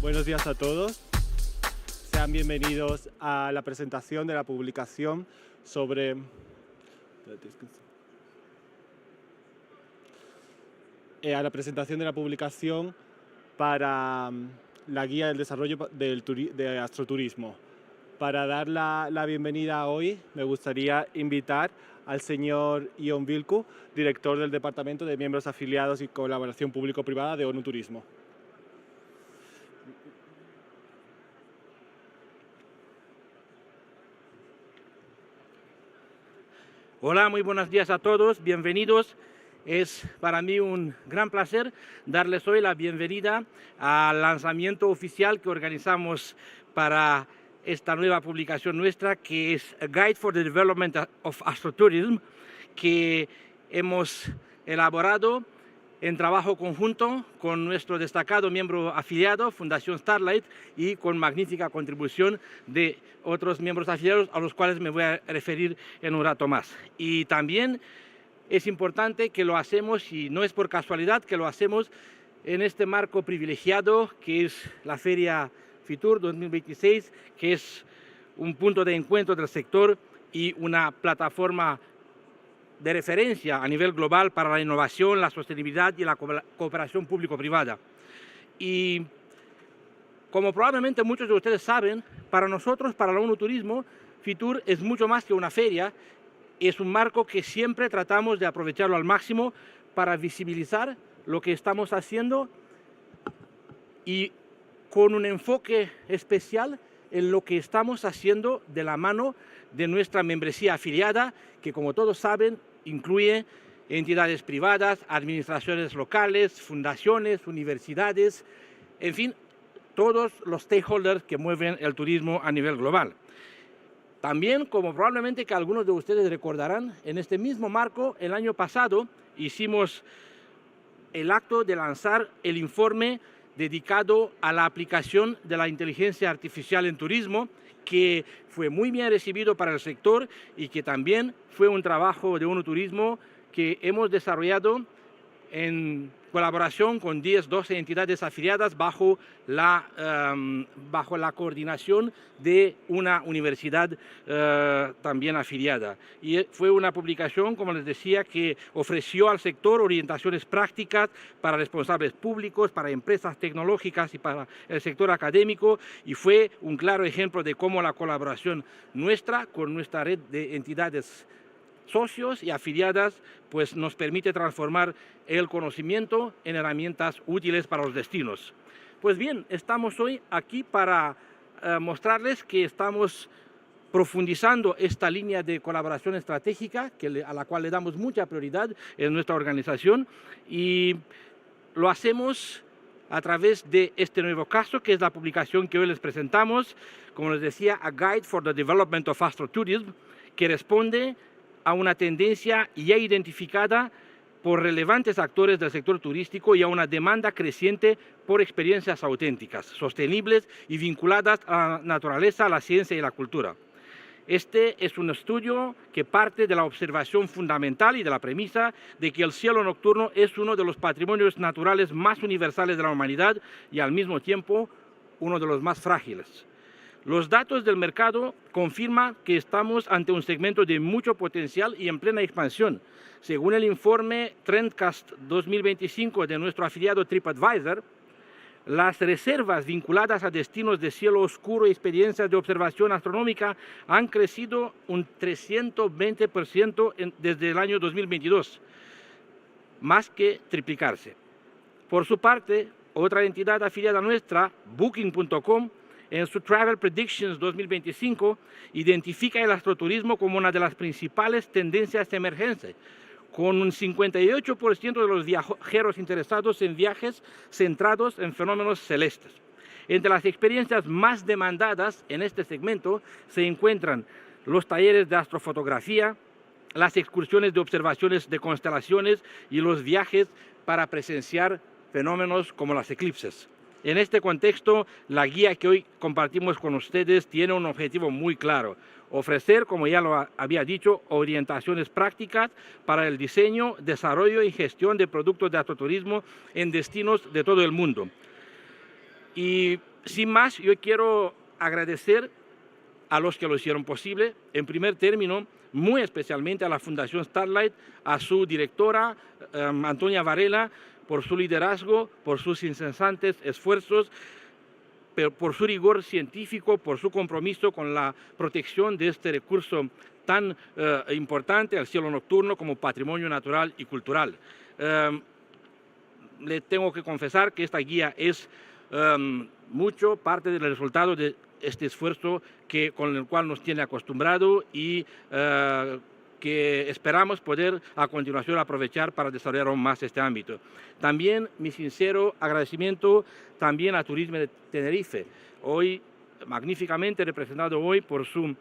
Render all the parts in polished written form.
Buenos días a todos. Sean bienvenidos a la presentación de la publicación sobre... a la presentación de la publicación para la guía del desarrollo de astroturismo. Para dar la bienvenida hoy, me gustaría invitar al señor Ion Vilku, director del Departamento de Miembros Afiliados y Colaboración Público-Privada de ONU Turismo. Hola, muy buenos días a todos, bienvenidos. Es para mí un gran placer darles hoy la bienvenida al lanzamiento oficial que organizamos para esta nueva publicación nuestra, que es A Guide for the Development of Astrotourism, que hemos elaborado en trabajo conjunto con nuestro destacado miembro afiliado, Fundación Starlight, y con magnífica contribución de otros miembros afiliados a los cuales me voy a referir en un rato más. Y también es importante que lo hacemos, y no es por casualidad que lo hacemos en este marco privilegiado que es la Feria Fitur 2026, que es un punto de encuentro del sector y una plataforma de referencia a nivel global para la innovación, la sostenibilidad y la cooperación público-privada. Y como probablemente muchos de ustedes saben, para nosotros, para la ONU Turismo, Fitur es mucho más que una feria, es un marco que siempre tratamos de aprovecharlo al máximo para visibilizar lo que estamos haciendo y con un enfoque especial en lo que estamos haciendo de la mano de nuestra membresía afiliada, que como todos saben, incluye entidades privadas, administraciones locales, fundaciones, universidades, en fin, todos los stakeholders que mueven el turismo a nivel global. También, como probablemente que algunos de ustedes recordarán, en este mismo marco, el año pasado, hicimos el acto de lanzar el informe dedicado a la aplicación de la inteligencia artificial en turismo, que fue muy bien recibido para el sector y que también fue un trabajo de ONU Turismo que hemos desarrollado en colaboración con 10-12 entidades afiliadas bajo la coordinación de una universidad también afiliada. Y fue una publicación, como les decía, que ofreció al sector orientaciones prácticas para responsables públicos, para empresas tecnológicas y para el sector académico, y fue un claro ejemplo de cómo la colaboración nuestra con nuestra red de entidades socios y afiliadas pues nos permite transformar el conocimiento en herramientas útiles para los destinos. Pues bien, estamos hoy aquí para mostrarles que estamos profundizando esta línea de colaboración estratégica a la cual le damos mucha prioridad en nuestra organización, y lo hacemos a través de este nuevo caso, que es la publicación que hoy les presentamos, como les decía, A Guide for the Development of Astrotourism, que responde a una tendencia ya identificada por relevantes actores del sector turístico y a una demanda creciente por experiencias auténticas, sostenibles y vinculadas a la naturaleza, a la ciencia y la cultura. Este es un estudio que parte de la observación fundamental y de la premisa de que el cielo nocturno es uno de los patrimonios naturales más universales de la humanidad y al mismo tiempo uno de los más frágiles. Los datos del mercado confirman que estamos ante un segmento de mucho potencial y en plena expansión. Según el informe Trendcast 2025 de nuestro afiliado TripAdvisor, las reservas vinculadas a destinos de cielo oscuro y experiencias de observación astronómica han crecido un 320% desde el año 2022, más que triplicarse. Por su parte, otra entidad afiliada nuestra, Booking.com, en su Travel Predictions 2025, identifica el astroturismo como una de las principales tendencias emergentes, con un 58% de los viajeros interesados en viajes centrados en fenómenos celestes. Entre las experiencias más demandadas en este segmento se encuentran los talleres de astrofotografía, las excursiones de observaciones de constelaciones y los viajes para presenciar fenómenos como las eclipses. En este contexto, la guía que hoy compartimos con ustedes tiene un objetivo muy claro: ofrecer, como ya lo había dicho, orientaciones prácticas para el diseño, desarrollo y gestión de productos de astroturismo en destinos de todo el mundo. Y Sin más, yo quiero agradecer a los que lo hicieron posible. En primer término, muy especialmente a la Fundación Starlight, a su directora, Antonia Varela, por su liderazgo, por sus incesantes esfuerzos, por su rigor científico, por su compromiso con la protección de este recurso tan importante, el cielo nocturno, como patrimonio natural y cultural. Le tengo que confesar que esta guía es mucho parte del resultado de este esfuerzo con el cual nos tiene acostumbrado y que esperamos poder a continuación aprovechar para desarrollar aún más este ámbito. También mi sincero agradecimiento también a Turismo de Tenerife, hoy magníficamente representado hoy por su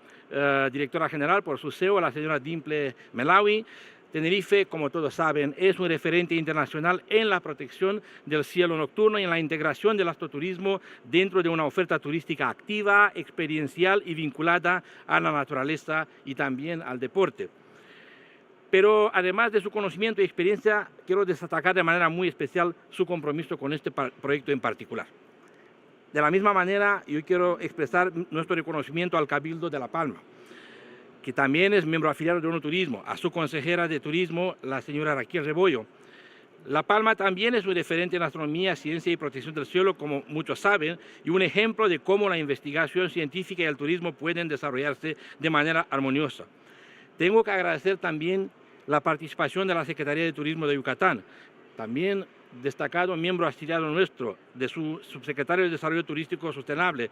directora general, por su CEO, la señora Dimple Melawi. Tenerife, como todos saben, es un referente internacional en la protección del cielo nocturno y en la integración del astroturismo dentro de una oferta turística activa, experiencial y vinculada a la naturaleza y también al deporte. Pero además de su conocimiento y experiencia, quiero destacar de manera muy especial su compromiso con este proyecto en particular. De la misma manera, yo quiero expresar nuestro reconocimiento al Cabildo de La Palma, que también es miembro afiliado de ONU Turismo, a su consejera de Turismo, la señora Raquel Rebollo. La Palma también es un referente en astronomía, ciencia y protección del cielo, como muchos saben, y un ejemplo de cómo la investigación científica y el turismo pueden desarrollarse de manera armoniosa. Tengo que agradecer también la participación de la Secretaría de Turismo de Yucatán, también destacado miembro afiliado nuestro, de su subsecretario de Desarrollo Turístico Sostenible.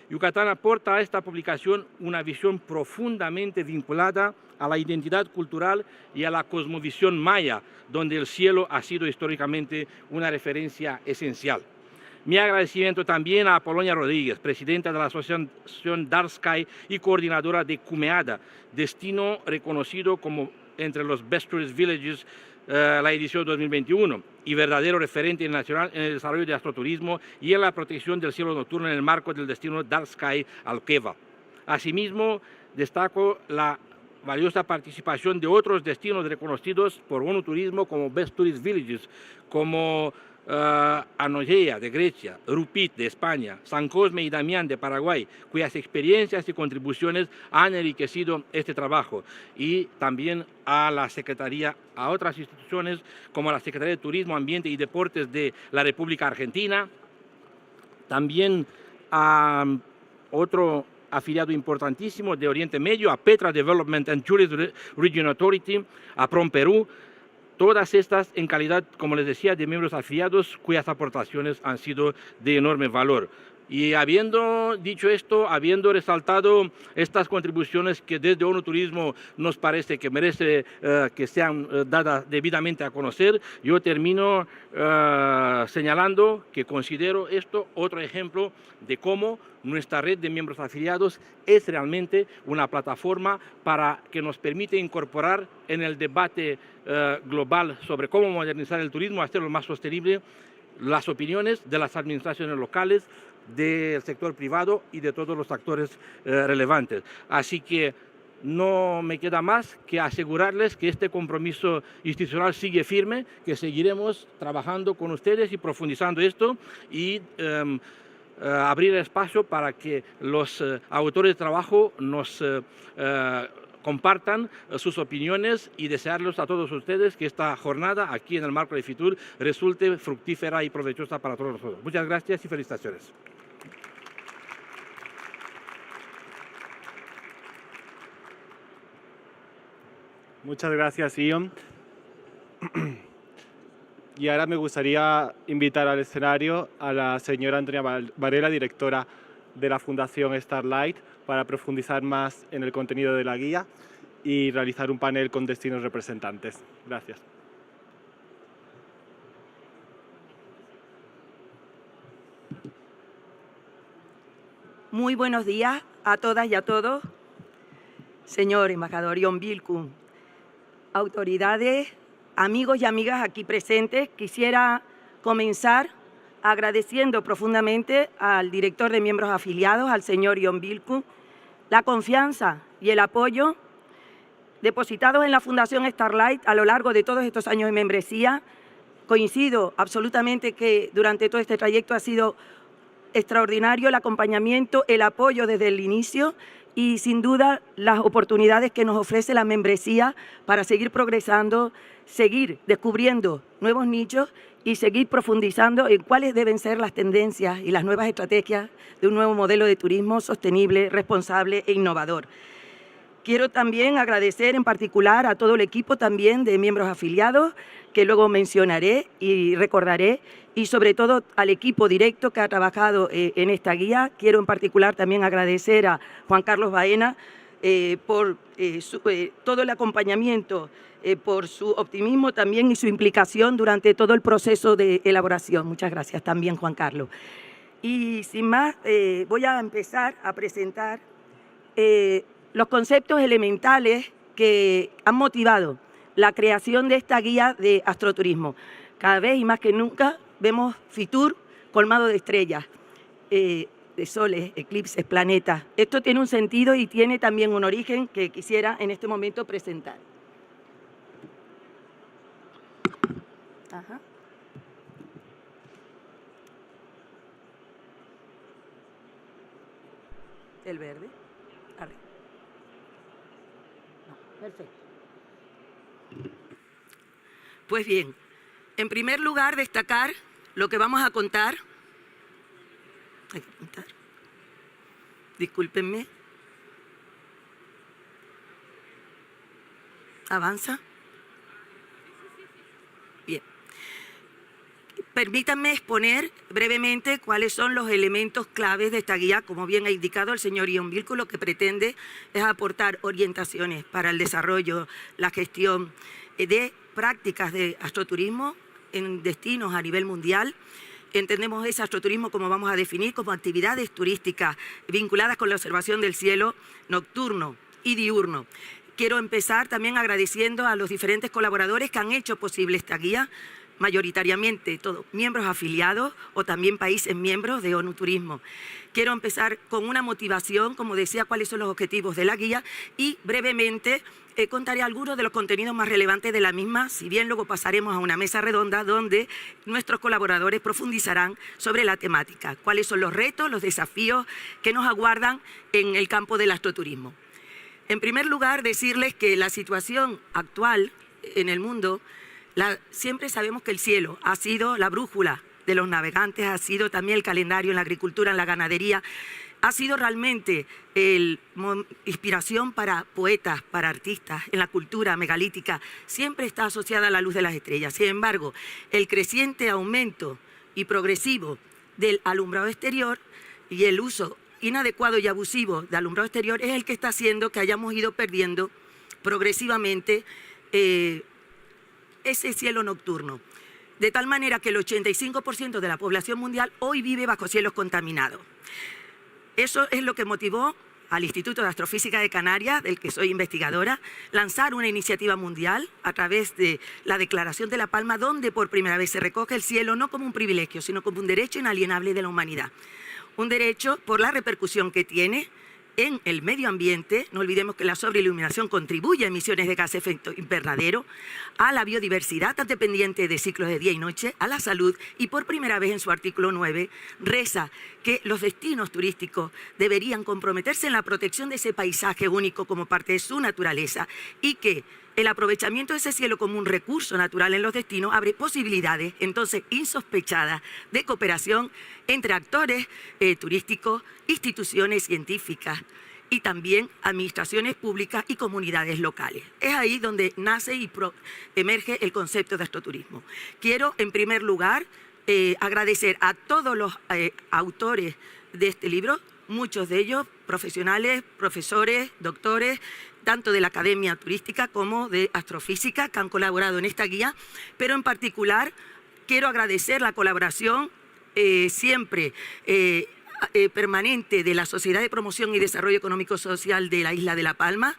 Yucatán aporta a esta publicación una visión profundamente vinculada a la identidad cultural y a la cosmovisión maya, donde el cielo ha sido históricamente una referencia esencial. Mi agradecimiento también a Polonia Rodríguez, presidenta de la Asociación Dark Sky y coordinadora de Cumeada, destino reconocido como entre los Best Tourist Villages la edición 2021 y verdadero referente nacional en el desarrollo de astroturismo y en la protección del cielo nocturno en el marco del destino Dark Sky Alqueva. Asimismo, destaco la valiosa participación de otros destinos reconocidos por ONU Turismo como Best Tourist Villages, como Anogeia de Grecia, Rupit de España, San Cosme y Damián de Paraguay, cuyas experiencias y contribuciones han enriquecido este trabajo, y también a la Secretaría, a otras instituciones como la Secretaría de Turismo, Ambiente y Deportes de la República Argentina, también a otro afiliado importantísimo de Oriente Medio, a Petra Development and Tourism Region Authority, a Prom Perú. Todas estas en calidad, como les decía, de miembros afiliados cuyas aportaciones han sido de enorme valor. Y habiendo dicho esto, habiendo resaltado estas contribuciones que desde ONU Turismo nos parece que merece que sean dadas debidamente a conocer, yo termino señalando que considero esto otro ejemplo de cómo nuestra red de miembros afiliados es realmente una plataforma para que nos permite incorporar en el debate global sobre cómo modernizar el turismo, hacerlo más sostenible, las opiniones de las administraciones locales, del sector privado y de todos los actores relevantes. Así que no me queda más que asegurarles que este compromiso institucional sigue firme, que seguiremos trabajando con ustedes y profundizando esto y abrir espacio para que los autores de trabajo nos compartan sus opiniones y desearles a todos ustedes que esta jornada aquí en el marco de Fitur resulte fructífera y provechosa para todos nosotros. Muchas gracias y felicitaciones. Muchas gracias, Ion. Y ahora me gustaría invitar al escenario a la señora Antonia Varela, directora de la Fundación Starlight, para profundizar más en el contenido de la guía y realizar un panel con destinos representantes. Gracias. Muy buenos días a todas y a todos. Señor embajador Ion Bilkun, autoridades, amigos y amigas aquí presentes, quisiera comenzar agradeciendo profundamente al director de miembros afiliados, al señor Ion Bilkun, la confianza y el apoyo depositados en la Fundación Starlight a lo largo de todos estos años de membresía. Coincido absolutamente que durante todo este trayecto ha sido extraordinario el acompañamiento, el apoyo desde el inicio y sin duda las oportunidades que nos ofrece la membresía para seguir progresando, seguir descubriendo nuevos nichos y seguir profundizando en cuáles deben ser las tendencias y las nuevas estrategias de un nuevo modelo de turismo sostenible, responsable e innovador. Quiero también agradecer en particular a todo el equipo también de miembros afiliados, que luego mencionaré y recordaré, y sobre todo al equipo directo que ha trabajado en esta guía. Quiero en particular también agradecer a Juan Carlos Baena por todo el acompañamiento, por su optimismo también y su implicación durante todo el proceso de elaboración. Muchas gracias también, Juan Carlos. Y sin más, voy a empezar a presentar los conceptos elementales que han motivado la creación de esta guía de astroturismo. Cada vez y más que nunca vemos Fitur colmado de estrellas, de soles, eclipses, planetas. Esto tiene un sentido y tiene también un origen que quisiera en este momento presentar. Ajá. El verde. Arriba. No, perfecto. Pues bien, en primer lugar destacar lo que vamos a contar. Hay que contar. Discúlpenme. Avanza. Bien. Permítanme exponer brevemente cuáles son los elementos claves de esta guía. Como bien ha indicado el señor Ion Bilko, lo que pretende es aportar orientaciones para el desarrollo, la gestión de prácticas de astroturismo en destinos a nivel mundial. Entendemos ese astroturismo, como vamos a definir, como actividades turísticas vinculadas con la observación del cielo nocturno y diurno. Quiero empezar también agradeciendo a los diferentes colaboradores que han hecho posible esta guía, mayoritariamente todos miembros afiliados o también países miembros de ONU Turismo. Quiero empezar con una motivación, como decía, cuáles son los objetivos de la guía y brevemente contaré algunos de los contenidos más relevantes de la misma, si bien luego pasaremos a una mesa redonda donde nuestros colaboradores profundizarán sobre la temática, cuáles son los retos, los desafíos que nos aguardan en el campo del astroturismo. En primer lugar, decirles que la situación actual en el mundo, siempre sabemos que el cielo ha sido la brújula de los navegantes, ha sido también el calendario en la agricultura, en la ganadería, ha sido realmente inspiración para poetas, para artistas, en la cultura megalítica, siempre está asociada a la luz de las estrellas. Sin embargo, el creciente aumento y progresivo del alumbrado exterior y el uso inadecuado y abusivo de alumbrado exterior es el que está haciendo que hayamos ido perdiendo progresivamente ese cielo nocturno. De tal manera que el 85% de la población mundial hoy vive bajo cielos contaminados. Eso es lo que motivó al Instituto de Astrofísica de Canarias, del que soy investigadora, lanzar una iniciativa mundial a través de la Declaración de La Palma, donde por primera vez se recoge el cielo no como un privilegio, sino como un derecho inalienable de la humanidad. Un derecho por la repercusión que tiene en el medio ambiente. No olvidemos que la sobreiluminación contribuye a emisiones de gases de efecto invernadero, a la biodiversidad tan dependiente de ciclos de día y noche, a la salud, y por primera vez en su artículo 9 reza que los destinos turísticos deberían comprometerse en la protección de ese paisaje único como parte de su naturaleza y que el aprovechamiento de ese cielo como un recurso natural en los destinos abre posibilidades, entonces, insospechadas de cooperación entre actores turísticos, instituciones científicas y también administraciones públicas y comunidades locales. Es ahí donde nace y emerge el concepto de astroturismo. Quiero, en primer lugar, agradecer a todos los autores de este libro, muchos de ellos profesionales, profesores, doctores, tanto de la Academia Turística como de Astrofísica, que han colaborado en esta guía, pero en particular quiero agradecer la colaboración siempre permanente de la Sociedad de Promoción y Desarrollo Económico Social de la isla de La Palma,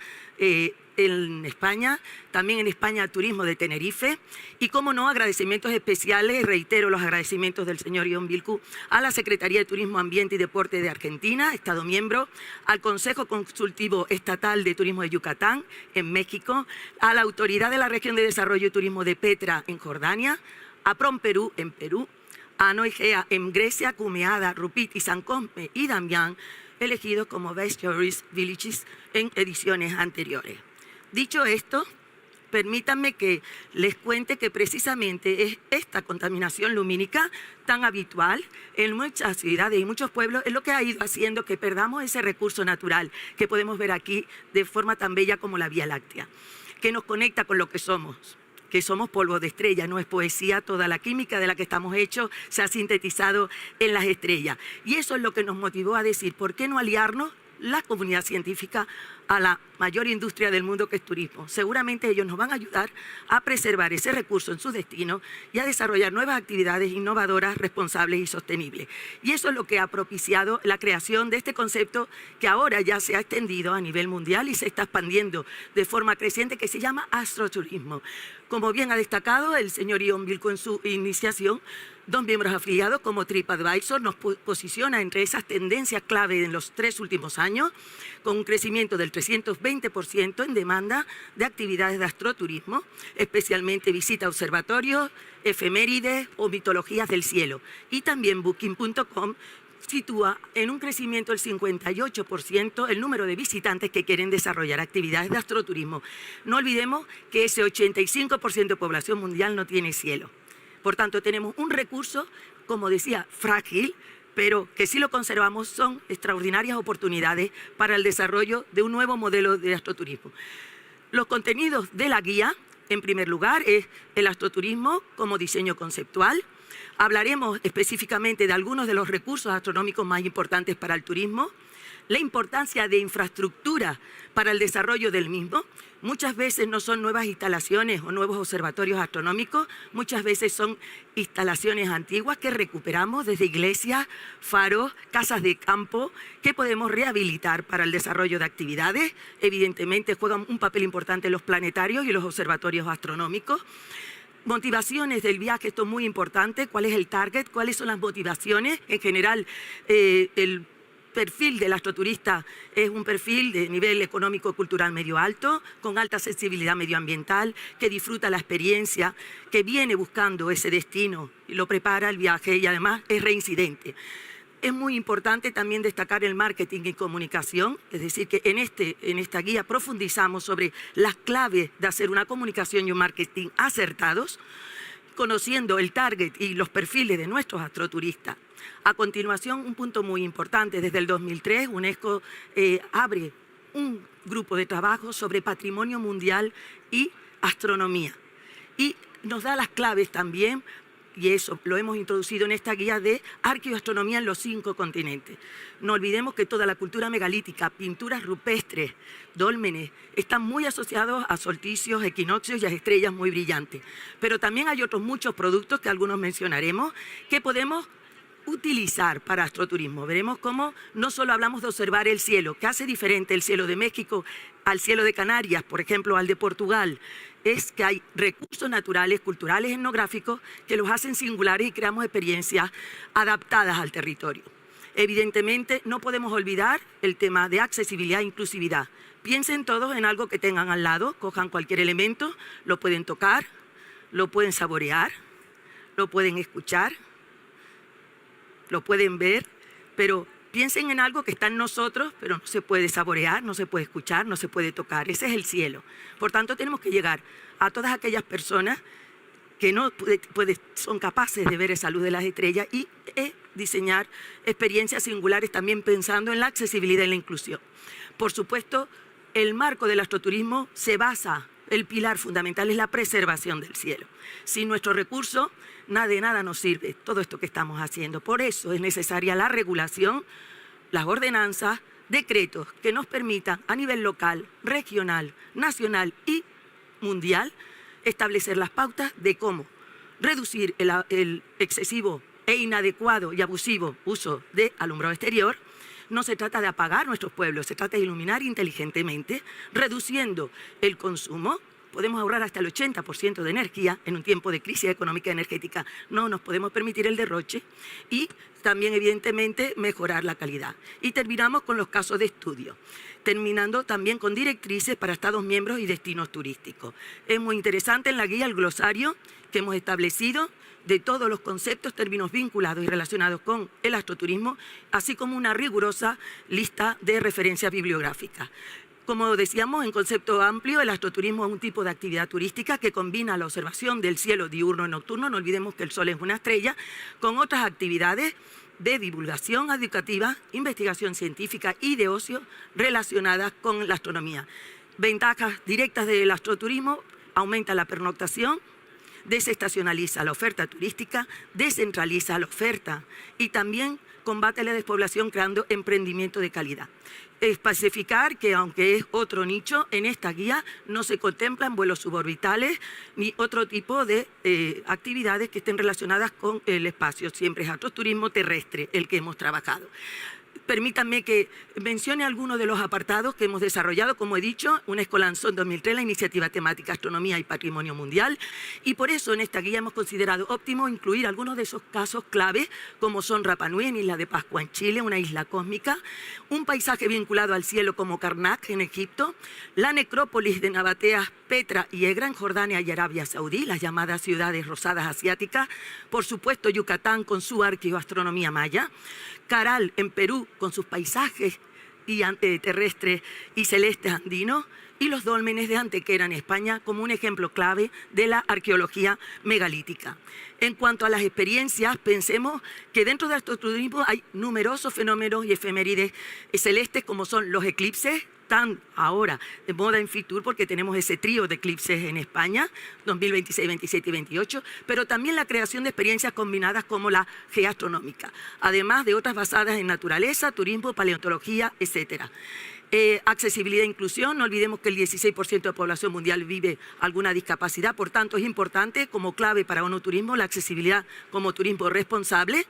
en España, también en España Turismo de Tenerife y, como no, agradecimientos especiales, reitero los agradecimientos del señor Ion Bilko, a la Secretaría de Turismo, Ambiente y Deporte de Argentina, Estado miembro, al Consejo Consultivo Estatal de Turismo de Yucatán, en México, a la Autoridad de la Región de Desarrollo y Turismo de Petra, en Jordania, a PROM Perú, en Perú, Ano, Egea, en Grecia, Cumeada, Rupit y San Cosme y Damián, elegidos como Best Tourist Villages en ediciones anteriores. Dicho esto, permítanme que les cuente que precisamente es esta contaminación lumínica tan habitual en muchas ciudades y muchos pueblos es lo que ha ido haciendo que perdamos ese recurso natural que podemos ver aquí de forma tan bella como la Vía Láctea, que nos conecta con lo que somos polvo de estrella, no es poesía, toda la química de la que estamos hechos se ha sintetizado en las estrellas. Y eso es lo que nos motivó a decir, ¿por qué no aliarnos la comunidad científica a la mayor industria del mundo que es turismo? Seguramente ellos nos van a ayudar a preservar ese recurso en su destino y a desarrollar nuevas actividades innovadoras, responsables y sostenibles. Y eso es lo que ha propiciado la creación de este concepto que ahora ya se ha extendido a nivel mundial y se está expandiendo de forma creciente, que se llama astroturismo. Como bien ha destacado el señor Ion Bilko en su iniciación, 2 miembros afiliados como TripAdvisor nos posiciona entre esas tendencias clave en los 3 últimos años, con un crecimiento del 320% en demanda de actividades de astroturismo, especialmente visita a observatorios, efemérides o mitologías del cielo. Y también Booking.com sitúa en un crecimiento del 58% el número de visitantes que quieren desarrollar actividades de astroturismo. No olvidemos que ese 85% de población mundial no tiene cielo. Por tanto, tenemos un recurso, como decía, frágil, pero que si lo conservamos son extraordinarias oportunidades para el desarrollo de un nuevo modelo de astroturismo. Los contenidos de la guía, en primer lugar, es el astroturismo como diseño conceptual. Hablaremos específicamente de algunos de los recursos astronómicos más importantes para el turismo, la importancia de infraestructura para el desarrollo del mismo. Muchas veces no son nuevas instalaciones o nuevos observatorios astronómicos, muchas veces son instalaciones antiguas que recuperamos desde iglesias, faros, casas de campo, que podemos rehabilitar para el desarrollo de actividades. Evidentemente juegan un papel importante los planetarios y los observatorios astronómicos. Motivaciones del viaje, esto es muy importante, cuál es el target, cuáles son las motivaciones. En general, el perfil del astroturista es un perfil de nivel económico-cultural medio alto, con alta sensibilidad medioambiental, que disfruta la experiencia, que viene buscando ese destino y lo prepara el viaje y además es reincidente. Es muy importante también destacar el marketing y comunicación, es decir, que en esta guía profundizamos sobre las claves de hacer una comunicación y un marketing acertados, conociendo el target y los perfiles de nuestros astroturistas. A continuación, un punto muy importante, desde el 2003 UNESCO abre un grupo de trabajo sobre patrimonio mundial y astronomía y nos da las claves también, y eso lo hemos introducido en esta guía de arqueoastronomía en los 5 continentes. No olvidemos que toda la cultura megalítica, pinturas rupestres, dólmenes, están muy asociados a solsticios, equinoccios y a estrellas muy brillantes. Pero también hay otros muchos productos que algunos mencionaremos que podemos utilizar para astroturismo. Veremos cómo no solo hablamos de observar el cielo, que hace diferente el cielo de México al cielo de Canarias, por ejemplo, al de Portugal, es que hay recursos naturales, culturales, etnográficos que los hacen singulares y creamos experiencias adaptadas al territorio. Evidentemente, no podemos olvidar el tema de accesibilidad e inclusividad. Piensen todos en algo que tengan al lado, cojan cualquier elemento, lo pueden tocar, lo pueden saborear, lo pueden escuchar, lo pueden ver, pero piensen en algo que está en nosotros, pero no se puede saborear, no se puede escuchar, no se puede tocar. Ese es el cielo. Por tanto, tenemos que llegar a todas aquellas personas que no son capaces de ver esa luz de las estrellas y diseñar experiencias singulares también pensando en la accesibilidad y la inclusión. Por supuesto, el marco del astroturismo se basa, el pilar fundamental es la preservación del cielo. Sin nuestro recurso, nada de nada nos sirve todo esto que estamos haciendo. Por eso es necesaria la regulación, las ordenanzas, decretos que nos permitan a nivel local, regional, nacional y mundial establecer las pautas de cómo reducir el excesivo e inadecuado y abusivo uso de alumbrado exterior. No se trata de apagar nuestros pueblos, se trata de iluminar inteligentemente, reduciendo el consumo. Podemos ahorrar hasta el 80% de energía en un tiempo de crisis económica y energética. No nos podemos permitir el derroche y también, evidentemente, mejorar la calidad. Y terminamos con los casos de estudio, terminando también con directrices para Estados miembros y destinos turísticos. Es muy interesante en la guía el glosario que hemos establecido de todos los conceptos, términos vinculados y relacionados con el astroturismo, así como una rigurosa lista de referencias bibliográficas. Como decíamos, en concepto amplio, el astroturismo es un tipo de actividad turística que combina la observación del cielo diurno y nocturno, no olvidemos que el Sol es una estrella, con otras actividades de divulgación educativa, investigación científica y de ocio relacionadas con la astronomía. Ventajas directas del astroturismo: aumenta la pernoctación, desestacionaliza la oferta turística, descentraliza la oferta y también combate la despoblación creando emprendimiento de calidad. Especificar que, aunque es otro nicho, en esta guía no se contemplan vuelos suborbitales ni otro tipo de actividades que estén relacionadas con el espacio. Siempre es astroturismo terrestre el que hemos trabajado. Permítanme que mencione algunos de los apartados que hemos desarrollado. Como he dicho, UNESCO lanzó en 2003 la iniciativa temática Astronomía y Patrimonio Mundial, y por eso en esta guía hemos considerado óptimo incluir algunos de esos casos clave, como son Rapa Nui en Isla de Pascua en Chile, una isla cósmica, un paisaje vinculado al cielo como Karnak en Egipto, la necrópolis de Nabateas, Petra y Egra en Jordania y Arabia Saudí, las llamadas ciudades rosadas asiáticas, por supuesto Yucatán con su arqueoastronomía maya, Caral en Perú con sus paisajes terrestres y celestes andinos, y los dólmenes de Antequera en España como un ejemplo clave de la arqueología megalítica. En cuanto a las experiencias, pensemos que dentro del astroturismo hay numerosos fenómenos y efemérides celestes, como son los eclipses, tan ahora de moda en Fitur porque tenemos ese trío de eclipses en España, 2026, 27 y 28, pero también la creación de experiencias combinadas como la geastronómica, además de otras basadas en naturaleza, turismo, paleontología, etcétera. Accesibilidad e inclusión, no olvidemos que el 16% de la población mundial vive alguna discapacidad, por tanto es importante como clave para ONU-Turismo la accesibilidad como turismo responsable,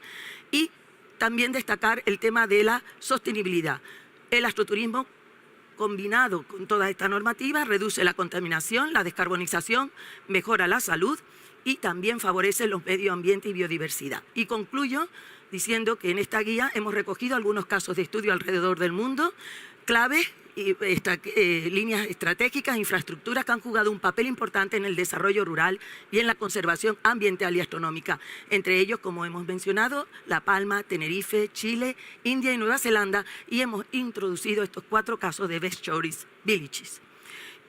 y también destacar el tema de la sostenibilidad. El astroturismo, combinado con toda esta normativa, reduce la contaminación, la descarbonización, mejora la salud y también favorece los medio ambiente y biodiversidad. Y concluyo diciendo que en esta guía hemos recogido algunos casos de estudio alrededor del mundo, claves y líneas estratégicas, infraestructuras que han jugado un papel importante en el desarrollo rural y en la conservación ambiental y astronómica. Entre ellos, como hemos mencionado, La Palma, Tenerife, Chile, India y Nueva Zelanda, y hemos introducido estos 4 casos de Best Tourist Villages.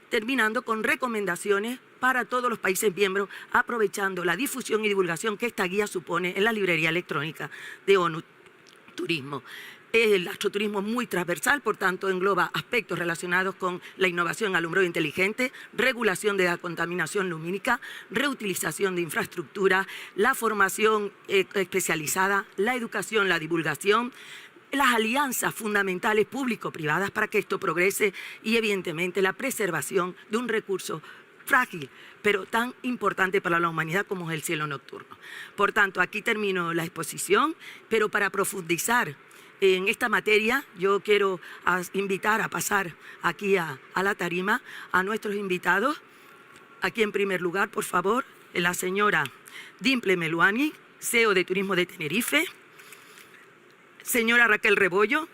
Terminando con recomendaciones para todos los países miembros, aprovechando la difusión y divulgación que esta guía supone en la librería electrónica de ONU Turismo. El astroturismo es muy transversal, por tanto engloba aspectos relacionados con la innovación, alumbrado inteligente, regulación de la contaminación lumínica, reutilización de infraestructura, la formación especializada, la educación, la divulgación, las alianzas fundamentales público-privadas para que esto progrese y evidentemente la preservación de un recurso frágil, pero tan importante para la humanidad como es el cielo nocturno. Por tanto, aquí termino la exposición, pero para profundizar en esta materia, yo quiero invitar a pasar aquí a la tarima a nuestros invitados. Aquí en primer lugar, por favor, la señora Dimple Meluani, CEO de Turismo de Tenerife, señora Raquel Rebollo,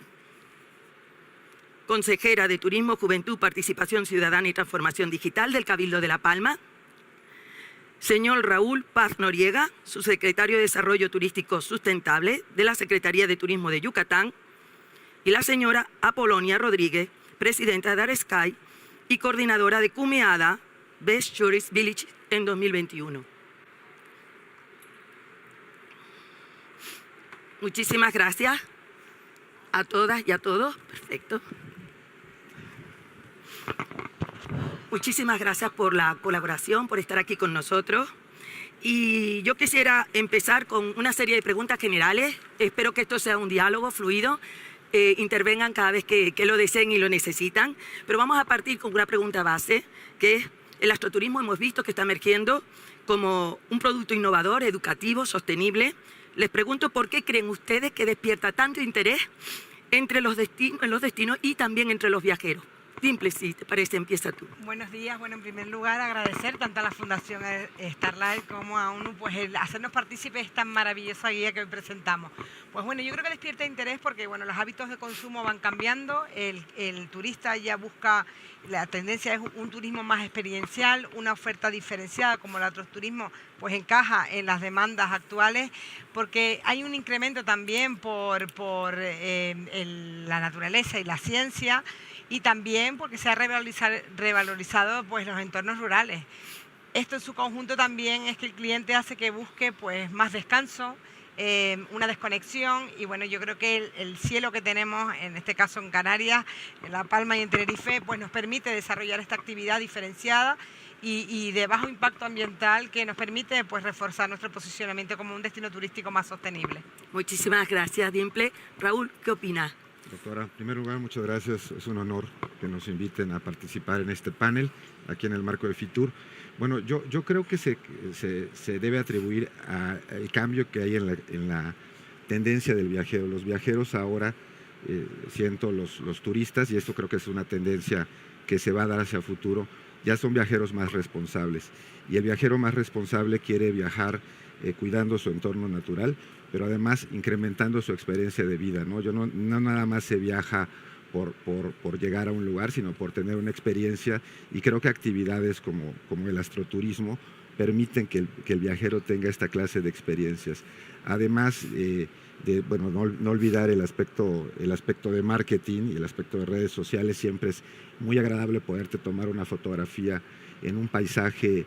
consejera de Turismo, Juventud, Participación Ciudadana y Transformación Digital del Cabildo de La Palma, señor Raúl Paz Noriega, subsecretario de Desarrollo Turístico Sustentable de la Secretaría de Turismo de Yucatán, y la señora Apolonia Rodríguez, presidenta de Aresky y coordinadora de Cumeada Best Tourist Village en 2021. Muchísimas gracias a todas y a todos. Perfecto. Muchísimas gracias por la colaboración, por estar aquí con nosotros. Y yo quisiera empezar con una serie de preguntas generales. Espero que esto sea un diálogo fluido. Intervengan cada vez que lo deseen y lo necesitan. Pero vamos a partir con una pregunta base, que es: el astroturismo hemos visto que está emergiendo como un producto innovador, educativo, sostenible. Les pregunto, ¿por qué creen ustedes que despierta tanto interés entre los destinos y también entre los viajeros? Dimple, si te parece, empieza tú. Buenos días. Bueno, en primer lugar agradecer tanto a la Fundación Starlight como a UNU pues el hacernos partícipes de esta maravillosa guía que hoy presentamos. Pues bueno, yo creo que despierta interés porque bueno, los hábitos de consumo van cambiando, el turista ya busca, la tendencia es un turismo más experiencial, una oferta diferenciada como el otro turismo pues encaja en las demandas actuales porque hay un incremento también por la naturaleza y la ciencia, y también porque se ha revalorizado pues, los entornos rurales. Esto en su conjunto también es que el cliente hace que busque pues, más descanso, una desconexión, y bueno, yo creo que el cielo que tenemos, en este caso en Canarias, en La Palma y en Tenerife, pues nos permite desarrollar esta actividad diferenciada y de bajo impacto ambiental que nos permite pues, reforzar nuestro posicionamiento como un destino turístico más sostenible. Muchísimas gracias, Dimple. Raúl, ¿qué opinas? Doctora, en primer lugar, muchas gracias. Es un honor que nos inviten a participar en este panel, aquí en el marco de Fitur. Bueno, yo creo que se debe atribuir al cambio que hay en la tendencia del viajero. Los viajeros ahora, siento los turistas, y esto creo que es una tendencia que se va a dar hacia el futuro, ya son viajeros más responsables. Y el viajero más responsable quiere viajar cuidando su entorno natural, pero además incrementando su experiencia de vida, ¿no? No nada más se viaja por llegar a un lugar, sino por tener una experiencia, y creo que actividades como el astroturismo permiten que el viajero tenga esta clase de experiencias. Además, bueno, no olvidar el aspecto de marketing y el aspecto de redes sociales. Siempre es muy agradable poderte tomar una fotografía en un paisaje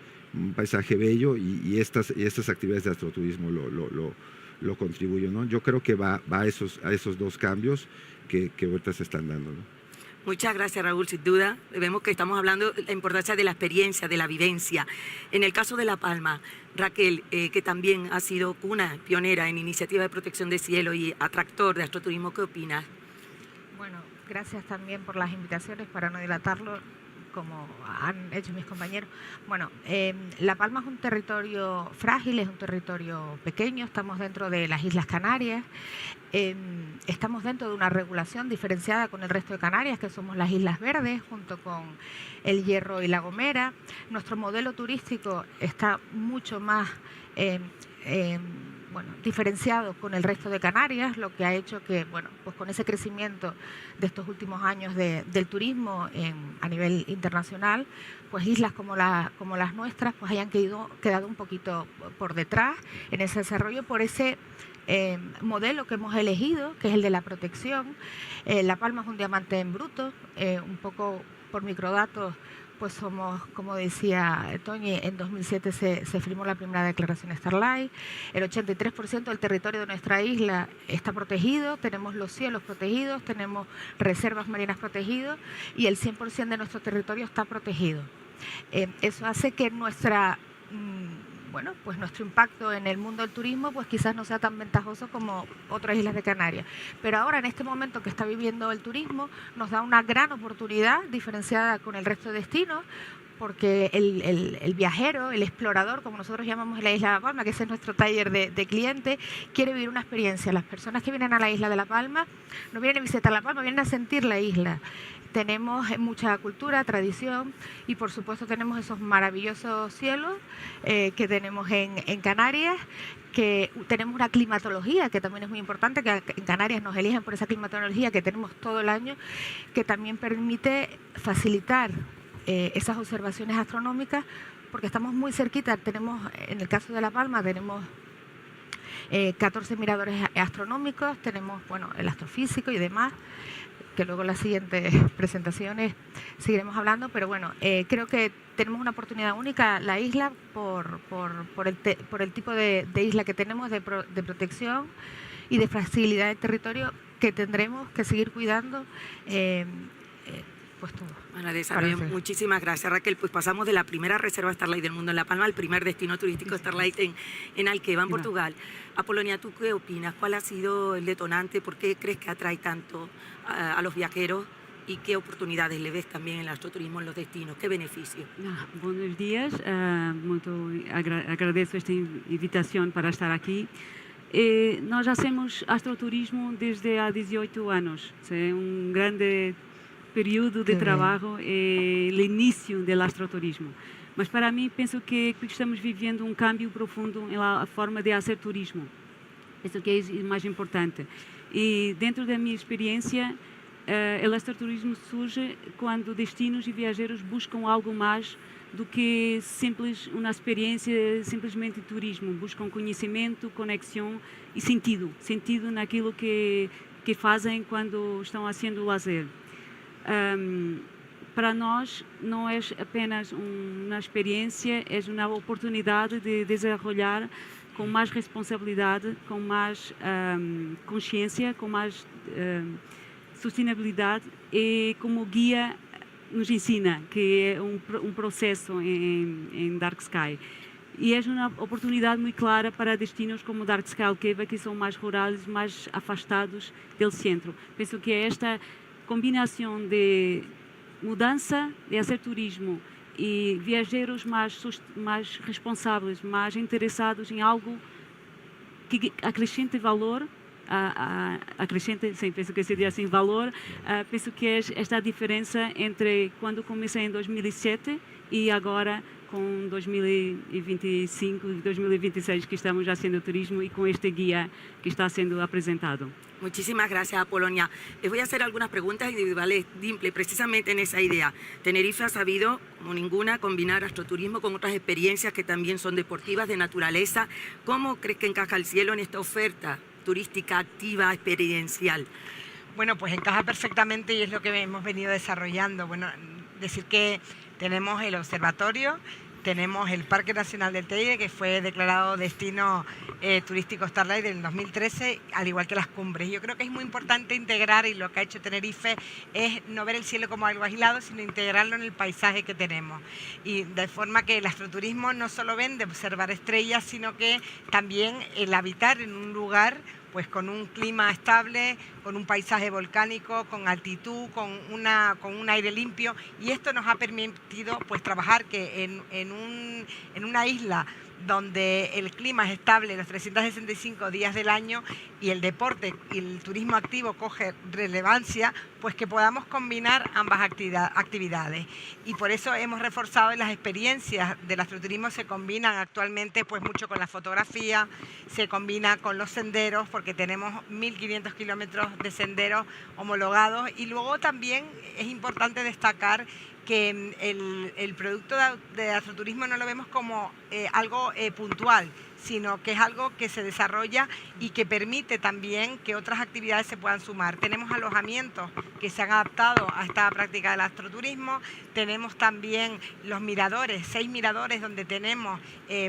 bello, y estas actividades de astroturismo lo contribuyen, ¿no? Yo creo que va a esos dos cambios que ahorita se están dando, ¿no? Muchas gracias, Raúl. Sin duda, vemos que estamos hablando de la importancia de la experiencia, de la vivencia. En el caso de La Palma, Raquel, que también ha sido cuna pionera en iniciativa de protección de cielo y atractor de astroturismo, ¿qué opinas? Bueno, gracias también por las invitaciones, para no dilatarlo, como han hecho mis compañeros. Bueno, La Palma es un territorio frágil, es un territorio pequeño, estamos dentro de las Islas Canarias, estamos dentro de una regulación diferenciada con el resto de Canarias, que somos las Islas Verdes, junto con El Hierro y La Gomera. Nuestro modelo turístico está mucho más diferenciado con el resto de Canarias, lo que ha hecho que, bueno, pues con ese crecimiento de estos últimos años del turismo a nivel internacional, pues islas como las nuestras pues hayan quedado un poquito por detrás en ese desarrollo por ese modelo que hemos elegido, que es el de la protección. La Palma es un diamante en bruto, un poco por microdatos. Pues somos, como decía Toñi, en 2007 se firmó la primera declaración Starlight, el 83% del territorio de nuestra isla está protegido, tenemos los cielos protegidos, tenemos reservas marinas protegidas y el 100% de nuestro territorio está protegido. Eso hace que nuestro impacto en el mundo del turismo pues quizás no sea tan ventajoso como otras islas de Canarias. Pero ahora, en este momento que está viviendo el turismo, nos da una gran oportunidad diferenciada con el resto de destinos, porque el viajero, el explorador, como nosotros llamamos en la isla de La Palma, que ese es nuestro taller de clientes, quiere vivir una experiencia. Las personas que vienen a la isla de La Palma no vienen a visitar La Palma, vienen a sentir la isla. Tenemos mucha cultura, tradición, y por supuesto tenemos esos maravillosos cielos que tenemos en Canarias, que tenemos una climatología que también es muy importante, que en Canarias nos eligen por esa climatología que tenemos todo el año, que también permite facilitar esas observaciones astronómicas, porque estamos muy cerquita. Tenemos, en el caso de La Palma, tenemos 14 miradores astronómicos, tenemos el astrofísico y demás, que luego en las siguientes presentaciones seguiremos hablando, pero bueno, creo que tenemos una oportunidad única, la isla, por el tipo de isla que tenemos, de protección y de facilidad de territorio, que tendremos que seguir cuidando pues todo. Bueno, desarrollo. Muchísimas gracias, Raquel. Pues pasamos de la primera reserva Starlight del mundo en La Palma al primer destino turístico Starlight en Alqueva, en Portugal. Apolonia, ¿tú qué opinas? ¿Cuál ha sido el detonante? ¿Por qué crees que atrae tanto a los viajeros? ¿Y qué oportunidades le ves también en el astroturismo en los destinos? ¿Qué beneficio? Buenos días, agradeço esta invitación para estar aquí. Nós hacemos astroturismo desde há 18 anos. É grande período de Que bem. trabalho é o início do astroturismo. Mas para mim, penso que estamos vivendo um cambio profundo na forma de fazer turismo. Penso que é o mais importante. E dentro da minha experiência, o astroturismo surge quando destinos e viajeros buscam algo mais do que uma experiência simplesmente de turismo. Buscam conhecimento, conexão e sentido naquilo que fazem quando estão fazendo lazer. Para nós não é apenas uma experiência, é uma oportunidade de desenvolver com mais responsabilidade, com mais consciência, com mais sustentabilidade e como guia nos ensina, que é um processo em Dark Sky. E é uma oportunidade muito clara para destinos como Dark Sky Alqueva, que são mais rurais, mais afastados do centro. Penso que esta combinação de mudança de fazer turismo e viajeros mais responsáveis, mais interessados em algo que acrescente valor, penso que seria assim, valor, penso que é esta diferença entre quando comecei em 2007 e agora com 2025 e 2026 que estamos haciendo turismo y con este guía que está siendo apresentado. Muchísimas gracias, Apolonia. Les voy a hacer algunas preguntas individuales, Dimple, precisamente en esa idea. Tenerife ha sabido, como ninguna, combinar astroturismo con otras experiencias que también son deportivas, de naturaleza. ¿Cómo crees que encaja el cielo en esta oferta turística activa, experiencial? Bueno, pues encaja perfectamente y es lo que hemos venido desarrollando. Bueno, decir que tenemos el observatorio, tenemos el Parque Nacional del Teide, que fue declarado destino turístico Starlight en 2013, al igual que las cumbres. Yo creo que es muy importante integrar, y lo que ha hecho Tenerife es no ver el cielo como algo aislado, sino integrarlo en el paisaje que tenemos. Y de forma que el astroturismo no solo vende observar estrellas, sino que también el habitar en un lugar pues con un clima estable, con un paisaje volcánico, con altitud, con un aire limpio, y esto nos ha permitido pues trabajar que en una isla donde el clima es estable los 365 días del año y el deporte y el turismo activo coge relevancia, pues que podamos combinar ambas actividades. Y por eso hemos reforzado las experiencias del astroturismo, se combinan actualmente pues mucho con la fotografía, se combina con los senderos, porque tenemos 1.500 kilómetros de senderos homologados, y luego también es importante destacar que el producto de astroturismo no lo vemos como algo puntual, sino que es algo que se desarrolla y que permite también que otras actividades se puedan sumar. Tenemos alojamientos que se han adaptado a esta práctica del astroturismo, tenemos también los miradores, 6 miradores donde tenemos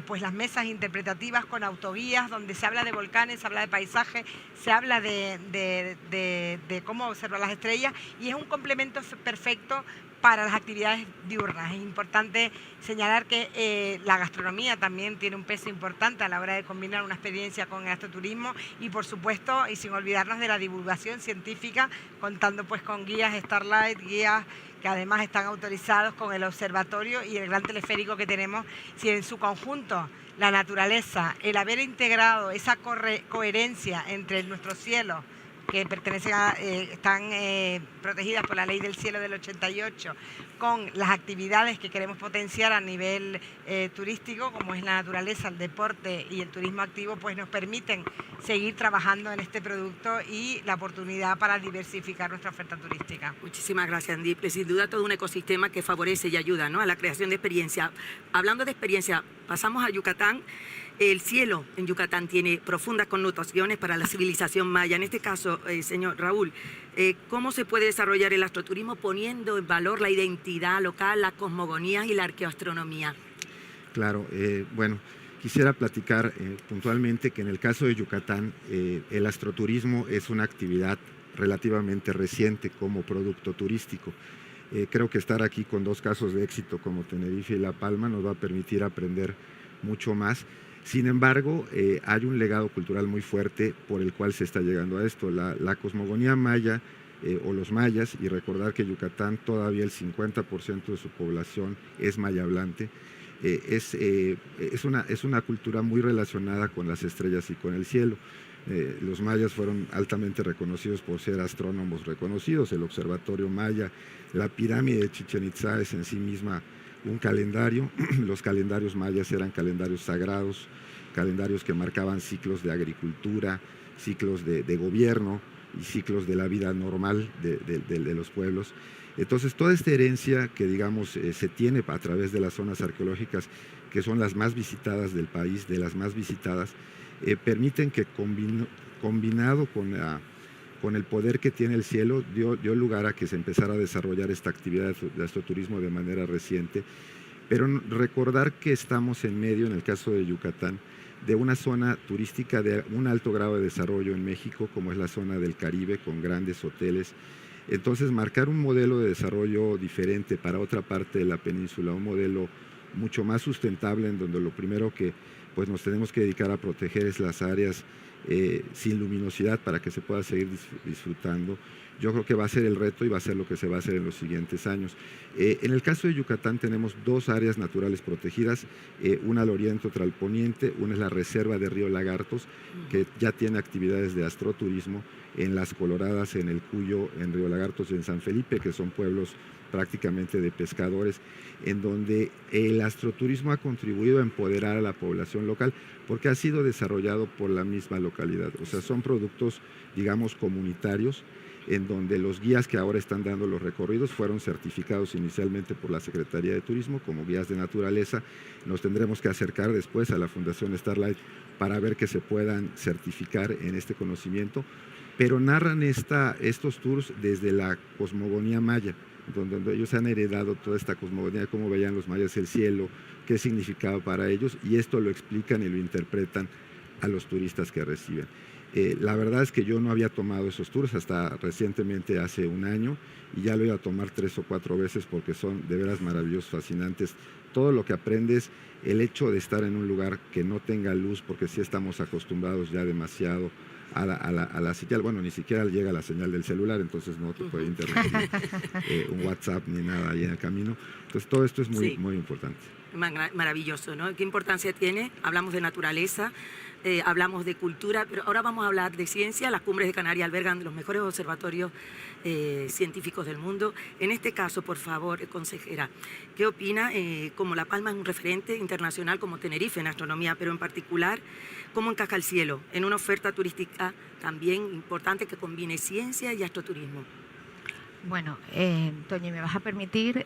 pues las mesas interpretativas con autoguías, donde se habla de volcanes, se habla de paisaje, se habla de cómo observar las estrellas, y es un complemento perfecto para las actividades diurnas. Es importante señalar que la gastronomía también tiene un peso importante a la hora de combinar una experiencia con el astroturismo, y por supuesto, y sin olvidarnos de la divulgación científica, contando pues con guías Starlight, guías que además están autorizados con el observatorio y el gran teleférico que tenemos. Si en su conjunto la naturaleza, el haber integrado esa coherencia entre nuestro cielo, que pertenecen están protegidas por la Ley del Cielo del 88, con las actividades que queremos potenciar a nivel turístico, como es la naturaleza, el deporte y el turismo activo, pues nos permiten seguir trabajando en este producto y la oportunidad para diversificar nuestra oferta turística. Muchísimas gracias, Diple. Sin duda todo un ecosistema que favorece y ayuda, ¿no?, a la creación de experiencia. Hablando de experiencia, pasamos a Yucatán. El cielo en Yucatán tiene profundas connotaciones para la civilización maya. En este caso, señor Raúl, ¿cómo se puede desarrollar el astroturismo poniendo en valor la identidad local, las cosmogonías y la arqueoastronomía? Claro, bueno, quisiera platicar puntualmente que en el caso de Yucatán, el astroturismo es una actividad relativamente reciente como producto turístico. Creo que estar aquí con 2 casos de éxito como Tenerife y La Palma nos va a permitir aprender mucho más. Sin embargo, hay un legado cultural muy fuerte por el cual se está llegando a esto. La cosmogonía maya o los mayas, y recordar que Yucatán todavía el 50% de su población es maya hablante, es una cultura muy relacionada con las estrellas y con el cielo. Los mayas fueron altamente reconocidos por ser astrónomos reconocidos. El observatorio maya, la pirámide de Chichén Itzá es en sí misma un calendario. Los calendarios mayas eran calendarios sagrados, calendarios que marcaban ciclos de agricultura, ciclos de gobierno y ciclos de la vida normal de los pueblos. Entonces, toda esta herencia que, digamos, se tiene a través de las zonas arqueológicas, que son las más visitadas del país, de las más visitadas, permiten que combinado con el poder que tiene el cielo, dio lugar a que se empezara a desarrollar esta actividad de astroturismo de manera reciente. Pero recordar que estamos en medio, en el caso de Yucatán, de una zona turística de un alto grado de desarrollo en México, como es la zona del Caribe, con grandes hoteles. Entonces, marcar un modelo de desarrollo diferente para otra parte de la península, un modelo mucho más sustentable, en donde lo primero que pues, nos tenemos que dedicar a proteger es las áreas sin luminosidad para que se pueda seguir disfrutando. Yo creo que va a ser el reto y va a ser lo que se va a hacer en los siguientes años. En el caso de Yucatán tenemos dos áreas naturales protegidas, una al oriente, otra al poniente. Una es la reserva de Río Lagartos, que ya tiene actividades de astroturismo en Las Coloradas, en el Cuyo, en Río Lagartos y en San Felipe, que son pueblos prácticamente de pescadores, en donde el astroturismo ha contribuido a empoderar a la población local, porque ha sido desarrollado por la misma localidad. O sea, son productos, digamos, comunitarios, en donde los guías que ahora están dando los recorridos fueron certificados inicialmente por la Secretaría de Turismo como guías de naturaleza. Nos tendremos que acercar después a la Fundación Starlight para ver que se puedan certificar en este conocimiento, pero narran estos tours desde la cosmogonía maya, donde ellos han heredado toda esta cosmogonía, cómo veían los mayas el cielo, qué significaba para ellos, y esto lo explican y lo interpretan a los turistas que reciben. La verdad es que yo no había tomado esos tours hasta recientemente, hace un año, y ya lo iba a tomar 3 o 4 veces porque son de veras maravillosos, fascinantes. Todo lo que aprendes, el hecho de estar en un lugar que no tenga luz, porque sí estamos acostumbrados ya demasiado a la señal, bueno, ni siquiera llega la señal del celular, entonces no te puede interrumpir un WhatsApp ni nada ahí en el camino. Entonces todo esto es muy, muy importante. Maravilloso, ¿no? ¿Qué importancia tiene? Hablamos de naturaleza, hablamos de cultura, pero ahora vamos a hablar de ciencia. Las cumbres de Canarias albergan los mejores observatorios científicos del mundo. En este caso, por favor, consejera, ¿qué opina? Como La Palma es un referente internacional como Tenerife en astronomía, pero en particular, ¿cómo encaja el cielo en una oferta turística también importante que combine ciencia y astroturismo? Bueno, Toñi, ¿me vas a permitir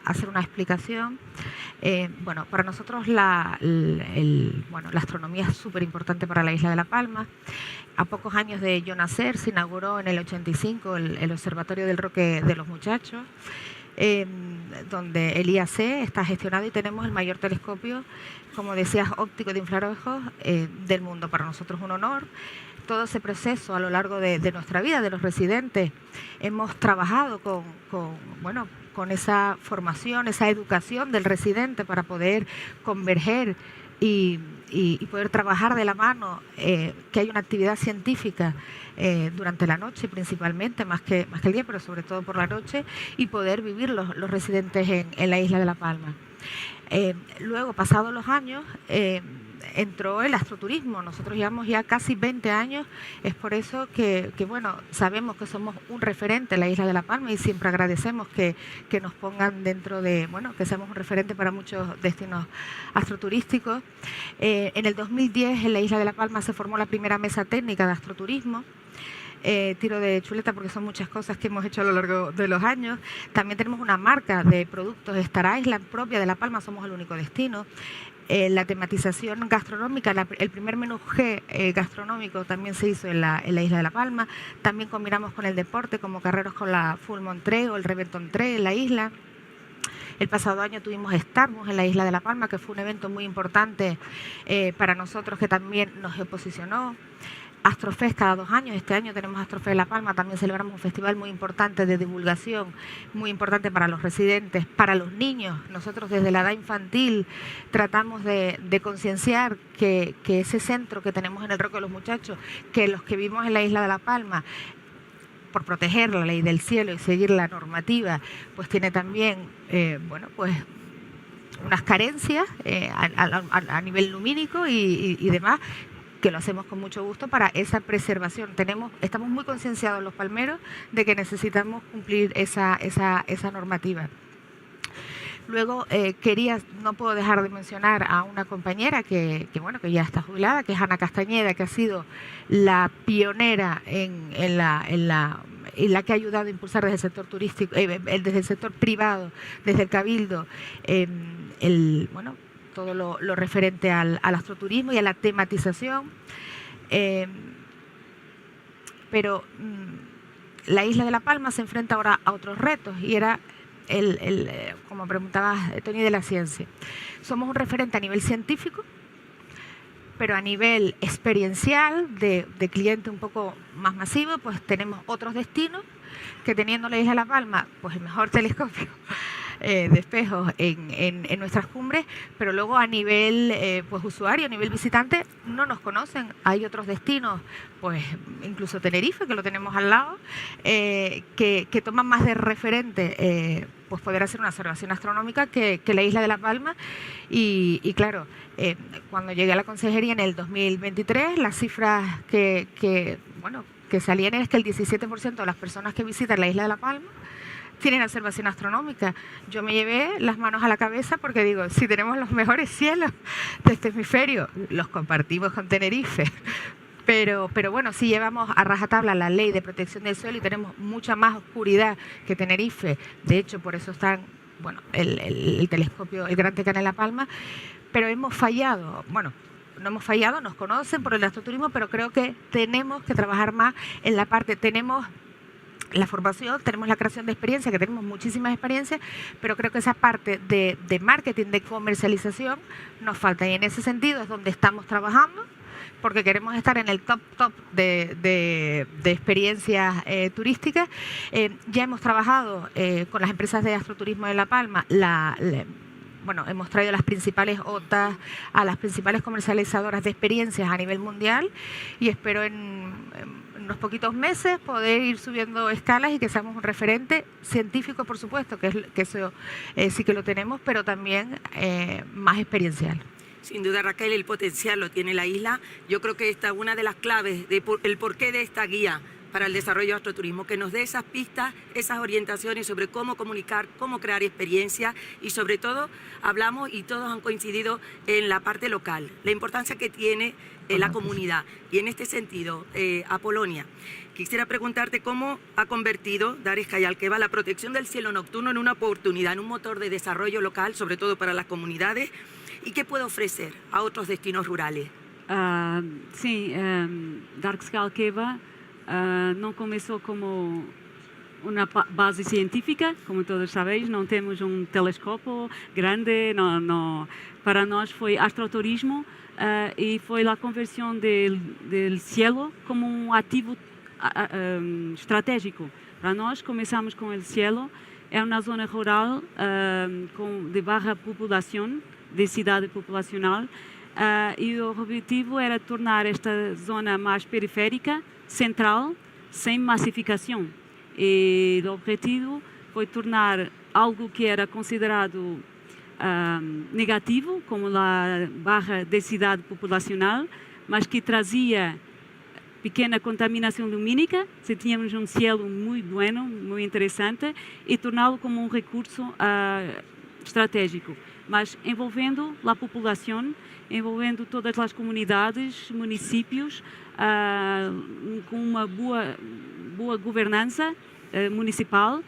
hacer una explicación? Bueno, para nosotros la astronomía es súper importante para la isla de La Palma. A pocos años de yo nacer se inauguró en el 85 el Observatorio del Roque de los Muchachos, donde el IAC está gestionado y tenemos el mayor telescopio, como decías, óptico de infrarrojos del mundo. Para nosotros es un honor. Todo ese proceso a lo largo de nuestra vida, de los residentes, hemos trabajado con esa formación, esa educación del residente para poder converger y poder trabajar de la mano, que hay una actividad científica durante la noche principalmente, más que el día, pero sobre todo por la noche, y poder vivir los residentes en la isla de La Palma. Luego, pasados los años, entró el astroturismo. Nosotros llevamos ya casi 20 años, es por eso que bueno, sabemos que somos un referente en la isla de La Palma y siempre agradecemos que nos pongan dentro de, bueno, que seamos un referente para muchos destinos astroturísticos. En el 2010 en la isla de La Palma se formó la primera mesa técnica de astroturismo. Tiro de chuleta porque son muchas cosas que hemos hecho a lo largo de los años. También tenemos una marca de productos Star Island propia de La Palma, somos el único destino. La tematización gastronómica, el primer menú G gastronómico también se hizo en la isla de La Palma. También combinamos con el deporte, como carreras con la Full Montré o el Reventon Trail en la isla. El pasado año tuvimos Starmus en la isla de La Palma, que fue un evento muy importante para nosotros, que también nos posicionó. Astrofest cada 2 años, este año tenemos Astrofest en La Palma, también celebramos un festival muy importante de divulgación, muy importante para los residentes, para los niños. Nosotros desde la edad infantil tratamos de concienciar que ese centro que tenemos en el Roque de los Muchachos, que los que vivimos en la isla de La Palma, por proteger la ley del cielo y seguir la normativa, pues tiene también, unas carencias a nivel lumínico y demás, que lo hacemos con mucho gusto para esa preservación. Estamos muy concienciados los palmeros de que necesitamos cumplir esa normativa. Luego no puedo dejar de mencionar a una compañera que ya está jubilada, que es Ana Castañeda, que ha sido la pionera en la que ha ayudado a impulsar desde el sector turístico, desde el sector privado, desde el Cabildo, todo lo referente al astroturismo y a la tematización. Pero la isla de La Palma se enfrenta ahora a otros retos y era como preguntaba Tony, de la ciencia. Somos un referente a nivel científico, pero a nivel experiencial, de cliente un poco más masivo, pues tenemos otros destinos que, teniendo la isla de La Palma, pues el mejor telescopio de espejos en nuestras cumbres, pero luego a nivel pues usuario, a nivel visitante, no nos conocen. Hay otros destinos, pues incluso Tenerife, que lo tenemos al lado, que toman más de referente pues poder hacer una observación astronómica que la isla de La Palma. Y claro, cuando llegué a la consejería en el 2023, las cifras que salían es que el 17% de las personas que visitan la isla de La Palma tienen observación astronómica. Yo me llevé las manos a la cabeza porque digo, si tenemos los mejores cielos de este hemisferio, los compartimos con Tenerife. Pero bueno, sí llevamos a rajatabla la ley de protección del suelo y tenemos mucha más oscuridad que Tenerife. De hecho, por eso están el telescopio, el Gran Tecán en La Palma. Pero hemos fallado. Bueno, no hemos fallado, nos conocen por el astroturismo, pero creo que tenemos que trabajar más en la parte. Tenemos la formación, tenemos la creación de experiencia, que tenemos muchísimas experiencias, pero creo que esa parte de marketing, de comercialización, nos falta. Y en ese sentido es donde estamos trabajando, porque queremos estar en el top de experiencias turísticas. Ya hemos trabajado con las empresas de astroturismo de La Palma, hemos traído las principales OTAs a las principales comercializadoras de experiencias a nivel mundial y espero en unos poquitos meses poder ir subiendo escalas y que seamos un referente científico, por supuesto, que eso sí que lo tenemos, pero también más experiencial. Sin duda, Raquel, el potencial lo tiene la isla. Yo creo que esta es una de las claves del porqué de esta guía para el desarrollo de astroturismo, que nos dé esas pistas, esas orientaciones sobre cómo comunicar, cómo crear experiencias y sobre todo hablamos y todos han coincidido en la parte local, la importancia que tiene la comunidad. Y en este sentido, Apolonia, quisiera preguntarte cómo ha convertido Dares Cayalqueva la protección del cielo nocturno en una oportunidad, en un motor de desarrollo local, sobre todo para las comunidades, y qué puede ofrecer a otros destinos rurales. Dares Cayalqueva não começou como uma base científica, como todos sabéis, não temos telescópio grande, para nós foi astroturismo e foi a conversão do cielo como ativo estratégico. Para nós, começamos com o cielo, é uma zona rural de baixa população, de cidade populacional, e o objetivo era tornar esta zona mais periférica, central, sem massificação. E o objetivo foi tornar algo que era considerado negativo, como a baixa densidade populacional, mas que trazia pequena contaminação lumínica, se tínhamos cielo muito bueno, muito interessante, e torná-lo como recurso estratégico, mas envolvendo a população, envolvendo todas as comunidades, municípios, com uma boa governança municipal,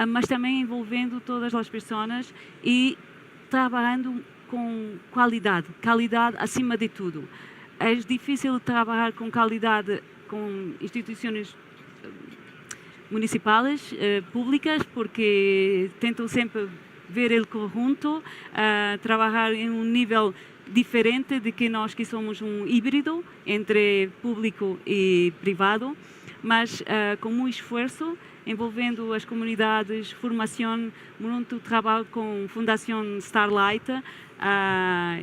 mas também envolvendo todas as pessoas e trabalhando com qualidade acima de tudo. É difícil trabalhar com qualidade com instituições municipais, públicas, porque tentam sempre ver o conjunto, trabalhar em nível diferente de que nós que somos híbrido entre público e privado, mas com muito esforço, envolvendo as comunidades, formação, muito trabalho com a Fundação Starlight,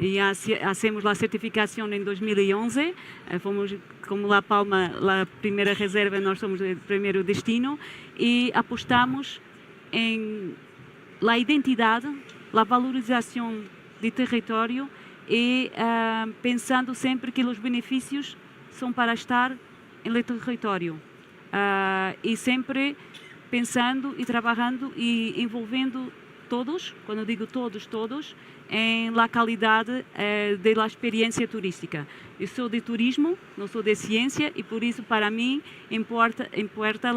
e hacemos a certificação em 2011, fomos como La Palma, a primeira reserva, nós somos o primeiro destino, e apostamos em a identidade, a valorização do território e pensando sempre que os benefícios são para estar no território e sempre pensando e trabalhando e envolvendo todos, quando digo todos, em la qualidade da experiência turística. Eu sou de turismo, não sou de ciência e por isso para mim importa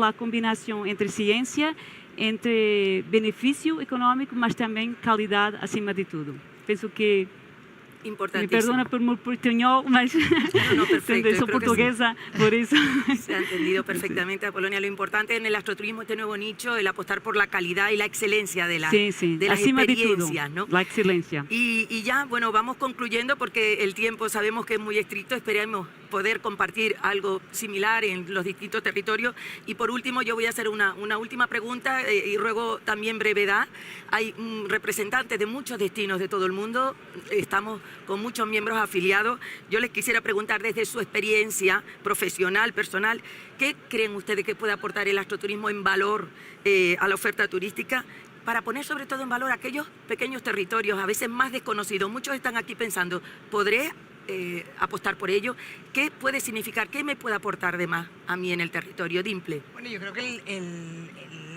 a combinação entre ciência, entre benefício econômico, mas também qualidade acima de tudo. Penso que me perdona por mi portuñol, mas No, perfecto. soy portuguesa, por eso. Se ha entendido perfectamente, Apolonia. Lo importante en el astroturismo, este nuevo nicho, el apostar por la calidad y la excelencia de, de las acima experiencias, de todo, ¿no? la excelencia. Y ya, bueno, vamos concluyendo porque el tiempo sabemos que es muy estricto. Esperemos poder compartir algo similar en los distintos territorios. Y por último, yo voy a hacer una última pregunta y ruego también brevedad. Hay representantes de muchos destinos de todo el mundo. Estamos con muchos miembros afiliados. Yo les quisiera preguntar desde su experiencia profesional, personal, ¿qué creen ustedes que puede aportar el astroturismo en valor a la oferta turística? Para poner sobre todo en valor aquellos pequeños territorios, a veces más desconocidos. Muchos están aquí pensando, ¿podré apostar por ello? ¿Qué puede significar? ¿Qué me puede aportar de más a mí en el territorio? Dimple. Bueno, yo creo que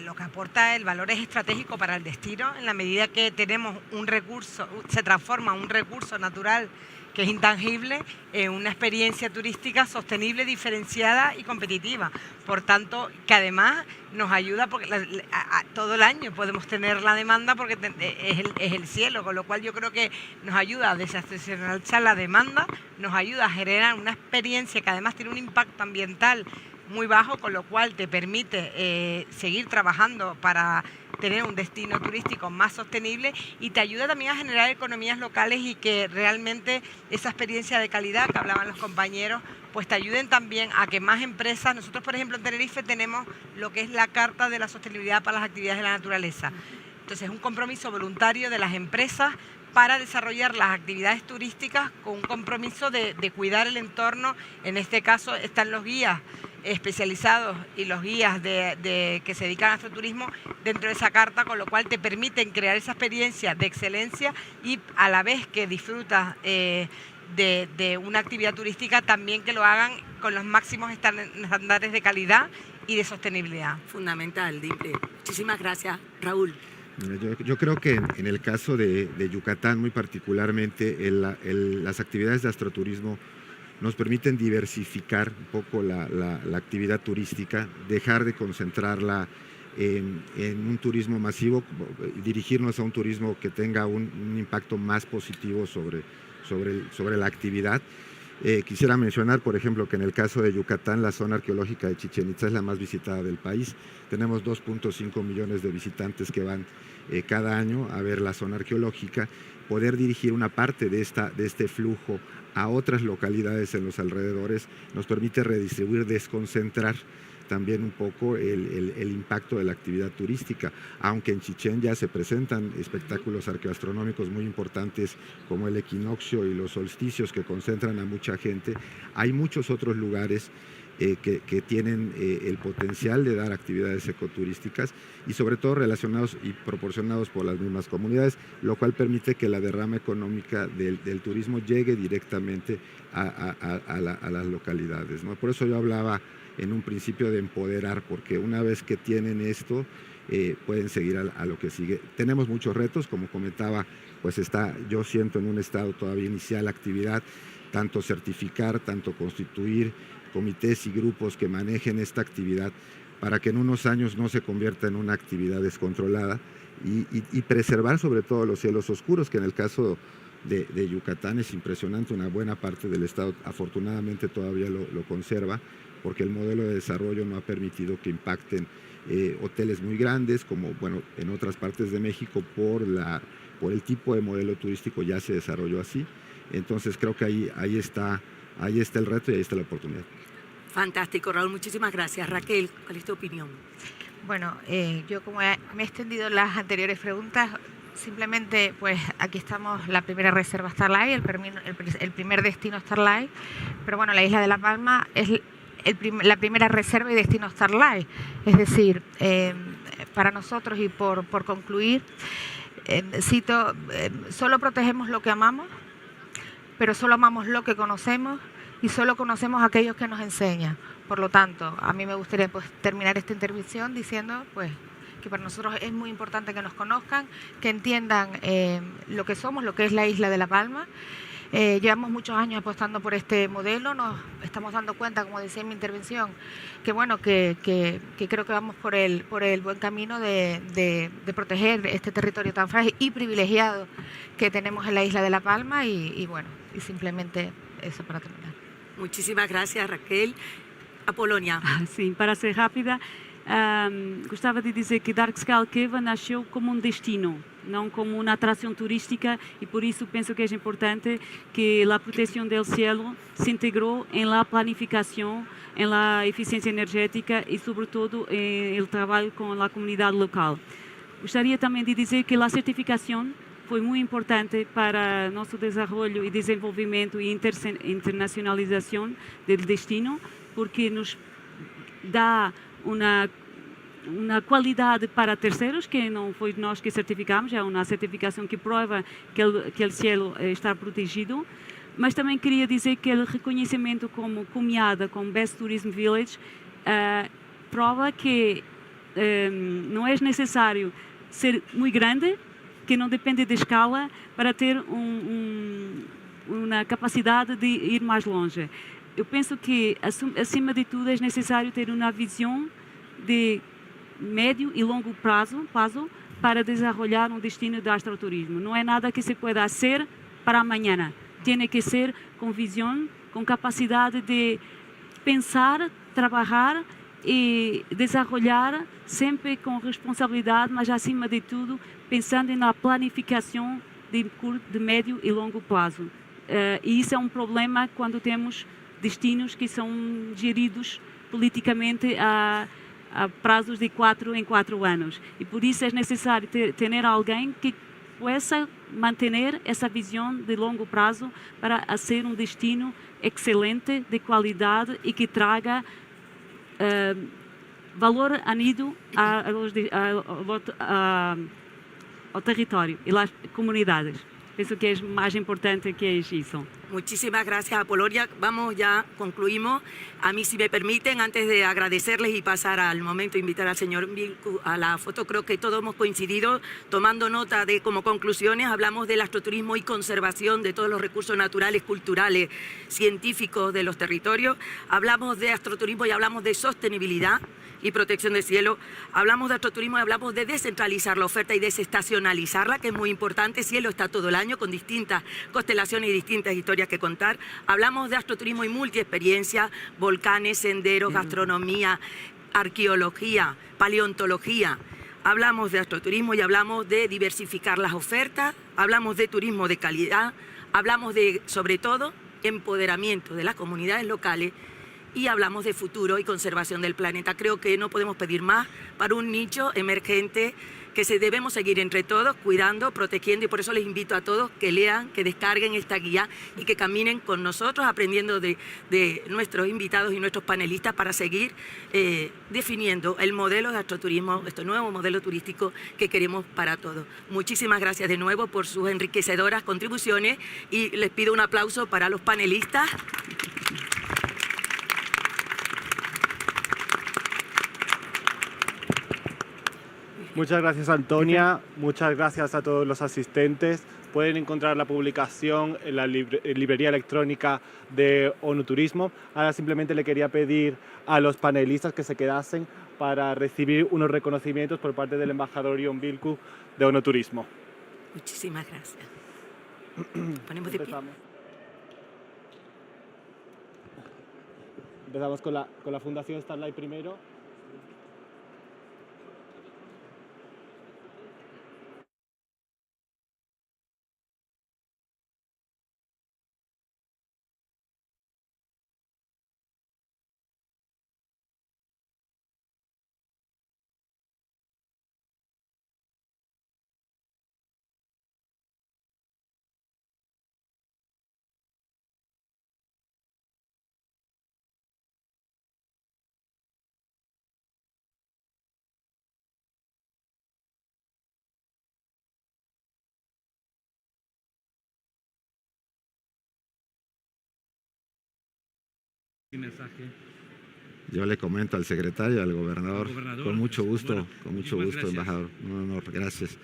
lo que aporta el valor es estratégico para el destino en la medida que tenemos un recurso, se transforma un recurso natural que es intangible en una experiencia turística sostenible, diferenciada y competitiva. Por tanto, que además nos ayuda porque todo el año podemos tener la demanda porque es el cielo, con lo cual yo creo que nos ayuda a desestacionalizar la demanda, nos ayuda a generar una experiencia que además tiene un impacto ambiental muy bajo, con lo cual te permite seguir trabajando para tener un destino turístico más sostenible y te ayuda también a generar economías locales y que realmente esa experiencia de calidad que hablaban los compañeros, pues te ayuden también a que más empresas, nosotros por ejemplo en Tenerife tenemos lo que es la Carta de la Sostenibilidad para las Actividades de la Naturaleza. Entonces es un compromiso voluntario de las empresas para desarrollar las actividades turísticas con un compromiso de cuidar el entorno. En este caso están los guías especializados y los guías que se dedican al astroturismo dentro de esa carta, con lo cual te permiten crear esa experiencia de excelencia y a la vez que disfrutas de una actividad turística, también que lo hagan con los máximos estándares de calidad y de sostenibilidad. Fundamental, Dimple. Muchísimas gracias, Raúl. Yo creo que en el caso de Yucatán, muy particularmente, las actividades de astroturismo nos permiten diversificar un poco la actividad turística, dejar de concentrarla en un turismo masivo, dirigirnos a un turismo que tenga un impacto más positivo sobre la actividad. Quisiera mencionar, por ejemplo, que en el caso de Yucatán, la zona arqueológica de Chichén Itzá es la más visitada del país. Tenemos 2.5 millones de visitantes que van cada año a ver la zona arqueológica. Poder dirigir una parte de este flujo a otras localidades en los alrededores nos permite redistribuir, desconcentrar también un poco el impacto de la actividad turística, aunque en Chichén ya se presentan espectáculos arqueoastronómicos muy importantes como el equinoccio y los solsticios que concentran a mucha gente. Hay muchos otros lugares que tienen el potencial de dar actividades ecoturísticas y sobre todo relacionados y proporcionados por las mismas comunidades, lo cual permite que la derrama económica del turismo llegue directamente a las localidades, ¿no? Por eso yo hablaba en un principio de empoderar, porque una vez que tienen esto, pueden seguir a lo que sigue. Tenemos muchos retos, como comentaba, pues yo siento en un estado todavía inicial la actividad, tanto certificar, tanto constituir comités y grupos que manejen esta actividad para que en unos años no se convierta en una actividad descontrolada y preservar sobre todo los cielos oscuros, que en el caso de Yucatán es impresionante, una buena parte del estado afortunadamente todavía lo conserva, porque el modelo de desarrollo no ha permitido que impacten hoteles muy grandes, como bueno, en otras partes de México, por el tipo de modelo turístico ya se desarrolló así. Entonces creo que ahí está el reto y ahí está la oportunidad. Fantástico, Raúl, muchísimas gracias. Raquel, ¿cuál es tu opinión? Bueno, yo como me he extendido en las anteriores preguntas, simplemente pues aquí estamos, la primera reserva Starlight, el primer destino Starlight, pero bueno, la isla de La Palma es la primera reserva y destino Starlight, es decir, para nosotros y por concluir, solo protegemos lo que amamos, pero solo amamos lo que conocemos y solo conocemos a aquellos que nos enseñan. Por lo tanto, a mí me gustaría pues, terminar esta intervención diciendo pues, que para nosotros es muy importante que nos conozcan, que entiendan lo que somos, lo que es la isla de La Palma. Llevamos muchos años apostando por este modelo, nos estamos dando cuenta, como decía en mi intervención, que bueno, que creo que vamos por el buen camino de proteger este territorio tan frágil y privilegiado que tenemos en la isla de La Palma y bueno, y simplemente eso para terminar. Muchísimas gracias, Raquel. A Polónia. Sim, para ser rápida, gostava de dizer que Dark Sky Cave nasceu como um destino, não como uma atração turística, e por isso penso que é importante que a proteção do cielo se integrou em la planificação, em la eficiência energética e, sobretudo, em el trabalho com a comunidade local. Gostaria também de dizer que a certificação foi muito importante para nosso desenvolvimento e desenvolvimento e internacionalização do destino, porque nos dá uma qualidade para terceiros, que não foi nós que certificamos, é uma certificação que prova que o cielo está protegido. Mas também queria dizer que o reconhecimento como Comiada, como Best Tourism Village, prova que não é necessário ser muito grande, que não depende de escala para ter uma capacidade de ir mais longe. Eu penso que, acima de tudo, é necessário ter uma visão de médio e longo prazo para desenvolver um destino de astroturismo. Não é nada que se pueda fazer para amanhã. Tem que ser com visão, com capacidade de pensar, trabalhar e desenvolver sempre com responsabilidade, mas, acima de tudo, pensando na planificação de médio e longo prazo. E isso é um problema quando temos destinos que são geridos politicamente a prazos de 4 em 4 anos. E por isso é necessário ter alguém que possa manter essa visão de longo prazo para ser um destino excelente, de qualidade e que traga valor añadido ao território e às comunidades. Penso que é mais importante que isso. Muchísimas gracias a Polonia. Vamos, ya concluimos. A mí, si me permiten, antes de agradecerles y pasar al momento de invitar al señor Milku a la foto, creo que todos hemos coincidido tomando nota de, como conclusiones, hablamos del astroturismo y conservación de todos los recursos naturales, culturales, científicos de los territorios. Hablamos de astroturismo y hablamos de sostenibilidad y protección del cielo. Hablamos de astroturismo y hablamos de descentralizar la oferta y desestacionalizarla, que es muy importante. Cielo está todo el año con distintas constelaciones y distintas historias que contar. Hablamos de astroturismo y multiexperiencia, volcanes, senderos, gastronomía, arqueología, paleontología. Hablamos de astroturismo y hablamos de diversificar las ofertas, hablamos de turismo de calidad, hablamos de, sobre todo, empoderamiento de las comunidades locales y hablamos de futuro y conservación del planeta. Creo que no podemos pedir más para un nicho emergente que debemos seguir entre todos, cuidando, protegiendo, y por eso les invito a todos que lean, que descarguen esta guía y que caminen con nosotros, aprendiendo de nuestros invitados y nuestros panelistas para seguir definiendo el modelo de astroturismo, este nuevo modelo turístico que queremos para todos. Muchísimas gracias de nuevo por sus enriquecedoras contribuciones y les pido un aplauso para los panelistas. Muchas gracias, Antonia. Muchas gracias a todos los asistentes. Pueden encontrar la publicación en la librería electrónica de ONU Turismo. Ahora simplemente le quería pedir a los panelistas que se quedasen para recibir unos reconocimientos por parte del embajador Ion Bilku de ONU Turismo. Muchísimas gracias. Ponemos de pie. Empezamos con la Fundación Starlight primero. mensaje. Yo le comento al secretario, al gobernador, con mucho gusto, Bueno, con mucho muchísimas gusto, gracias. embajador. Un honor, gracias.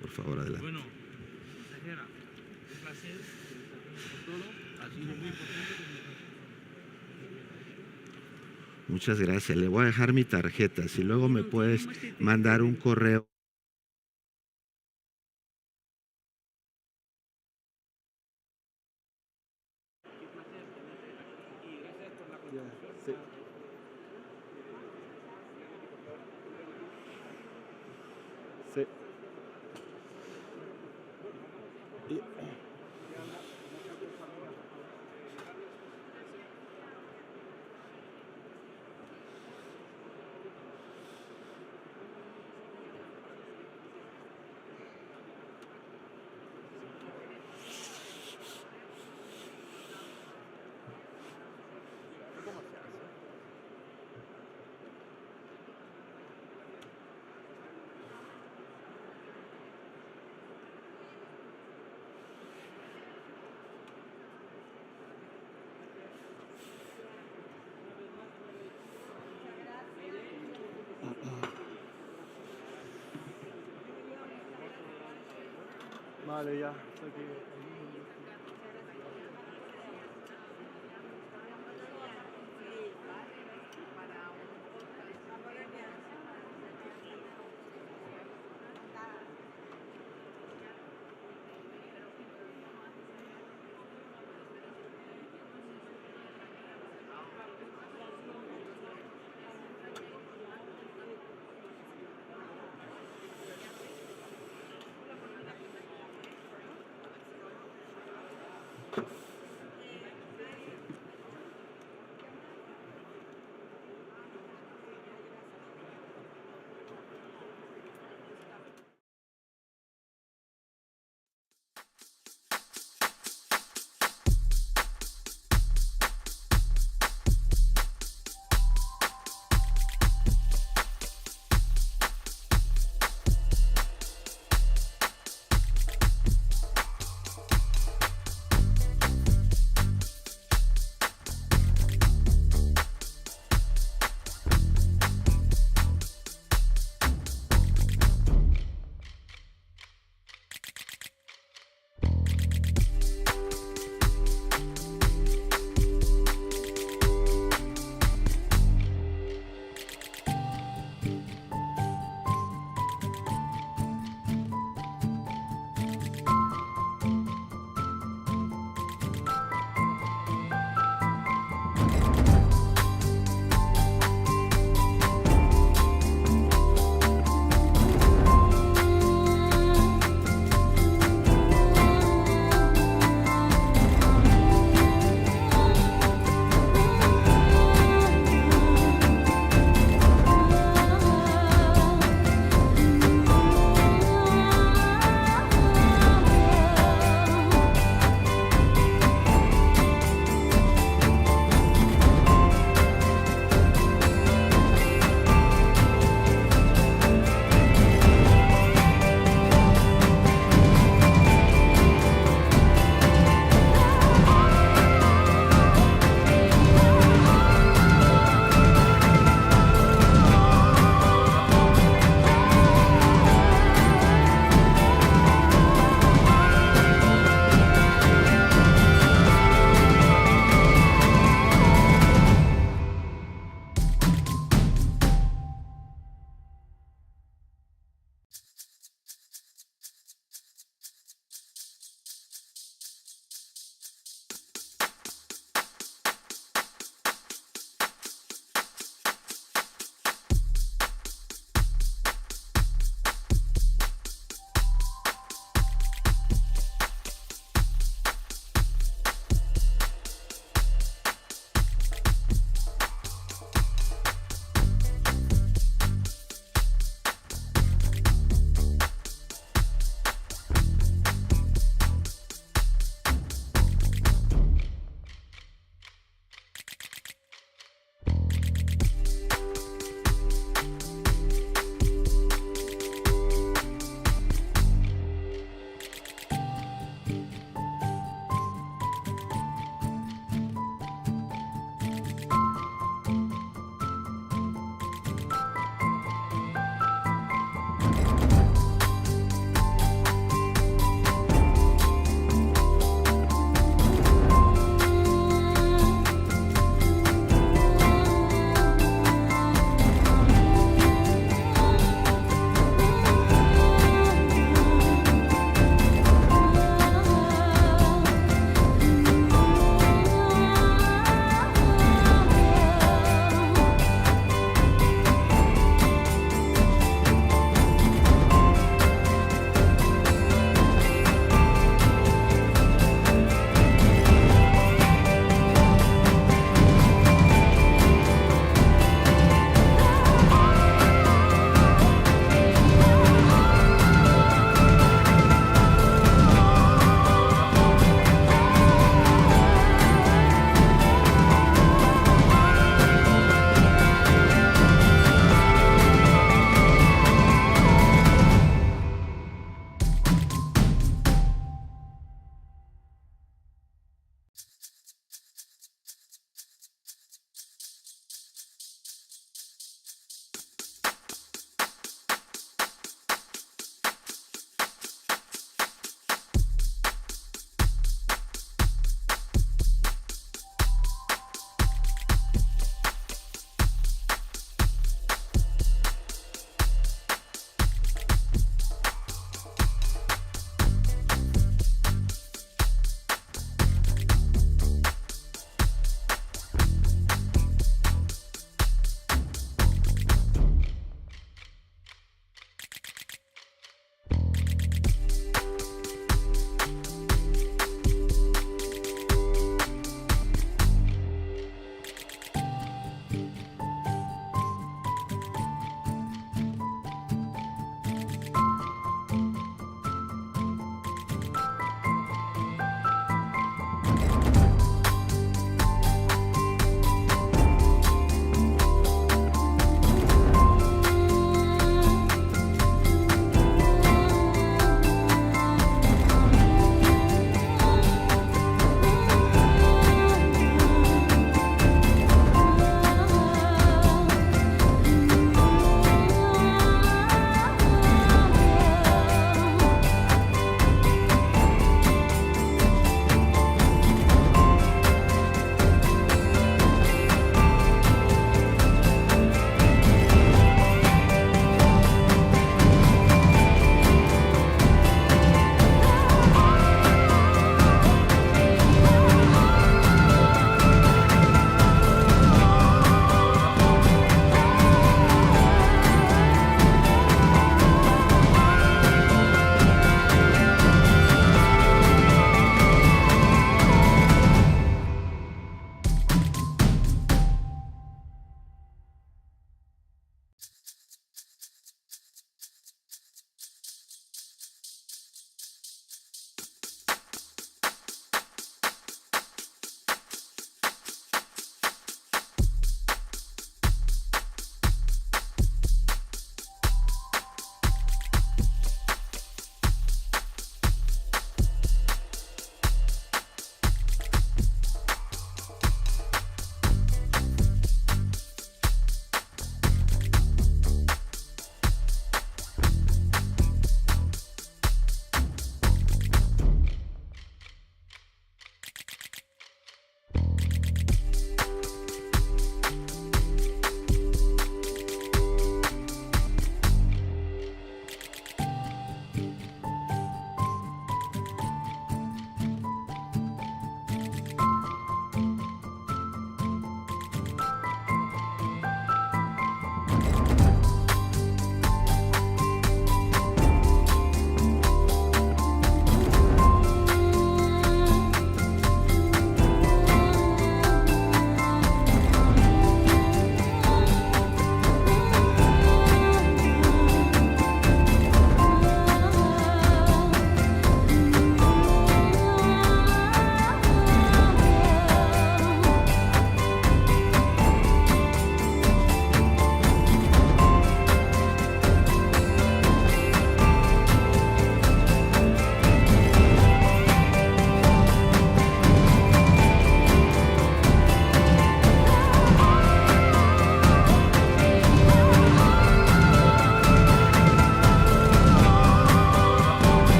Por favor, adelante. Bueno, consejera, un placer por todo. Ha sido muy importante. Muchas gracias. Le voy a dejar mi tarjeta. Si luego me puedes mandar un correo. Sí. Sí. Y- Vale, ya. Estoy aquí.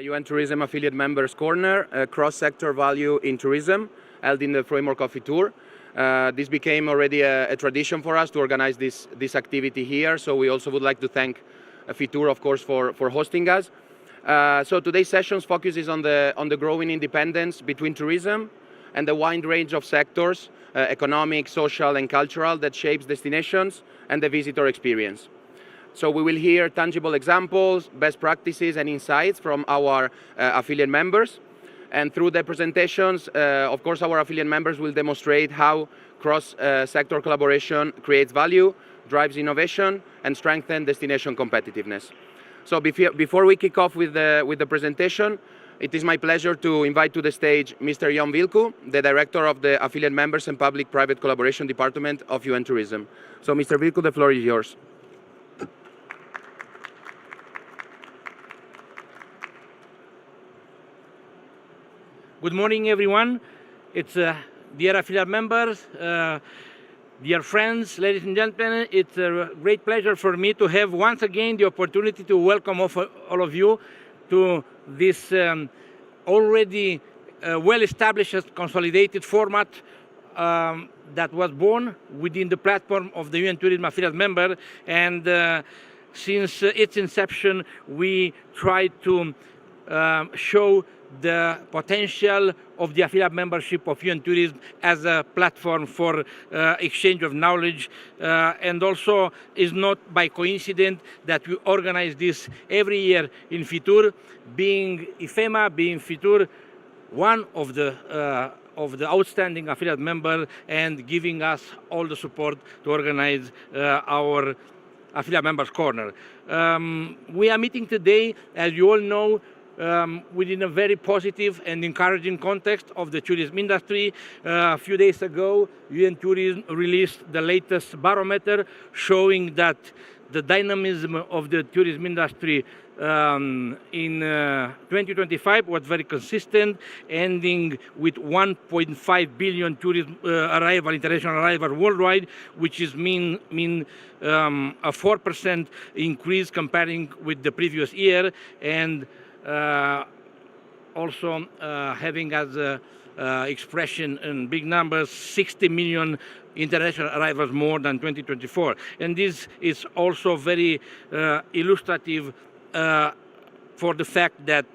UN Tourism Affiliate Members Corner, cross-sector value in tourism, held in the framework of Fitur. This became already a tradition for us to organize this activity here, so we also would like to thank Fitur, of course, for hosting us. So today's sessions focuses on the growing independence between tourism and the wide range of sectors, economic, social and cultural, that shapes destinations and the visitor experience. So we will hear tangible examples, best practices and insights from our affiliate members. And through the presentations, of course, our affiliate members will demonstrate how cross-sector collaboration creates value, drives innovation, and strengthens destination competitiveness. So before we kick off with the presentation, it is my pleasure to invite to the stage Mr. Jan Vilku, the Director of the Affiliate Members and Public-Private Collaboration Department of UN Tourism. So Mr. Vilku, the floor is yours. Good morning, everyone. It's dear affiliate members, dear friends, ladies and gentlemen. It's a great pleasure for me to have once again the opportunity to welcome all of you to this already well-established consolidated format that was born within the platform of the UN Tourism Affiliate Member. And since its inception, we tried to show the potential of the affiliate membership of UN Tourism as a platform for exchange of knowledge, and also is not by coincidence that we organize this every year in Fitur, being IFEMA, being Fitur, one of the outstanding affiliate members, and giving us all the support to organize our affiliate members corner. We are meeting today, as you all know, within a very positive and encouraging context of the tourism industry. A few days ago, UN Tourism released the latest barometer showing that the dynamism of the tourism industry in 2025 was very consistent, ending with 1.5 billion tourism international arrival worldwide, which is mean a 4% increase comparing with the previous year, and also having as expression in big numbers 60 million international arrivals more than 2024. And this is also very illustrative for the fact that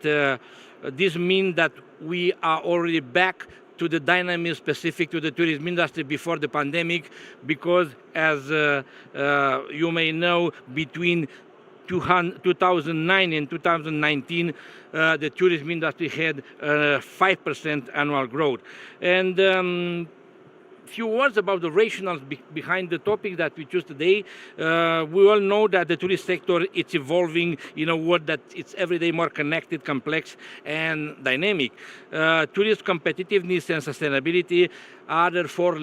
this means that we are already back to the dynamism specific to the tourism industry before the pandemic, because as you may know, between 2009 and 2019, the tourism industry had 5% annual growth. And few words about the rationales behind the topic that we choose today. We all know that the tourist sector is evolving in a world that it's every day more connected, complex, and dynamic. Tourist competitiveness and sustainability are therefore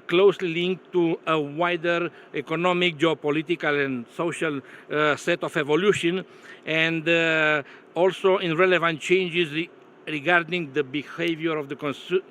closely linked to a wider economic, geopolitical, and social set of evolution, and also in relevant changes regarding the behavior of the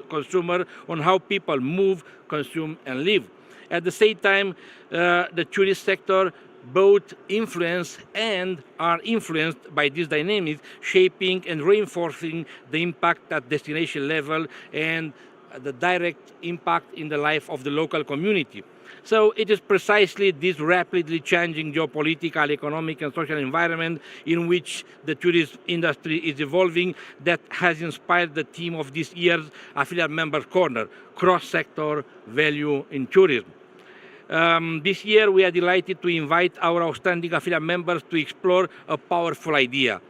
consumer on how people move, consume, and live. At the same time, the tourist sector both influence and are influenced by these dynamics, shaping and reinforcing the impact at destination level and the direct impact in the life of the local community. So it is precisely this rapidly changing geopolitical, economic, and social environment in which the tourist industry is evolving that has inspired the theme of this year's Affiliate Members Corner, Cross-Sector Value in Tourism. This year, we are delighted to invite our outstanding affiliate members to explore a powerful idea.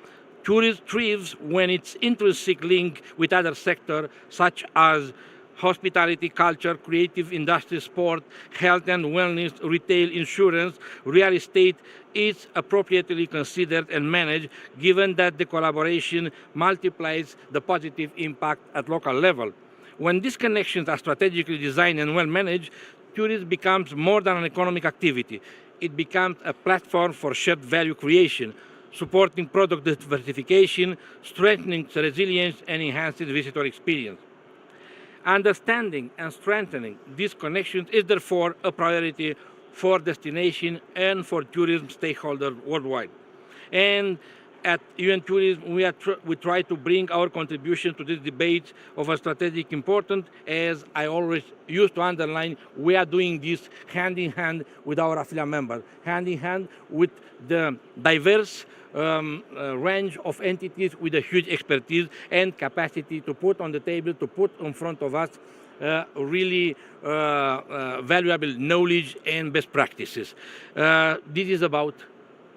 Tourism thrives when its intrinsic link with other sectors, such as hospitality, culture, creative industry, sport, health and wellness, retail, insurance, real estate, is appropriately considered and managed, given that the collaboration multiplies the positive impact at local level. When these connections are strategically designed and well managed, tourism becomes more than an economic activity. It becomes a platform for shared value creation, supporting product diversification, strengthening resilience, and enhancing visitor experience. Understanding and strengthening these connections is therefore a priority for destination and for tourism stakeholders worldwide. And at UN Tourism, we try to bring our contribution to this debate of a strategic importance. As I always used to underline, we are doing this hand in hand with our affiliate members, hand in hand with the diverse range of entities with a huge expertise and capacity to put on the table, to put in front of us really valuable knowledge and best practices. This is about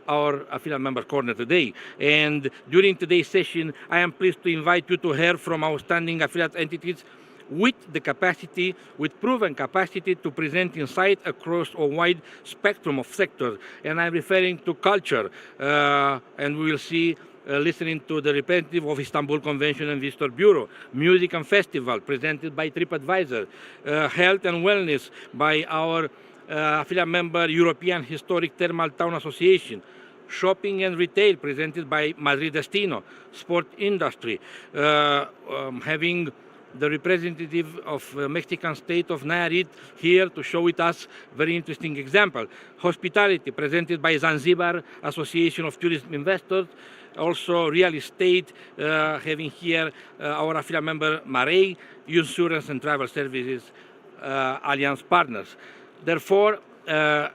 our affiliate member corner today. And during today's session, I am pleased to invite you to hear from outstanding affiliate entities with the capacity, with proven capacity to present insight across a wide spectrum of sectors. And I'm referring to culture, and we will see listening to the representative of Istanbul Convention and Visitor Bureau, music and festival presented by TripAdvisor, health and wellness by our affiliate member European Historic Thermal Town Association, shopping and retail presented by Madrid Destino, sport industry, having the representative of Mexican state of Nayarit here to show with us very interesting example. Hospitality presented by Zanzibar Association of Tourism Investors, also real estate, having here our affiliate member Marey, insurance and travel services alliance partners. Therefore, to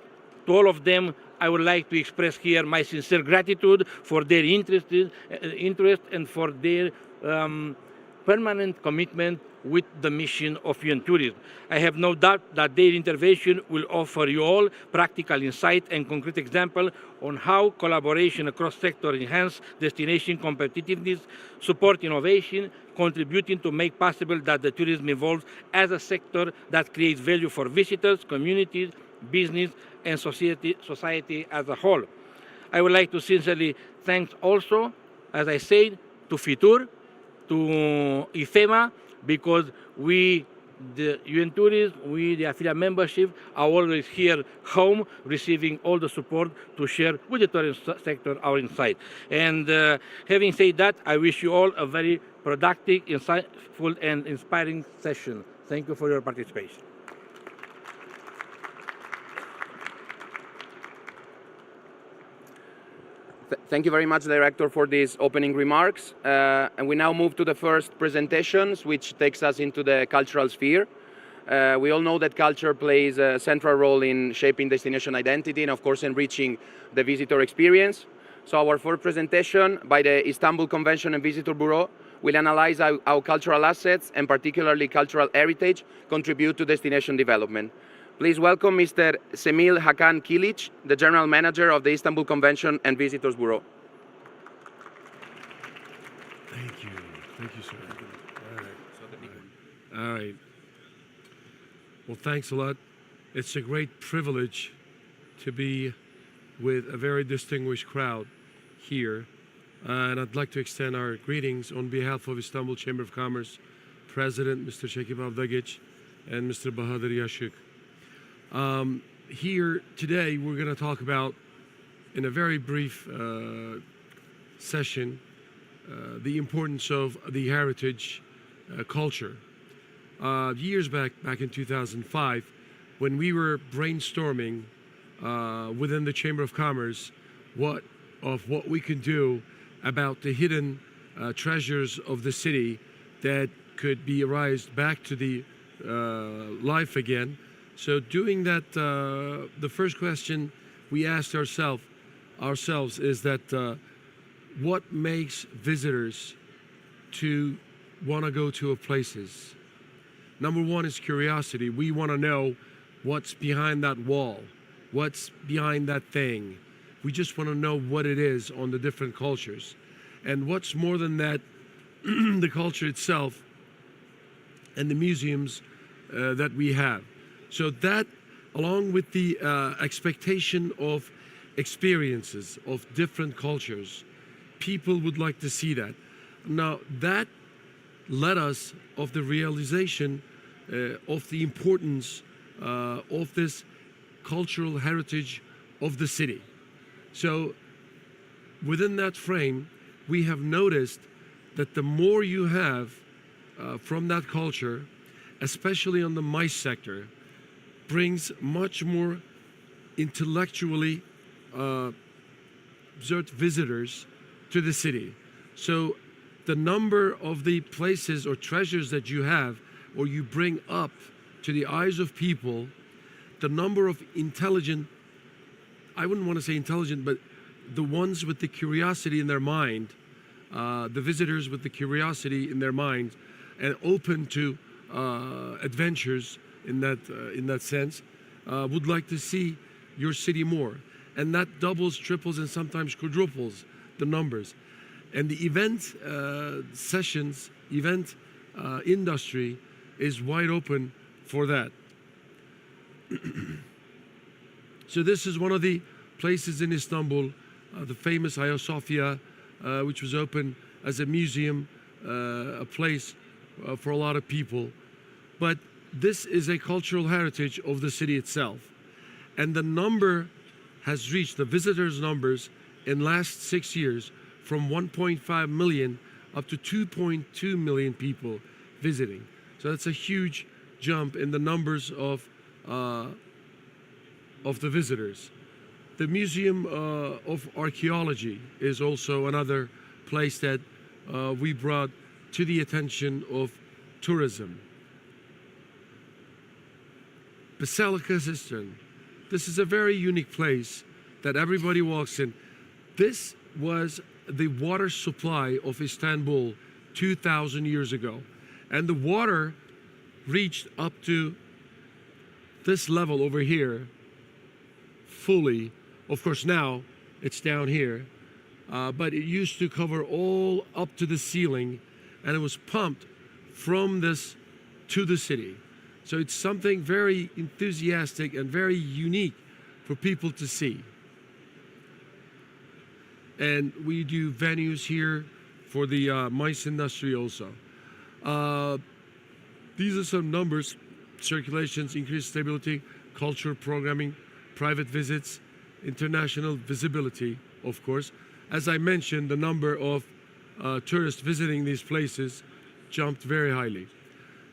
all of them, I would like to express here my sincere gratitude for their interest and for their permanent commitment with the mission of UN Tourism. I have no doubt that their intervention will offer you all practical insight and concrete example on how collaboration across sectors enhance destination competitiveness, support innovation, contributing to make possible that the tourism evolves as a sector that creates value for visitors, communities, business, and society as a whole. I would like to sincerely thank also, as I said, to Fitur, to IFEMA, because we, the UN Tourism, we, the affiliate membership, are always here home, receiving all the support to share with the tourism sector our insight. And having said that, I wish you all a very productive, insightful, and inspiring session. Thank you for your participation. Thank you very much, Director, for these opening remarks. And we now move to the first presentations, which takes us into the cultural sphere. We all know that culture plays a central role in shaping destination identity and, of course, enriching the visitor experience. So our first presentation by the Istanbul Convention and Visitor Bureau will analyze how cultural assets, and particularly cultural heritage, contribute to destination development. Please welcome Mr. Semil Hakan Kilic, the General Manager of the Istanbul Convention and Visitors Bureau. Thank you. Thank you, sir. All right. Well, thanks a lot. It's a great privilege to be with a very distinguished crowd here. And I'd like to extend our greetings on behalf of Istanbul Chamber of Commerce President, Mr. Çekip Avdagic, and Mr. Bahadır Yashik. Here today, we're going to talk about, in a very brief session, the importance of the heritage culture. Years back in 2005, when we were brainstorming within the Chamber of Commerce what we could do about the hidden treasures of the city that could be raised back to the life again. So doing that, the first question we asked ourselves is that what makes visitors to want to go to places? Number one is curiosity. We want to know what's behind that wall, what's behind that thing. We just want to know what it is on the different cultures. And what's more than that, the culture itself and the museums that we have. So that, along with the expectation of experiences of different cultures, people would like to see that. Now, that led us of the realization of the importance of this cultural heritage of the city. So within that frame, we have noticed that the more you have from that culture, especially on the MICE sector, brings much more intellectually observed visitors to the city. So the number of the places or treasures that you have or you bring up to the eyes of people, the number of intelligent, I wouldn't want to say intelligent, but the ones with the curiosity in their mind, the visitors with the curiosity in their mind and open to adventures in that sense, would like to see your city more. And that doubles, triples, and sometimes quadruples the numbers. And the event sessions, event industry is wide open for that. So this is one of the places in Istanbul, the famous Ayasofya, which was open as a museum, a place for a lot of people. But this is a cultural heritage of the city itself. And the number has reached, the visitors numbers in last 6 years, from 1.5 million up to 2.2 million people visiting. So that's a huge jump in the numbers of the visitors. The Museum of Archaeology is also another place that we brought to the attention of tourism. Basilica Cistern. This is a very unique place that everybody walks in. This was the water supply of Istanbul 2,000 years ago. And the water reached up to this level over here fully. Of course, now it's down here, but it used to cover all up to the ceiling, and it was pumped from this to the city. So it's something very enthusiastic and very unique for people to see. And we do venues here for the MICE industry also. These are some numbers: circulations, increased stability, cultural programming, private visits, international visibility, of course. As I mentioned, the number of tourists visiting these places jumped very highly.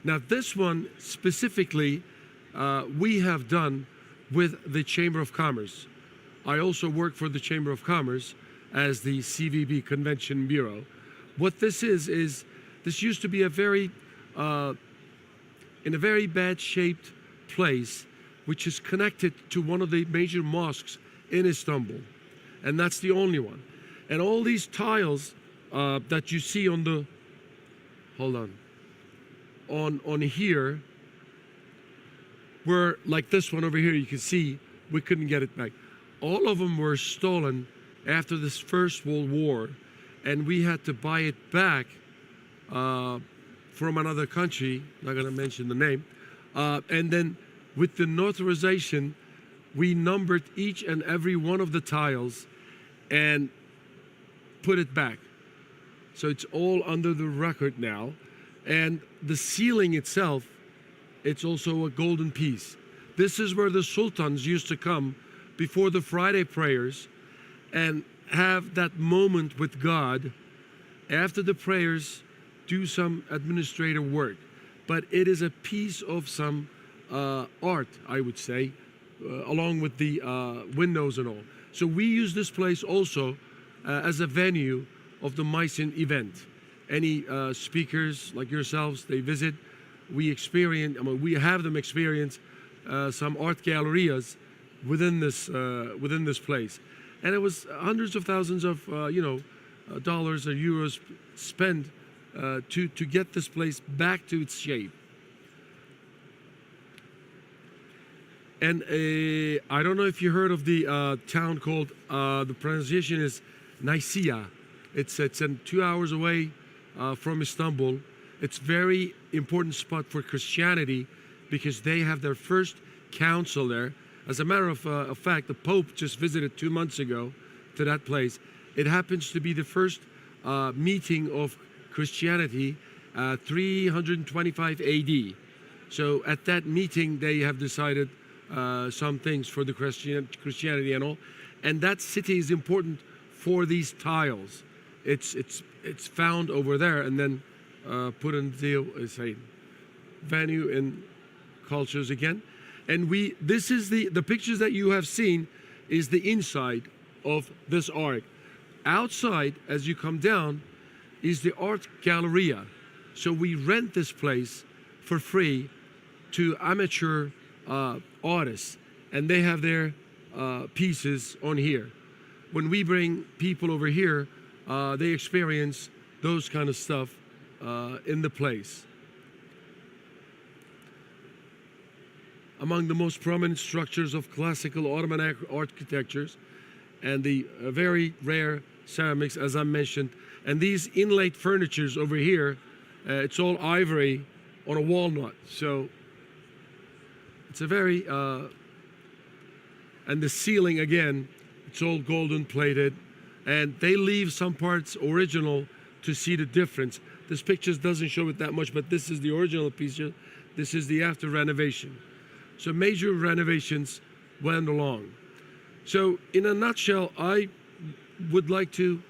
Now this one specifically we have done with the Chamber of Commerce. I also work for the Chamber of Commerce as the CVB Convention Bureau. What this is this used to be a very in a very bad shaped place, which is connected to one of the major mosques in Istanbul, and that's the only one. And all these tiles that you see on the, hold on here, were like this one over here. You can see we couldn't get it back. All of them were stolen after this First World War, and we had to buy it back from another country, not gonna mention the name, and then with the notarization, we numbered each and every one of the tiles and put it back. So it's all under the record now. And the ceiling itself, it's also a golden piece. This is where the sultans used to come before the Friday prayers and have that moment with God. After the prayers, do some administrative work. But it is a piece of some art, I would say, along with the windows and all. So we use this place also as a venue of the MICE event. Any speakers like yourselves, they visit, we have them experience some art galleries within this place. And it was hundreds of thousands of dollars or euros spent to get this place back to its shape. And I don't know if you heard of the town called, the pronunciation is Nicaea. It's 2 hours away from Istanbul. It's very important spot for Christianity because they have their first council there. As a matter of fact, the Pope just visited 2 months ago to that place. It happens to be the first meeting of Christianity, 325 AD. So at that meeting, they have decided some things for the Christianity and all. And that city is important for these tiles. It's found over there and then put in the venue and cultures again. And this is the pictures that you have seen is the inside of this ark. outside, as you come down, is the art galleria. So we rent this place for free to amateur artists, and they have their pieces on here. When we bring people over here, they experience those kind of stuff in the place. Among the most prominent structures of classical Ottoman architectures, and the very rare ceramics, as I mentioned, and these inlaid furnitures over here, it's all ivory on a walnut. So it's a very, and the ceiling again, it's all golden plated, and they leave some parts original to see the difference. This picture doesn't show it that much, but this is the original piece. This is the after renovation. So major renovations went along. So in a nutshell, I would like to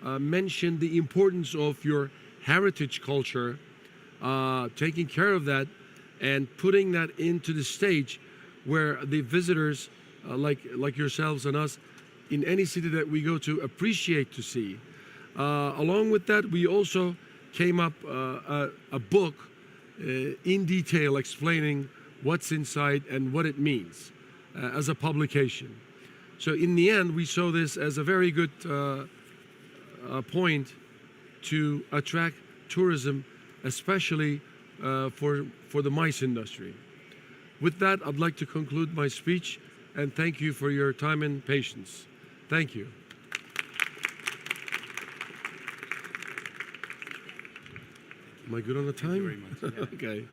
mention the importance of your heritage culture, taking care of that and putting that into the stage where the visitors like yourselves and us in any city that we go to appreciate to see. Along with that, we also came up a book in detail explaining what's inside and what it means as a publication. So in the end, we saw this as a very good point to attract tourism, especially for the mice industry. With that, I'd like to conclude my speech and thank you for your time and patience. Thank you. Am I good on the time? Thank you very much. Yeah. Okay.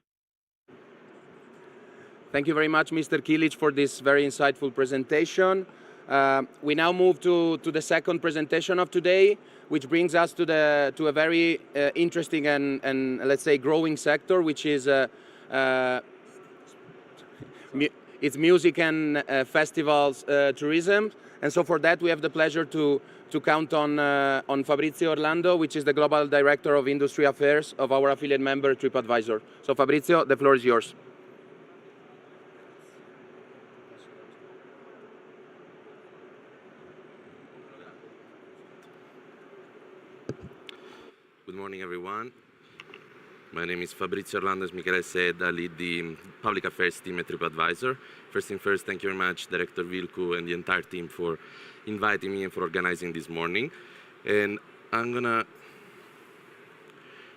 Thank you very much, Mr. Kilic, for this very insightful presentation. We now move to the second presentation of today, which brings us to a very interesting and let's say growing sector, which is it's music and festivals tourism. And so for that, we have the pleasure to count on Fabrizio Orlando, which is the Global Director of Industry Affairs of our affiliate member, TripAdvisor. So Fabrizio, the floor is yours. Good morning, everyone. My name is Fabrizio Orlando. As Michele said, I lead the public affairs team at TripAdvisor. First thing first, thank you very much, Director Vilku and the entire team for inviting me and for organizing this morning. And I'm gonna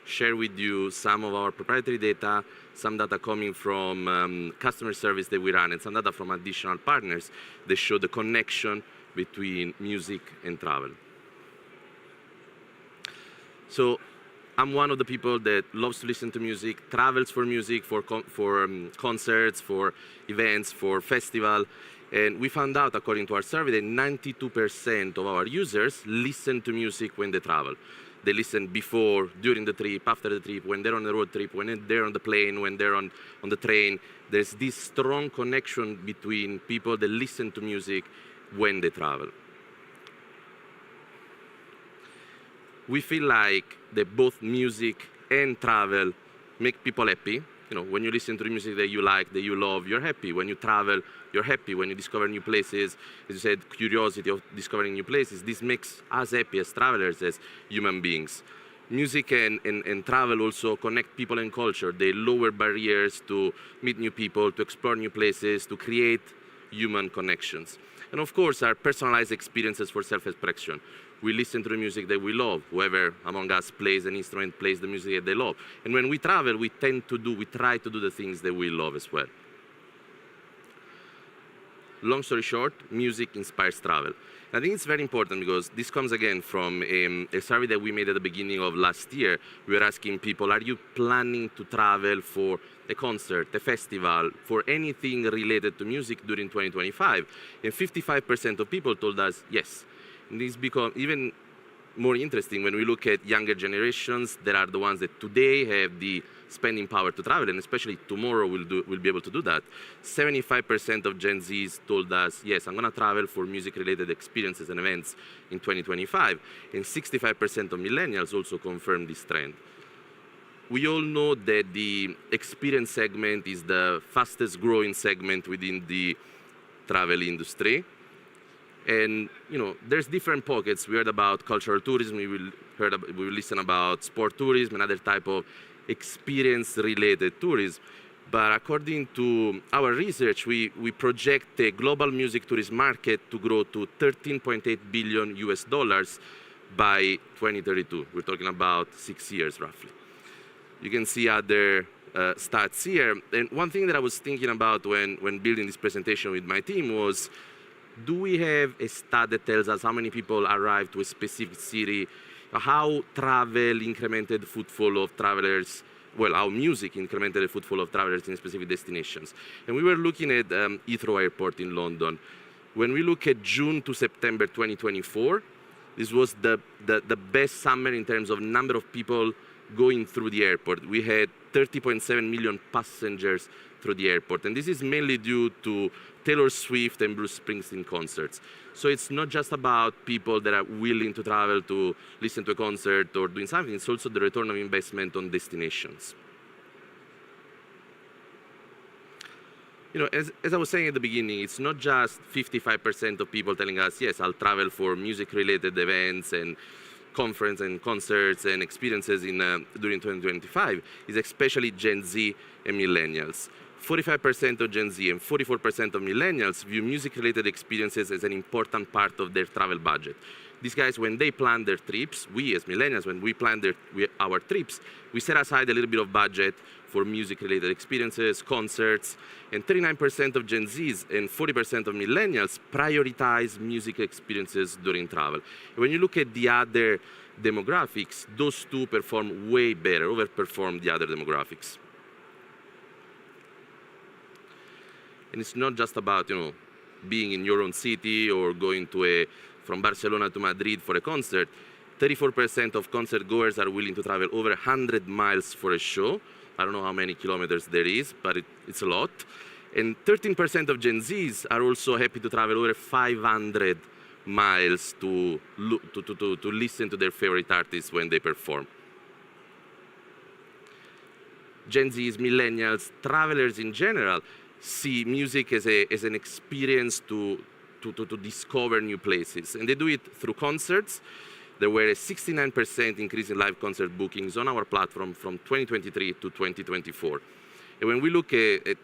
share with you some of our proprietary data, some data coming from customer service that we run, and some data from additional partners that show the connection between music and travel. So I'm one of the people that loves to listen to music, travels for music, for concerts, for events, for festival. And we found out, according to our survey, that 92% of our users listen to music when they travel. They listen before, during the trip, after the trip, when they're on the road trip, when they're on the plane, when they're on the train. There's this strong connection between people that listen to music when they travel. We feel like that both music and travel make people happy. You know, when you listen to the music that you like, that you love, you're happy. When you travel, you're happy. When you discover new places, as you said, curiosity of discovering new places, this makes us happy as travelers, as human beings. Music and travel also connect people and culture. They lower barriers to meet new people, to explore new places, to create human connections. And of course, our personalized experiences for self-expression. We listen to the music that we love. Whoever among us plays an instrument, plays the music that they love. And when we travel, we try to do the things that we love as well. Long story short, music inspires travel. I think it's very important because this comes again from a survey that we made at the beginning of last year. We were asking people, are you planning to travel for a concert, a festival, for anything related to music during 2025? And 55% of people told us yes. And this becomes even more interesting when we look at younger generations that are the ones that today have the spending power to travel, and especially tomorrow will be able to do that. 75% of Gen Zs told us, yes, I'm gonna travel for music-related experiences and events in 2025, and 65% of millennials also confirmed this trend. We all know that the experience segment is the fastest growing segment within the travel industry. And there's different pockets. We heard about cultural tourism. We will listen about sport tourism and other type of experience-related tourism. But according to our research, we project the global music tourism market to grow to $13.8 billion US by 2032. We're talking about 6 years roughly. You can see other stats here. And one thing that I was thinking about when building this presentation with my team was, do we have a stat that tells us how many people arrive to a specific city, how travel incremented footfall of travelers, well, how music incremented the footfall of travelers in specific destinations? And we were looking at Heathrow Airport in London. When we look at June to September 2024, this was the best summer in terms of number of people going through the airport. We had 30.7 million passengers through the airport. And this is mainly due to Taylor Swift and Bruce Springsteen concerts. So it's not just about people that are willing to travel to listen to a concert or doing something, it's also the return of investment on destinations. As I was saying at the beginning, it's not just 55% of people telling us, yes, I'll travel for music-related events and conference and concerts and experiences during 2025. It's especially Gen Z and millennials. 45% of Gen Z and 44% of millennials view music-related experiences as an important part of their travel budget. These guys, when they plan their trips, we as millennials, when we plan our trips, we set aside a little bit of budget for music-related experiences, concerts, and 39% of Gen Zs and 40% of millennials prioritize music experiences during travel. When you look at the other demographics, those two perform way better, overperform the other demographics. And it's not just about, being in your own city or going from Barcelona to Madrid for a concert. 34% of concert goers are willing to travel over 100 miles for a show. I don't know how many kilometers there is, but it's a lot. And 13% of Gen Zs are also happy to travel over 500 miles to listen to their favorite artists when they perform. Gen Zs, millennials, travelers in general, see music as an experience to discover new places. And they do it through concerts. There were a 69% increase in live concert bookings on our platform from 2023 to 2024. And when we look at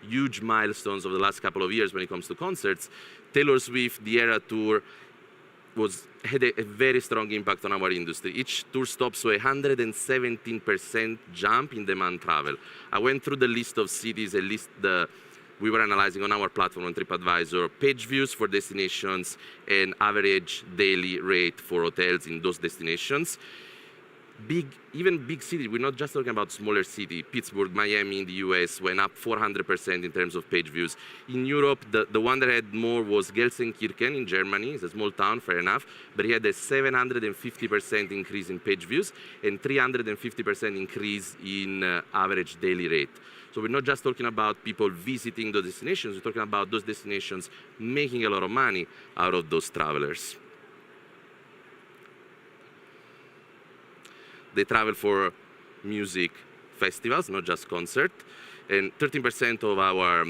huge milestones of the last couple of years when it comes to concerts, Taylor Swift, the Era Tour, had a very strong impact on our industry. Each tour stop saw a 117% jump in demand travel. I went through the list of cities, we were analyzing on our platform on TripAdvisor, page views for destinations and average daily rate for hotels in those destinations. Even big cities, we're not just talking about smaller cities. Pittsburgh, Miami in the US went up 400% in terms of page views. In Europe, the one that had more was Gelsenkirchen in Germany. It's a small town, fair enough, but it had a 750% increase in page views and 350% increase in average daily rate. So we're not just talking about people visiting those destinations, we're talking about those destinations making a lot of money out of those travelers. They travel for music festivals, not just concert. And 13% of our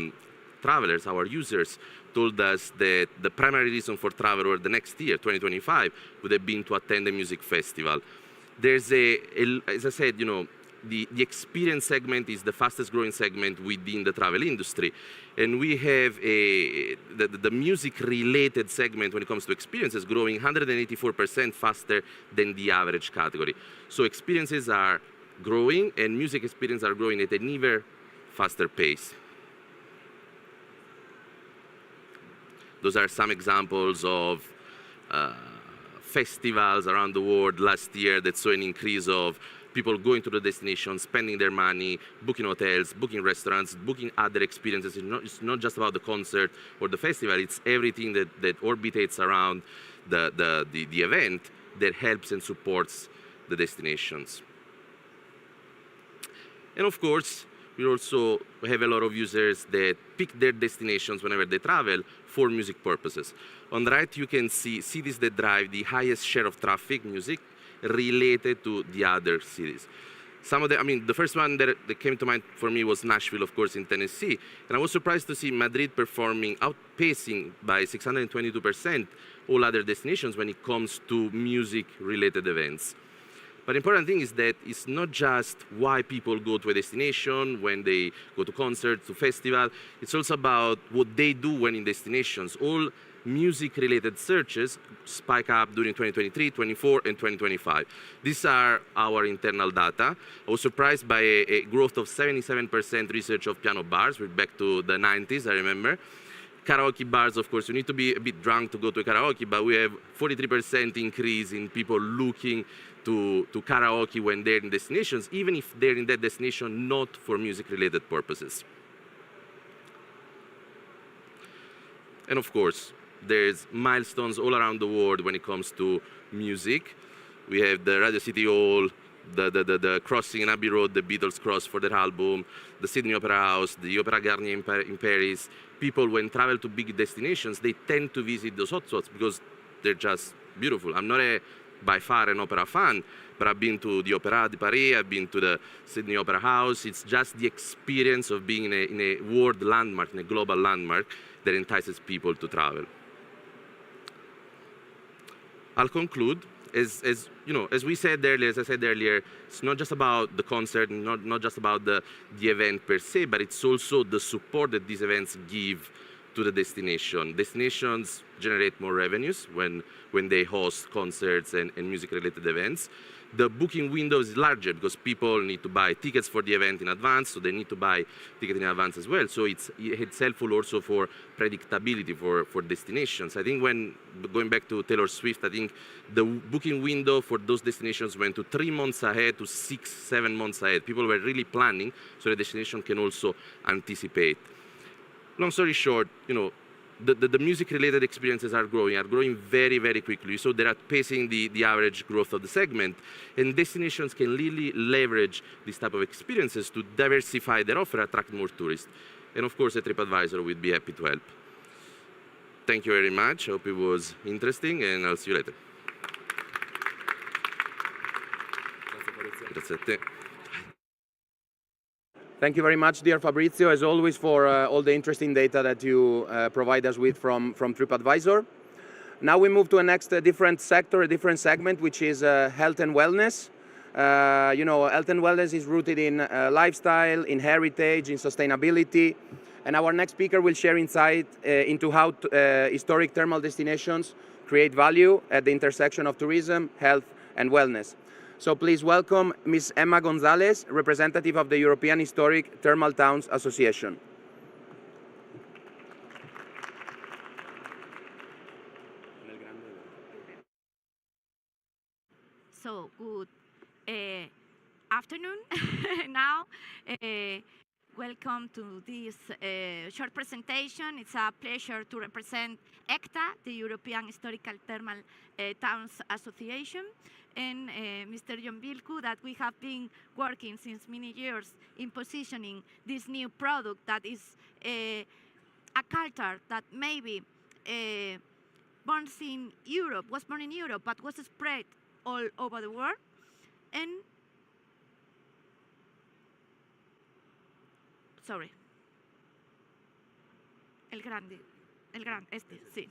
travelers, our users, told us that the primary reason for travel over the next year, 2025, would have been to attend a music festival. There's as I said, the experience segment is the fastest growing segment within the travel industry. And we have the music-related segment when it comes to experiences growing 184% faster than the average category. So experiences are growing and music experiences are growing at an even faster pace. Those are some examples of festivals around the world last year that saw an increase of people going to the destination, spending their money, booking hotels, booking restaurants, booking other experiences. It's not just about the concert or the festival, it's everything that orbitates around the event that helps and supports the destinations. And of course, we also have a lot of users that pick their destinations whenever they travel for music purposes. On the right, you can see cities that drive the highest share of traffic, music, related to the other cities. some of the, I mean, the first one that came to mind for me was Nashville, of course, in Tennessee. And I was surprised to see Madrid performing, outpacing by 622% all other destinations when it comes to music-related events. But the important thing is that it's not just why people go to a destination, when they go to concerts, to festival. It's also about what they do when in destinations. All music-related searches spike up during 2023, 24, and 2025. These are our internal data. I was surprised by a growth of 77% research of piano bars. We're back to the 90s, I remember. Karaoke bars, of course, you need to be a bit drunk to go to a karaoke, but we have 43% increase in people looking to karaoke when they're in destinations, even if they're in that destination not for music-related purposes. And of course, there's milestones all around the world when it comes to music. We have the Radio City Hall, the crossing in Abbey Road, the Beatles cross for their album, the Sydney Opera House, the Opera Garnier in Paris. People, when travel to big destinations, they tend to visit those hotspots because they're just beautiful. I'm not by far an opera fan, but I've been to the Opéra de Paris, I've been to the Sydney Opera House. It's just the experience of being in a world landmark, in a global landmark, that entices people to travel. I'll conclude. As we said earlier, as I said earlier, it's not just about the concert, not just about the event per se, but it's also the support that these events give to the destination. Destinations generate more revenues when they host concerts and music-related events. The booking window is larger because people need to buy tickets for the event in advance, so they need to buy tickets in advance as well. So it's helpful also for predictability for destinations. I think going back to Taylor Swift, I think the booking window for those destinations went to 3 months ahead to 6, 7 months ahead. People were really planning so the destination can also anticipate. Long story short, the music-related experiences are growing very, very quickly. So they're outpacing the average growth of the segment. And destinations can really leverage this type of experiences to diversify their offer, attract more tourists. And of course, at TripAdvisor, we'd be happy to help. Thank you very much. I hope it was interesting, and I'll see you later. Grazie a te. Thank you very much, dear Fabrizio, as always, for all the interesting data that you provide us with from TripAdvisor. Now we move to a next different sector, a different segment, which is health and wellness. Health and wellness is rooted in lifestyle, in heritage, in sustainability. And our next speaker will share insight into how historic thermal destinations create value at the intersection of tourism, health, and wellness. So please welcome Ms. Emma Gonzalez, representative of the European Historic Thermal Towns Association. So good afternoon. Now, welcome to this short presentation. It's a pleasure to represent ECTA, the European Historical Thermal Towns Association, and Mr. John Bilku, that we have been working since many years in positioning this new product that is a culture that maybe was born in Europe, but was spread all over the world. And sorry. El grande, sí.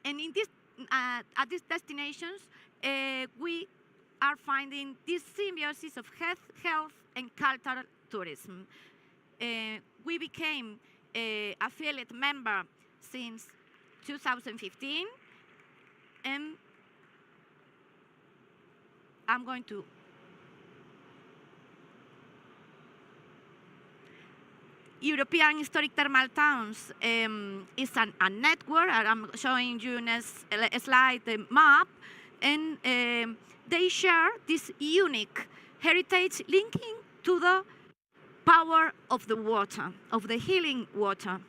And in this, at these destinations, we are finding this symbiosis of health and cultural tourism. We became an affiliate member since 2015, and I'm going to European Historic Thermal Towns is a network. I'm showing you in a slide the map, and they share this unique heritage linking to the power of the water, of the healing water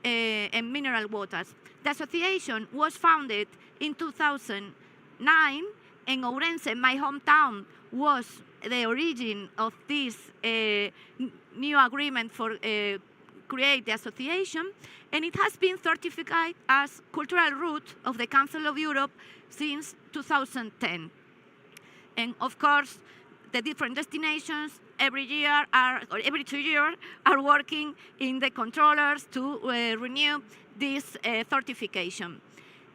and mineral waters. The association was founded in 2009, and Ourense, my hometown, was the origin of this new agreement for create the association, and it has been certified as cultural route of the Council of Europe since 2010. And of course, the different destinations every year or every 2 years are working in the controllers to renew this certification.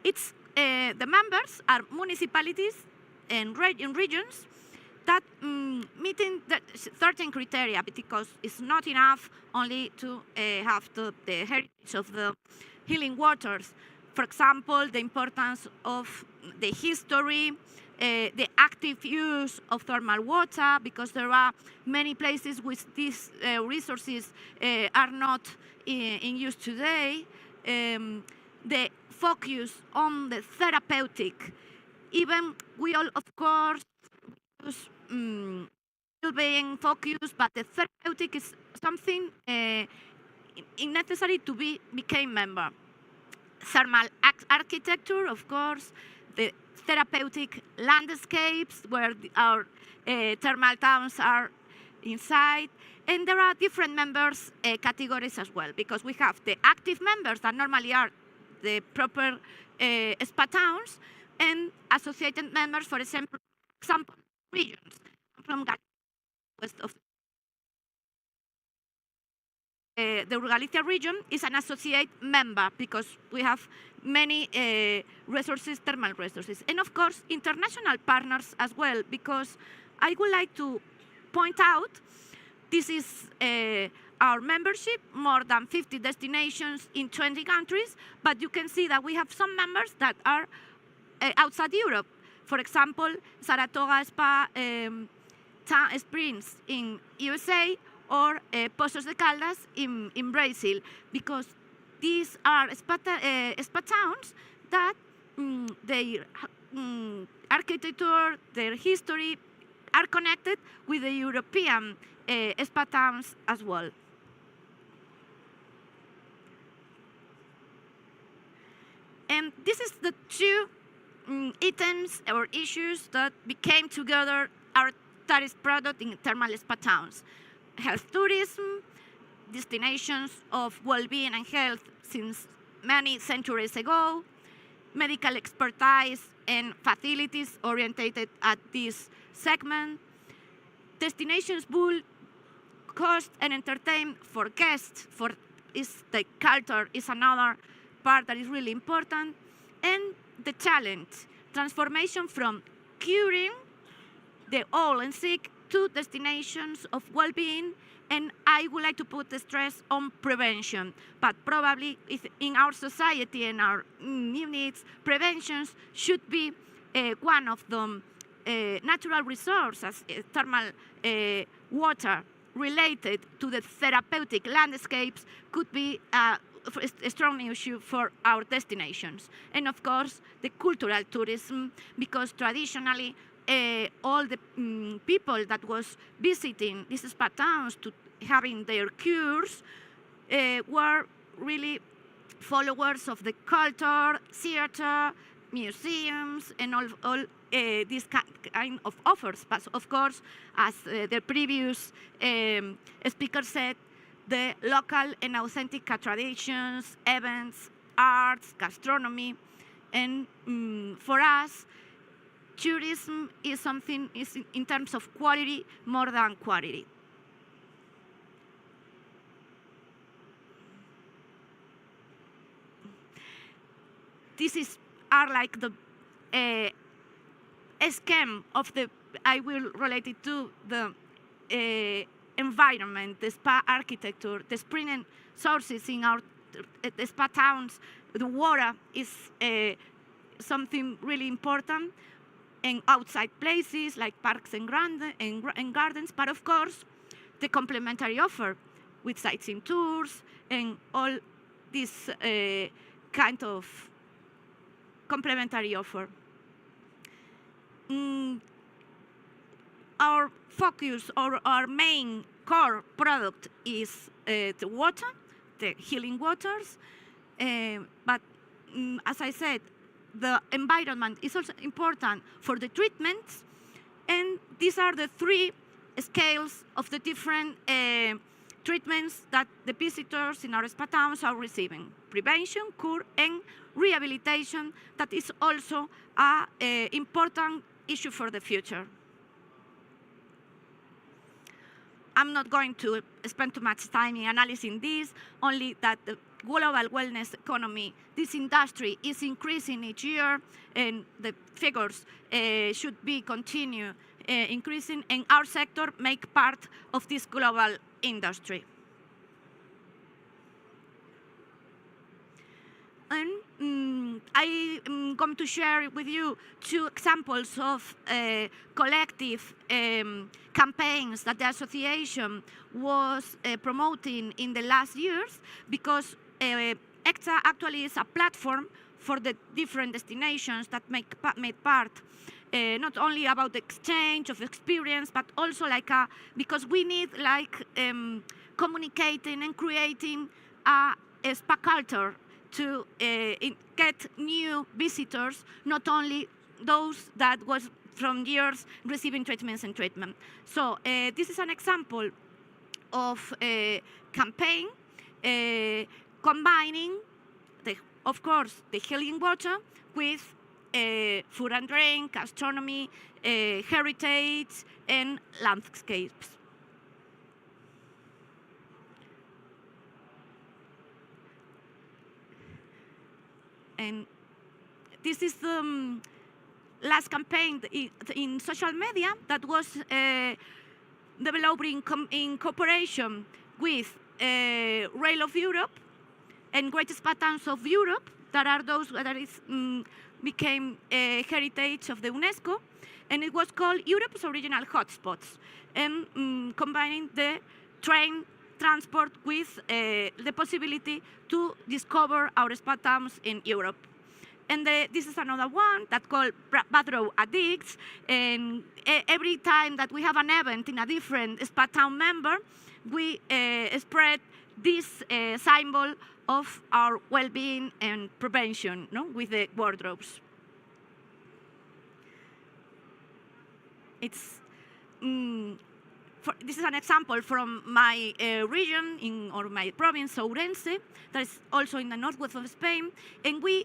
The members are municipalities and regions that meeting certain criteria, because it's not enough only to have the heritage of the healing waters. For example, the importance of the history, the active use of thermal water, because there are many places which these resources are not in use today. The focus on the therapeutic. Even we all, of course, use being focused, but the therapeutic is something necessary to become member. Thermal architecture, of course, the therapeutic landscapes where our thermal towns are inside, and there are different members categories as well, because we have the active members that normally are the proper spa towns, and associated members, for example, regions from west of the Galicia region is an associate member, because we have many resources, thermal resources. And of course, international partners as well, because I would like to point out, this is our membership, more than 50 destinations in 20 countries, but you can see that we have some members that are outside Europe. For example, Saratoga Spa Springs in USA, or Pozos de Caldas in Brazil, because these are spa towns that their architecture, their history are connected with the European spa towns as well. And this is the two items or issues that became together our tourist product in thermal spa towns. Health tourism, destinations of well-being and health since many centuries ago, medical expertise and facilities orientated at this segment. Destinations will cost and entertain for guests, the culture is another part that is really important, and the challenge, transformation from curing the old and sick to destinations of well-being, and I would like to put the stress on prevention. But probably in our society and our new needs, preventions should be one of the natural resources, thermal water related to the therapeutic landscapes could be a strong issue for our destinations. And of course, the cultural tourism, because traditionally all the people that was visiting these spa towns to having their cures were really followers of the culture, theater, museums, and all these kind of offers. But of course, as the previous speaker said, the local and authentic traditions, events, arts, gastronomy, and for us, tourism is something in terms of quality more than quantity. This are like the scheme of the, I will relate it to the environment, the spa architecture, the spring sources in our the spa towns. The water is something really important, and outside places like parks and gardens, but of course, the complementary offer with sightseeing tours and all this kind of complementary offer. Our focus or our main core product is the water, the healing waters, but as I said, the environment is also important for the treatments, and these are the three scales of the different treatments that the visitors in our spa towns are receiving: prevention, cure, and rehabilitation. That is also an important issue for the future. I'm not going to spend too much time in analyzing this, only that the global wellness economy, this industry is increasing each year, and the figures should be continue increasing, and our sector make part of this global industry. And I am going to share with you 2 examples of collective campaigns that the association was promoting in the last years, because EXA actually is a platform for the different destinations that made part, not only about the exchange of experience, but also because we need communicating and creating a spa culture to get new visitors, not only those that was from years receiving treatments and treatment. So this is an example of a campaign combining, of course, the healing water with food and drink, gastronomy, heritage, and landscapes. And this is the last campaign in social media that was developed in cooperation with Rail of Europe and Great Spa Towns of Europe, that are those that became heritage of the UNESCO, and it was called Europe's Original Hotspots, and combining the train transport with the possibility to discover our spa towns in Europe. And this is another one that called Bathrobe Addicts, and every time that we have an event in a different spa town member, we spread this symbol of our well-being and prevention, with the wardrobes. It's this is an example from my region, or my province, Ourense, that is also in the northwest of Spain. And we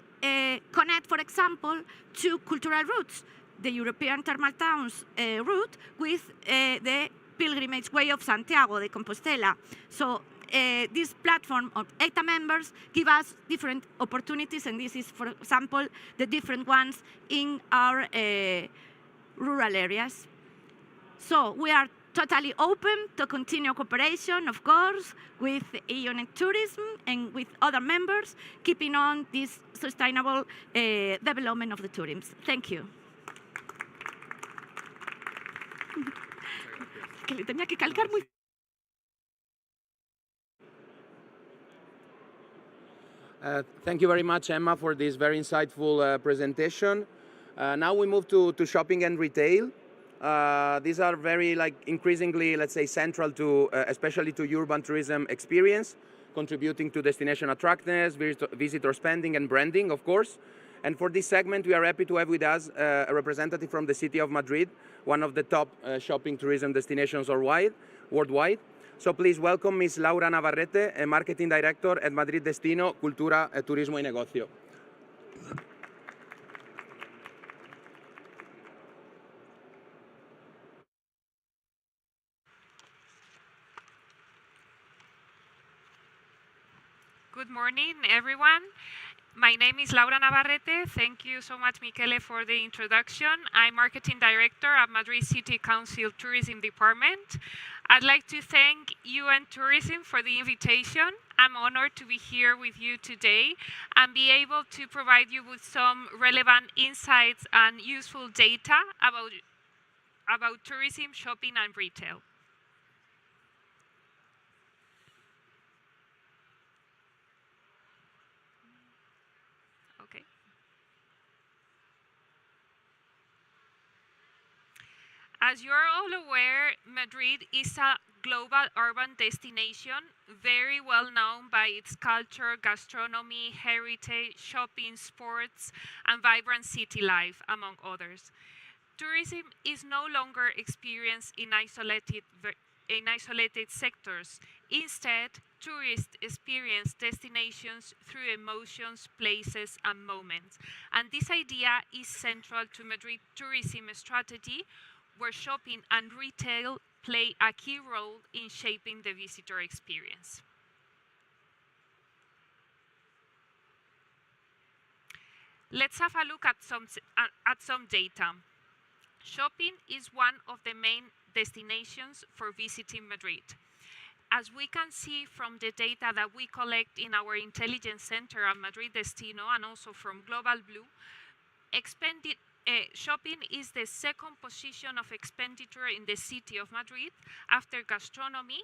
connect, for example, 2 cultural routes, the European Thermal Towns route with the pilgrimage way of Santiago de Compostela. So this platform of ETA members give us different opportunities, and this is, for example, the different ones in our rural areas. So we are totally open to continue cooperation, of course, with EU Tourism and with other members, keeping on this sustainable development of the tourism. Thank you. Que le tenía que calcar muy. Thank you very much, Emma, for this very insightful presentation. Now we move to shopping and retail. These are very increasingly, let's say, central to, especially to urban tourism experience, contributing to destination attractiveness, visitor spending, and branding, of course. And for this segment, we are happy to have with us a representative from the city of Madrid, one of the top shopping tourism destinations worldwide. So please welcome Ms. Laura Navarrete, a marketing director at Madrid Destino, Cultura, Turismo y Negocio. Good morning, everyone. My name is Laura Navarrete. Thank you so much, Michele, for the introduction. I'm Marketing Director at Madrid City Council Tourism Department. I'd like to thank UN Tourism for the invitation. I'm honored to be here with you today and be able to provide you with some relevant insights and useful data about tourism, shopping, and retail. As you're all aware, Madrid is a global urban destination, very well known by its culture, gastronomy, heritage, shopping, sports, and vibrant city life, among others. Tourism is no longer experienced in isolated sectors. Instead, tourists experience destinations through emotions, places, and moments. And this idea is central to Madrid tourism strategy, where shopping and retail play a key role in shaping the visitor experience. Let's have a look at some data. Shopping is one of the main destinations for visiting Madrid. As we can see from the data that we collect in our intelligence center at Madrid Destino and also from Global Blue, shopping is the second position of expenditure in the city of Madrid after gastronomy,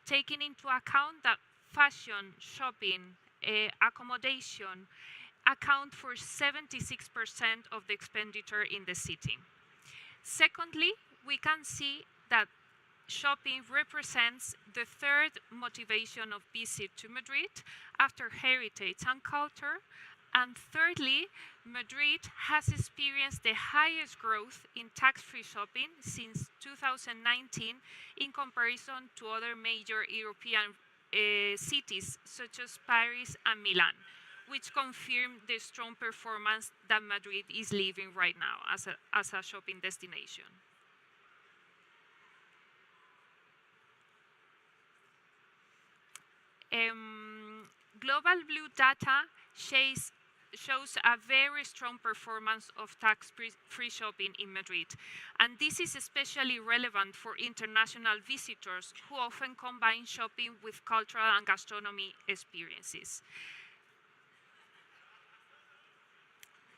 taking into account that fashion, shopping, accommodation account for 76% of the expenditure in the city. Secondly, we can see that shopping represents the third motivation of visit to Madrid after heritage and culture. And thirdly, Madrid has experienced the highest growth in tax-free shopping since 2019 in comparison to other major European cities such as Paris and Milan, which confirm the strong performance that Madrid is living right now as a shopping destination. Global Blue data shows a very strong performance of tax-free shopping in Madrid. And this is especially relevant for international visitors who often combine shopping with cultural and gastronomy experiences.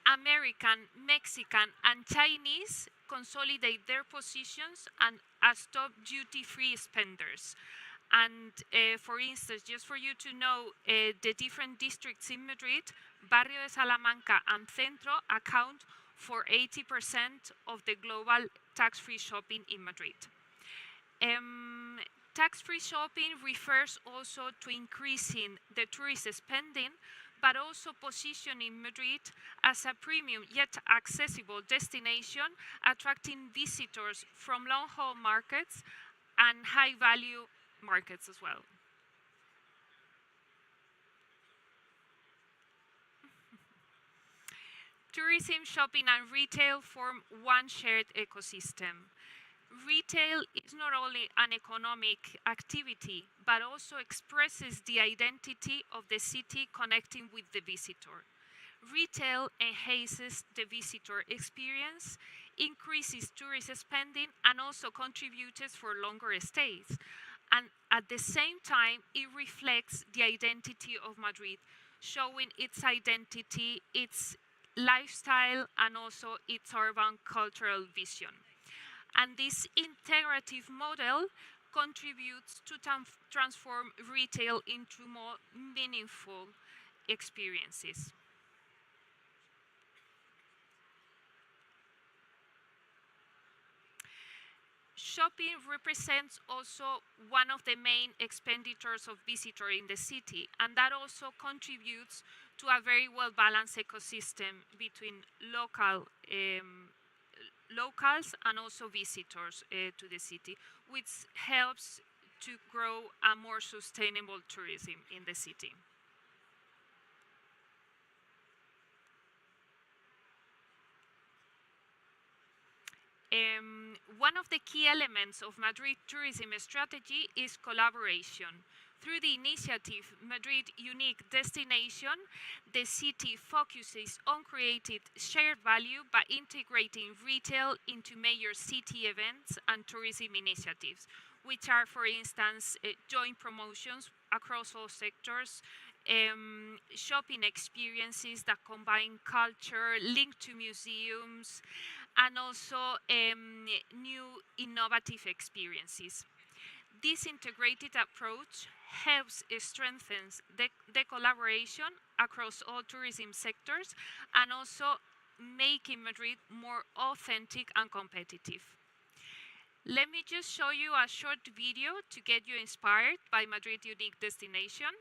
American, Mexican, and Chinese consolidate their positions as top duty-free spenders. And for instance, just for you to know, the different districts in Madrid, Barrio de Salamanca and Centro account for 80% of the global tax-free shopping in Madrid. Tax-free shopping refers also to increasing the tourist spending, but also positioning Madrid as a premium yet accessible destination, attracting visitors from long-haul markets and high-value markets as well. Tourism, shopping, and retail form one shared ecosystem. Retail is not only an economic activity, but also expresses the identity of the city connecting with the visitor. Retail enhances the visitor experience, increases tourist spending, and also contributes for longer stays. And at the same time, it reflects the identity of Madrid, showing its identity, its lifestyle, and also its urban cultural vision. And this integrative model contributes to transform retail into more meaningful experiences. Shopping represents also one of the main expenditures of visitors in the city, and that also contributes to a very well-balanced ecosystem between locals and also visitors to the city, which helps to grow a more sustainable tourism in the city. One of the key elements of Madrid tourism strategy is collaboration. Through the initiative Madrid Unique Destination, the city focuses on creating shared value by integrating retail into major city events and tourism initiatives, which are, for instance, joint promotions across all sectors, shopping experiences that combine culture, linked to museums, and also new innovative experiences. This integrated approach helps strengthen the collaboration across all tourism sectors and also making Madrid more authentic and competitive. Let me just show you a short video to get you inspired by Madrid Unique Destination.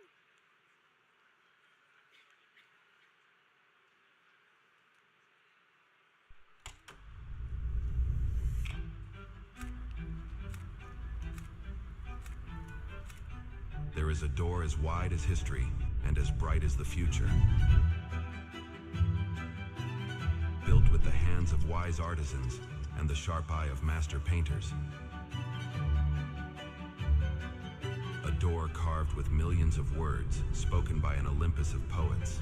There is a door as wide as history and as bright as the future. Built with the hands of wise artisans and the sharp eye of master painters. door carved with millions of words, spoken by an Olympus of poets.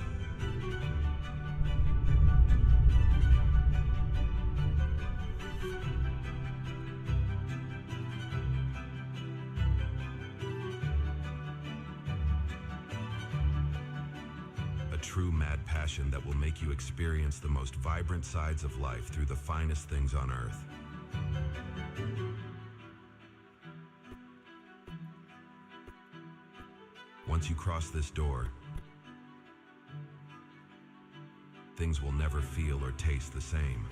A true mad passion that will make you experience the most vibrant sides of life through the finest things on earth. Once you cross this door, things will never feel or taste the same.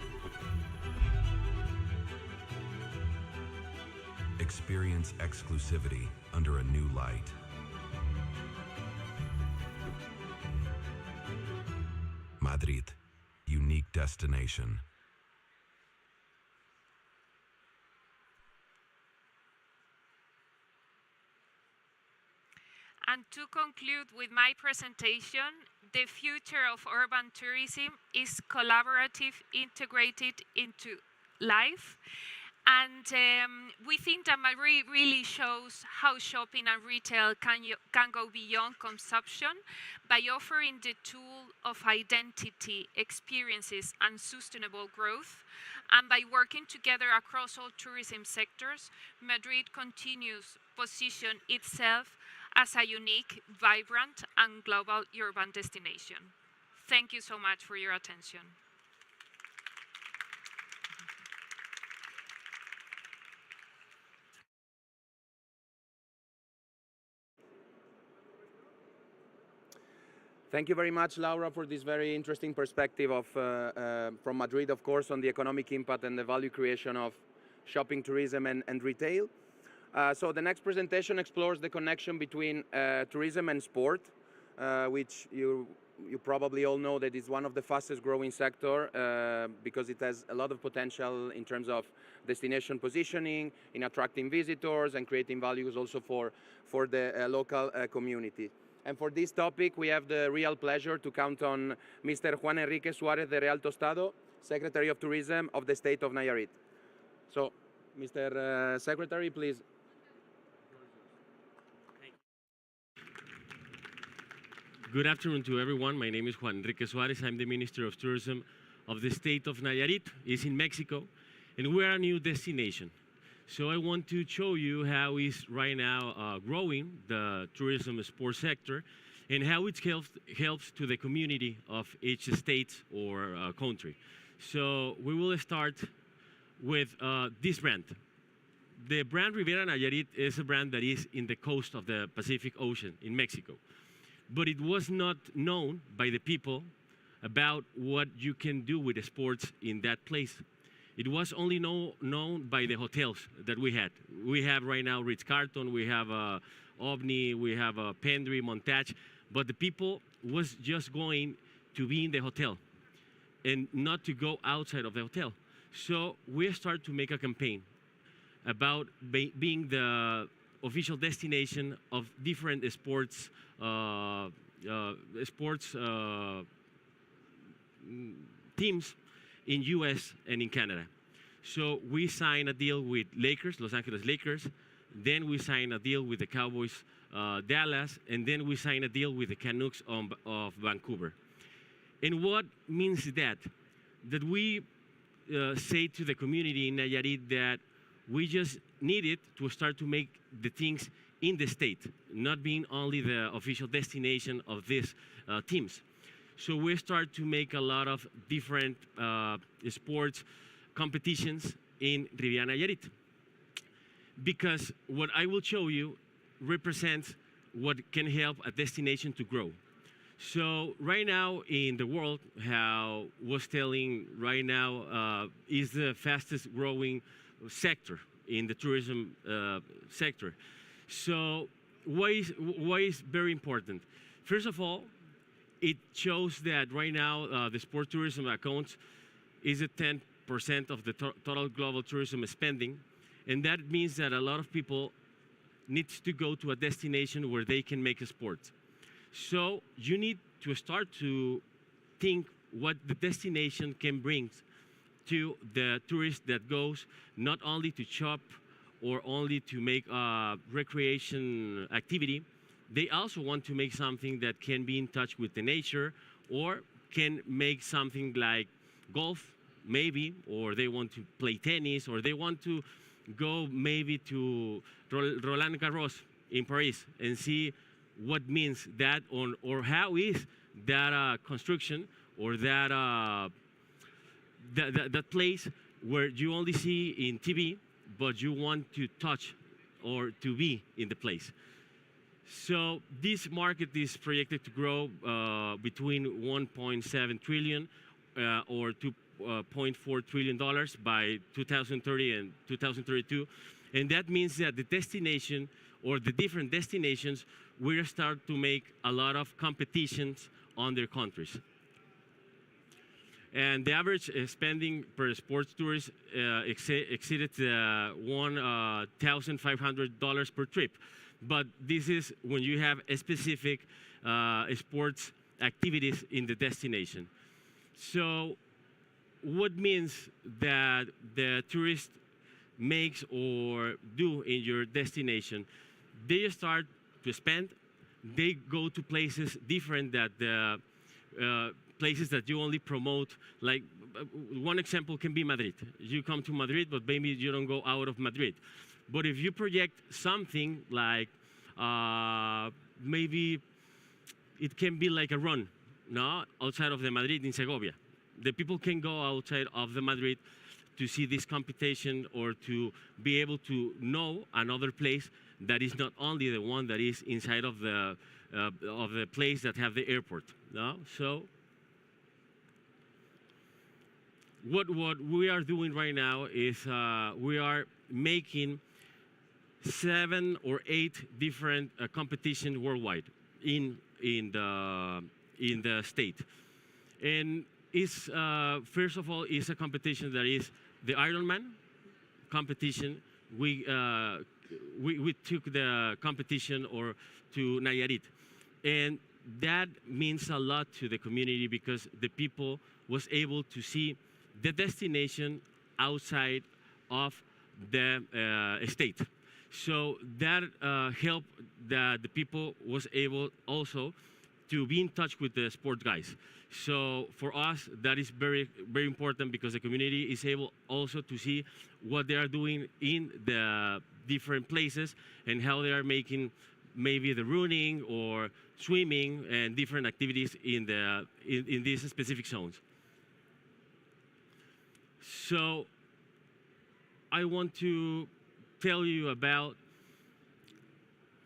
Experience exclusivity under a new light. Madrid, unique destination. And to conclude with my presentation, the future of urban tourism is collaborative, integrated into life. And we think that Madrid really shows how shopping and retail can go beyond consumption by offering the tool of identity, experiences, and sustainable growth. And by working together across all tourism sectors, Madrid continues to position itself as a unique, vibrant, and global urban destination. Thank you so much for your attention. Thank you very much, Laura, for this very interesting perspective of, from Madrid, of course, on the economic impact and the value creation of shopping, tourism, and retail. So the next presentation explores the connection between tourism and sport, which you probably all know that is one of the fastest growing sector because it has a lot of potential in terms of destination positioning, in attracting visitors and creating values also for the local community. And for this topic, we have the real pleasure to count on Mr. Juan Enrique Suárez de Real Tostado, Secretary of Tourism of the State of Nayarit. So, Mr. Secretary, please. Good afternoon to everyone. My name is Juan Enrique Suárez. I'm the Minister of Tourism of the State of Nayarit. It's in Mexico, and we're a new destination. So I want to show you how is right now growing the tourism sports sector and how it helps to the community of each state or country. So we will start with this brand. The brand Riviera Nayarit is a brand that is in the coast of the Pacific Ocean in Mexico. But it was not known by the people about what you can do with the sports in that place. It was only known by the hotels that we had. We have right now Ritz-Carlton, we have Ovni, we have Pendry, Montage, but the people was just going to be in the hotel and not to go outside of the hotel. So we start to make a campaign about being the official destination of different sports teams in US and in Canada. So we signed a deal with Lakers, Los Angeles Lakers, then we signed a deal with the Cowboys Dallas, and then we signed a deal with the Canucks of Vancouver. And what means that? That we say to the community in Nayarit that we just needed to start to make the things in the state, not being only the official destination of these teams. So we start to make a lot of different sports competitions in Riviera Nayarit. Because what I will show you represents what can help a destination to grow. So right now in the world, how was telling right now is the fastest growing sector in the tourism sector. So why is very important? First of all, it shows that right now the sport tourism accounts is at 10% of the total global tourism spending, and that means that a lot of people need to go to a destination where they can make a sport. So you need to start to think what the destination can bring to the tourist that goes not only to shop or only to make recreation activity. They also want to make something that can be in touch with the nature, or can make something like golf, maybe, or they want to play tennis, or they want to go maybe to Roland Garros in Paris and see what means that, or how is that construction, or that place where you only see in TV, but you want to touch or to be in the place. So this market is projected to grow between 1.7 trillion or $2.4 trillion by 2030 and 2032. And that means that the destination, or the different destinations, will start to make a lot of competitions on their countries. And the average spending per sports tourist exceeded $1,500 per trip. But this is when you have a specific sports activities in the destination. So what means that the tourist makes or do in your destination? They start to spend, they go to places different that the places that you only promote. Like one example can be Madrid. You come to Madrid, but maybe you don't go out of Madrid. But if you project something like maybe it can be like a run, no, outside of the Madrid in Segovia. The people can go outside of the Madrid to see this competition, or to be able to know another place that is not only the one that is inside of the place that have the airport. No? So what we are doing right now is we are making 7 or 8 different competitions worldwide in the state. And it's first of all, is a competition that is the Ironman competition. We took the competition to Nayarit, and that means a lot to the community, because the people was able to see the destination outside of the state. So that helped that the people was able also to be in touch with the sport guys. So for us, that is very, very important, because the community is able also to see what they are doing in the different places, and how they are making maybe the running or swimming and different activities in these specific zones. So I want to tell you about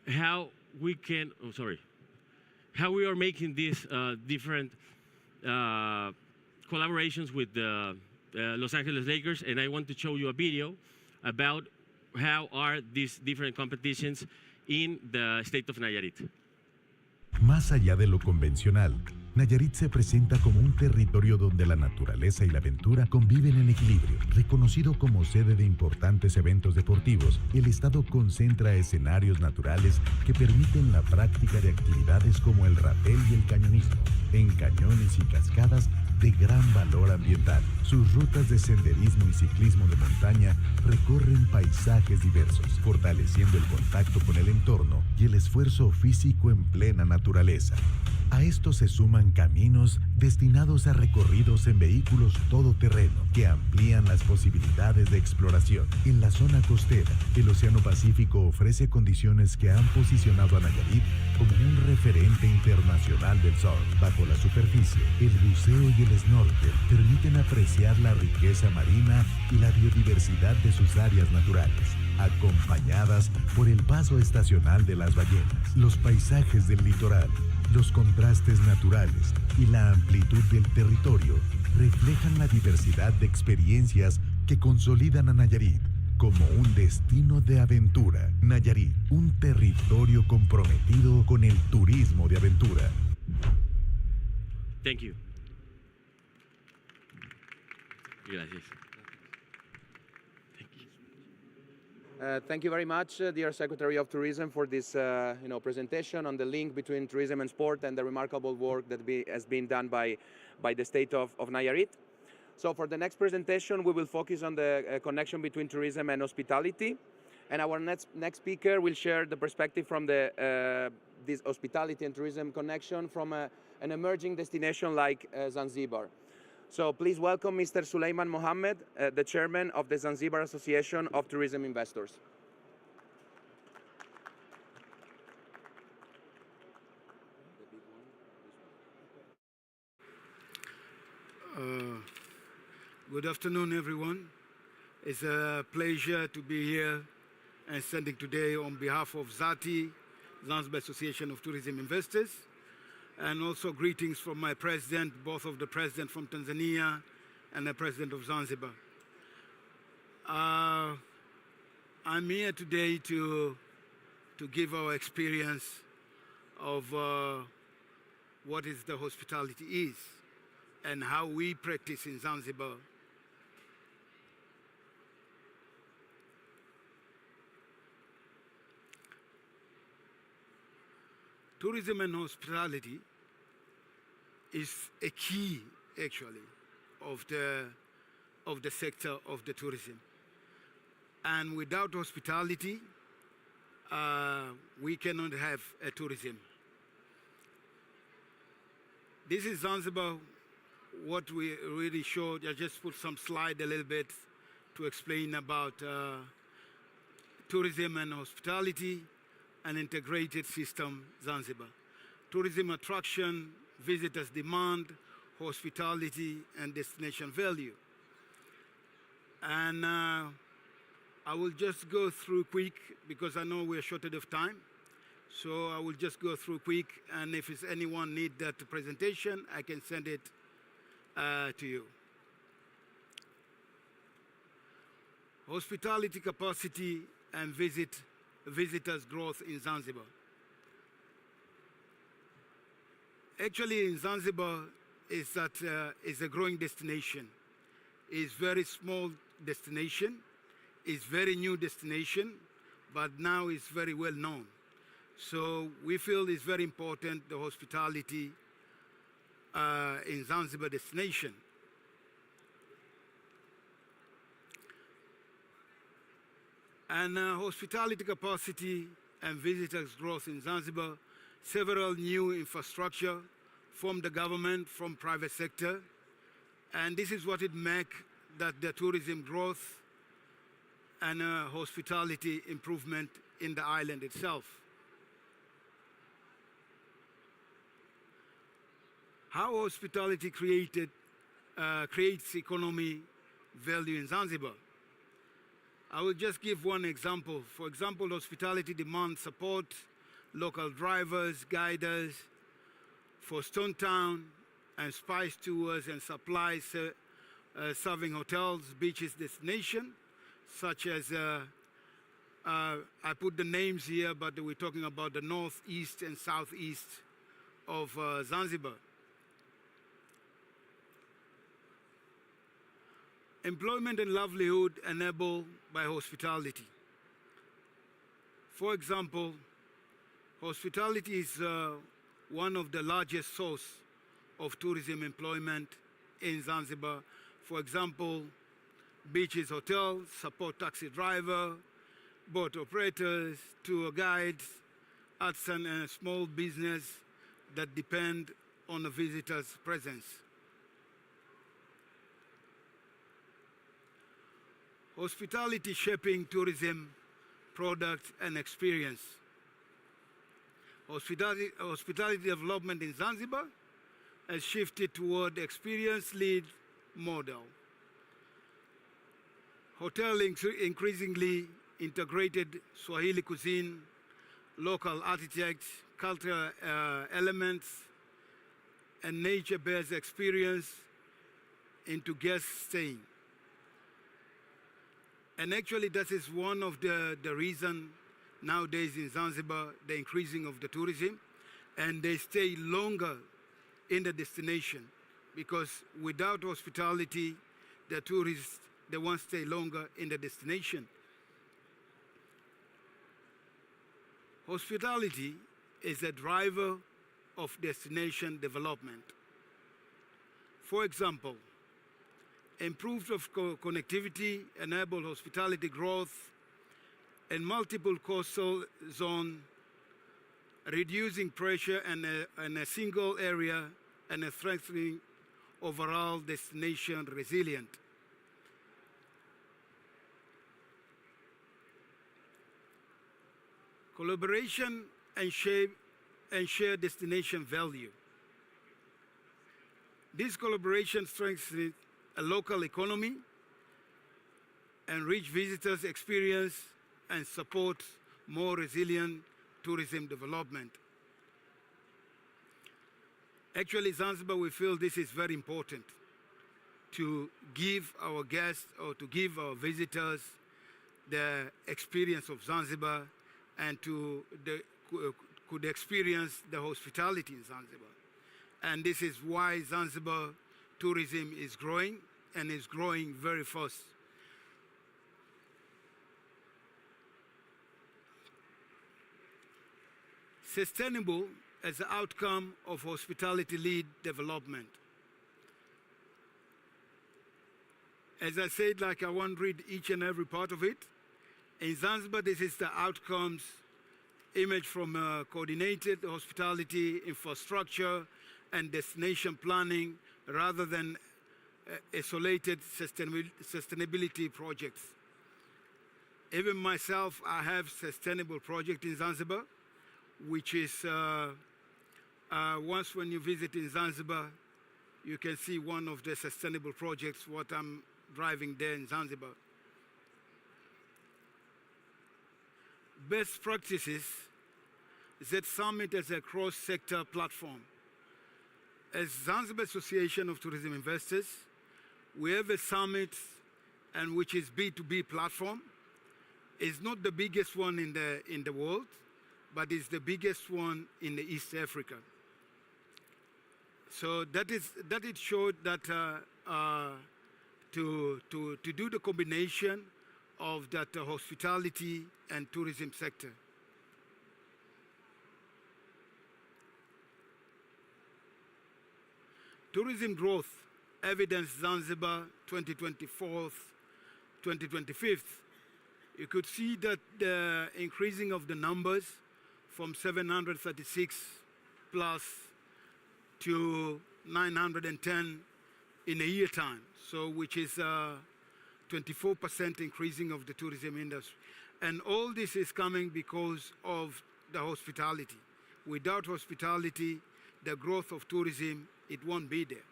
how we can, how we are making these different collaborations with the Los Angeles Lakers, and I want to show you a video about how are these different competitions in the state of Nayarit. Más allá de lo convencional, Nayarit se presenta como un territorio donde la naturaleza y la aventura conviven en equilibrio. Reconocido como sede de importantes eventos deportivos, el estado concentra escenarios naturales que permiten la práctica de actividades como el rapel y el cañonismo, en cañones y cascadas de gran valor ambiental. Sus rutas de senderismo y ciclismo de montaña recorren paisajes diversos, fortaleciendo el contacto con el entorno y el esfuerzo físico en plena naturaleza. A esto se suman caminos destinados a recorridos en vehículos todoterreno que amplían las posibilidades de exploración. En la zona costera, el Océano Pacífico ofrece condiciones que han posicionado a Nayarit como un referente internacional del surf. Bajo la superficie, el buceo y el snorkel permiten apreciar la riqueza marina y la biodiversidad de sus áreas naturales, acompañadas por el paso estacional de las ballenas. Los paisajes del litoral, los contrastes naturales y la amplitud del territorio reflejan la diversidad de experiencias que consolidan a Nayarit como un destino de aventura. Nayarit, un territorio comprometido con el turismo de aventura. Thank you. Gracias. Thank you very much, dear Secretary of Tourism, for this presentation on the link between tourism and sport, and the remarkable work that has been done by the state of Nayarit. So for the next presentation, we will focus on the connection between tourism and hospitality. And our next speaker will share the perspective from this hospitality and tourism connection from an emerging destination like Zanzibar. So please welcome Mr. Sulaiman Mohammed, the chairman of the Zanzibar Association of Tourism Investors. Good afternoon, everyone. It's a pleasure to be here and standing today on behalf of ZATI, Zanzibar Association of Tourism Investors, and also greetings from my president, both of the president from Tanzania and the president of Zanzibar. I'm here today to give our experience of what is the hospitality is and how we practice in Zanzibar. Tourism and hospitality is a key, actually, of the sector of the tourism. And without hospitality, we cannot have a tourism. This is Zanzibar, what we really showed. I just put some slide a little bit to explain about tourism and hospitality, an integrated system, Zanzibar. Tourism attraction, visitors demand, hospitality, and destination value. And I will just go through quick because I know we're short of time. So I will just go through quick, and if anyone need that presentation, I can send it to you. Hospitality capacity and visitors growth in Zanzibar. Actually, in Zanzibar is a growing destination. It's very small destination. It's very new destination, but now it's very well known. So we feel it's very important, the hospitality in Zanzibar destination. And hospitality capacity and visitors growth in Zanzibar, several new infrastructure from the government, from private sector. And this is what it makes that the tourism growth and hospitality improvement in the island itself. How hospitality creates economy value in Zanzibar. I will just give one example. For example, hospitality demand support local drivers, guiders for Stone Town and spice tours and supplies serving hotels, beaches, destination, such as, I put the names here, but we're talking about the northeast and southeast of Zanzibar. Employment and livelihood enabled by hospitality. For example, hospitality is one of the largest source of tourism employment in Zanzibar. For example, beaches, hotels, support taxi driver, boat operators, tour guides, artisan and small business that depend on the visitor's presence. Hospitality shaping tourism, product and experience. Hospitality development in Zanzibar has shifted toward experience-led model. Hotel increasingly integrated Swahili cuisine, local architects, cultural elements, and nature-based experience into guest staying. And actually, that is one of the reason nowadays in Zanzibar, the increasing of the tourism, and they stay longer in the destination, because without hospitality, the tourists, they won't stay longer in the destination. Hospitality is a driver of destination development. For example, improved connectivity enable hospitality growth in multiple coastal zones, reducing pressure in a single area and strengthening overall destination resilience. Collaboration and share destination value. This collaboration strengthens a local economy, enrich visitors' experience, and supports more resilient tourism development. Actually, Zanzibar, we feel this is very important to give our guests or to give our visitors the experience of Zanzibar and could experience the hospitality in Zanzibar. And this is why Zanzibar tourism is growing and is growing very fast. Sustainable as the outcome of hospitality-led development. As I said, I won't read each and every part of it. In Zanzibar, this is the outcomes image from coordinated hospitality infrastructure and destination planning rather than isolated sustainability projects. Even myself, I have sustainable project in Zanzibar, which is once when you visit in Zanzibar, you can see one of the sustainable projects, what I'm driving there in Zanzibar. Best practices, that summit as a cross-sector platform. As Zanzibar Association of Tourism Investors, we have a summit and which is B2B platform. It's not the biggest one in the world, but it's the biggest one in the East Africa. So that it showed that to do the combination of that hospitality and tourism sector. Tourism growth evidence Zanzibar 2025. You could see that the increasing of the numbers from 736 plus to 910 in a year time, so which is 24% increasing of the tourism industry. And all this is coming because of the hospitality. Without hospitality, the growth of tourism, it won't be there.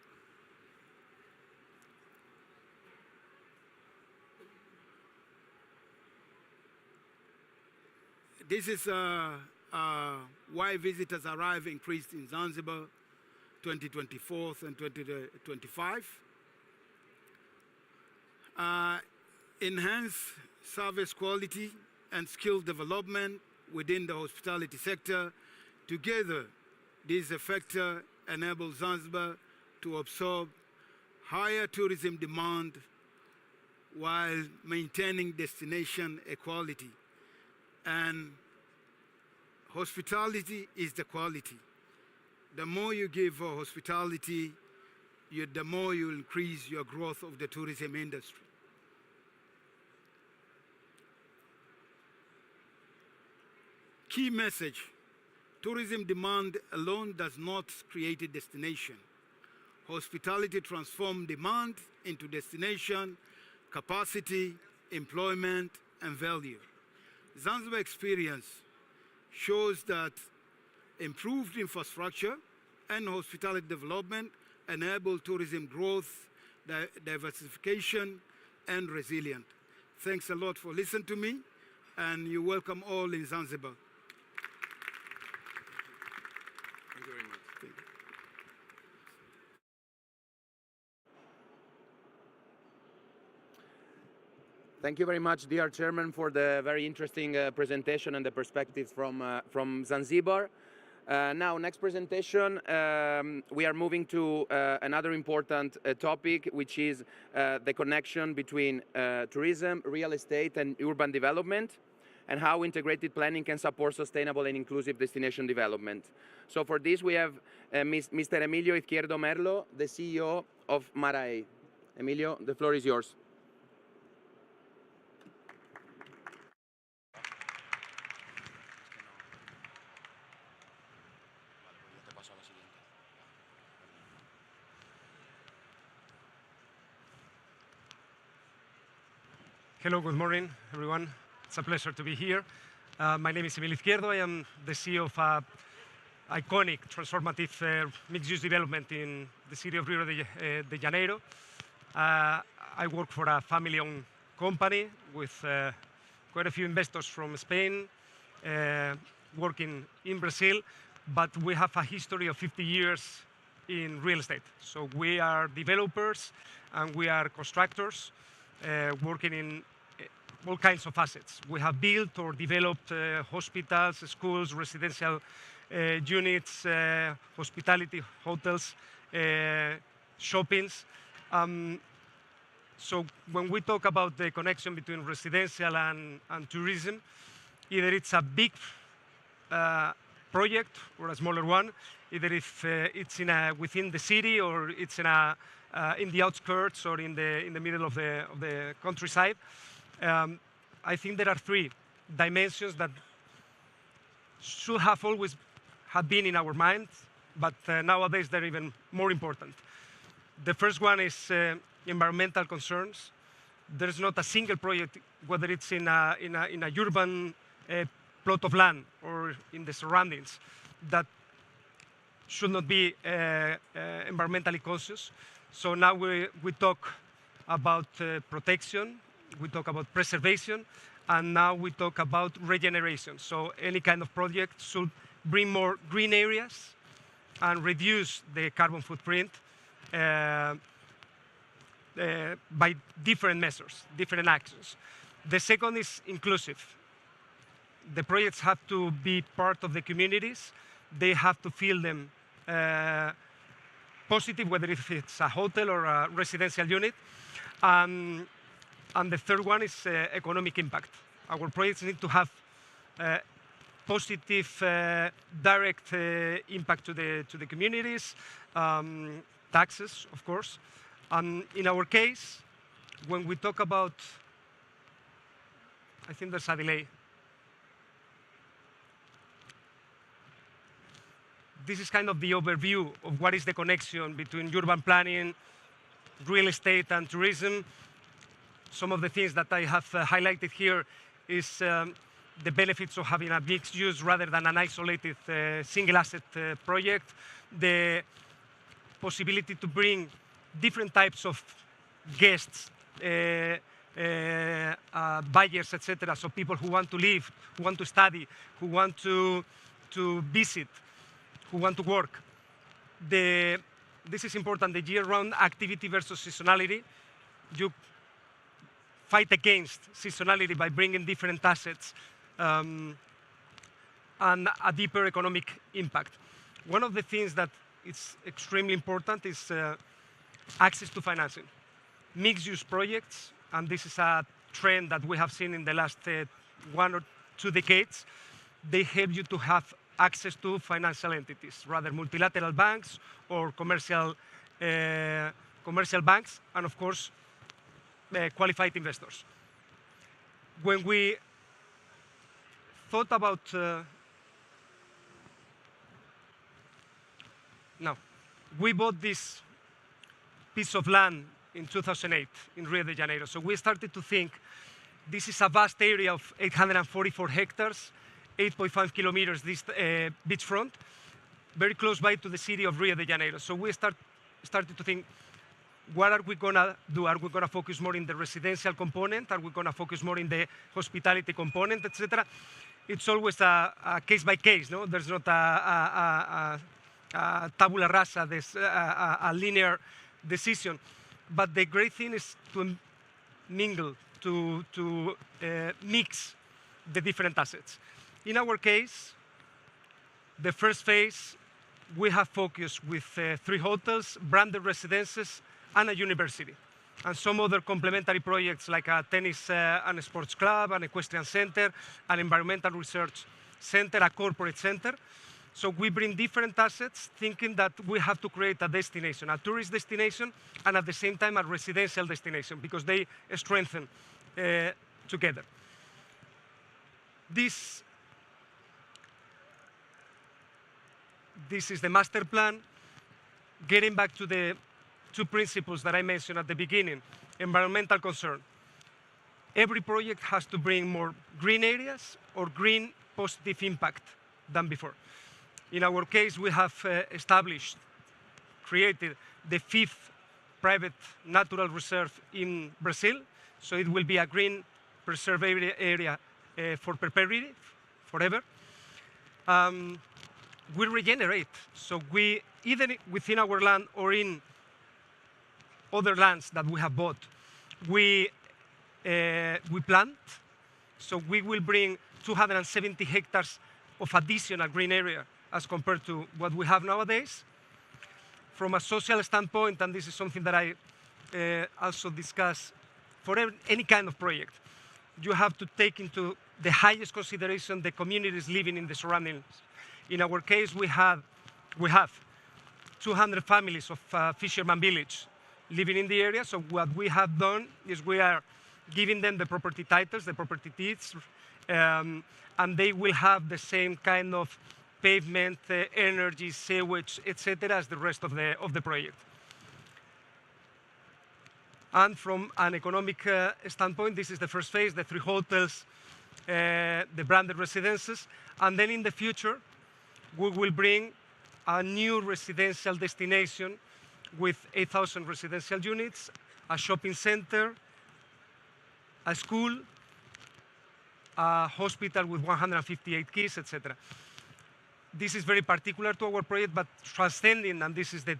This is why visitors arrive increased in Zanzibar 2024 and 2025. Enhance service quality and skill development within the hospitality sector. Together, these factors enable Zanzibar to absorb higher tourism demand while maintaining destination equality. And hospitality is the quality. The more you give hospitality, the more you increase your growth of the tourism industry. Key message: tourism demand alone does not create a destination. Hospitality transforms demand into destination, capacity, employment, and value. Zanzibar experience shows that improved infrastructure and hospitality development enable tourism growth, diversification, and resilience. Thanks a lot for listening to me, and you're welcome all in Zanzibar. Thank you very much. Thank you. Thank you very much, dear Chairman, for the very interesting presentation and the perspectives from Zanzibar. Now, next presentation, we are moving to another important topic, which is the connection between tourism, real estate, and urban development, and how integrated planning can support sustainable and inclusive destination development. So for this, we have Mr. Emilio Izquierdo Merlo, the CEO of Marae. Emilio, the floor is yours. Hello, good morning, everyone. It's a pleasure to be here. My name is Emilio Izquierdo. I am the CEO of an iconic, transformative mixed-use development in the city of Rio de Janeiro. I work for a family-owned company with quite a few investors from Spain, working in Brazil, but we have a history of 50 years in real estate. So we are developers and we are constructors working in all kinds of assets. We have built or developed hospitals, schools, residential units, hospitality, hotels, shoppings. So when we talk about the connection between residential and tourism, either it's a big project or a smaller one, either if it's within the city or it's in the outskirts or in the middle of the countryside. I think there are three dimensions that should have always have been in our minds, but nowadays they're even more important. The first one is environmental concerns. There's not a single project, whether it's in a urban plot of land or in the surroundings, that should not be environmentally conscious. So now we talk about protection, we talk about preservation, and now we talk about regeneration. So any kind of project should bring more green areas and reduce the carbon footprint by different measures, different actions. The second is inclusive. The projects have to be part of the communities. They have to feel them positive, whether if it's a hotel or a residential unit. And the third one is economic impact. Our projects need to have positive direct impact to the communities, taxes, of course. In our case, when we talk about, I think there's a delay. This is kind of the overview of what is the connection between urban planning, real estate, and tourism. Some of the things that I have highlighted here is the benefits of having a mixed use rather than an isolated single asset project, the possibility to bring different types of guests, buyers, etc. So people who want to live, who want to study, who want to visit, who want to work. This is important, the year-round activity versus seasonality. You fight against seasonality by bringing different assets and a deeper economic impact. One of the things that is extremely important is access to financing. Mixed-use projects, and this is a trend that we have seen in the last 1 or 2 decades, they help you to have access to financial entities, rather multilateral banks or commercial banks, and of course, qualified investors. When we thought about we bought this piece of land in 2008 in Rio de Janeiro. So we started to think this is a vast area of 844 hectares, 8.5 kilometers this beachfront, very close by to the city of Rio de Janeiro. So we started to think, what are we going to do? Are we going to focus more in the residential component? Are we going to focus more in the hospitality component, etc.? It's always a case by case, no? There's not a tabula rasa, there's a linear decision. But the great thing is to mingle, to mix the different assets. In our case, the first phase, we have focused with 3 hotels, branded residences, and a university, and some other complementary projects like a tennis and sports club, an equestrian center, an environmental research center, a corporate center. So we bring different assets thinking that we have to create a destination, a tourist destination, and at the same time a residential destination, because they strengthen together. This is the master plan. Getting back to the 2 principles that I mentioned at the beginning, environmental concern. every project has to bring more green areas or green positive impact than before. In our case, we have created the 5th private natural reserve in Brazil. So it will be a green preserve area for perpetuity, forever. We regenerate. So we, either within our land or in other lands that we have bought, we plant. So we will bring 270 hectares of additional green area as compared to what we have nowadays. From a social standpoint, and this is something that I also discuss, for any kind of project, you have to take into the highest consideration the communities living in the surroundings. In our case, we have 200 families of fisherman village living in the area. So what we have done is we are giving them the property titles, the property deeds, and they will have the same kind of pavement, energy, sewage, etc., as the rest of the project. And from an economic standpoint, this is the first phase, the 3 hotels, the branded residences, and then in the future, we will bring a new residential destination with 8,000 residential units, a shopping center, a school, a hospital with 158 keys, etc. This is very particular to our project, but transcending, and this is the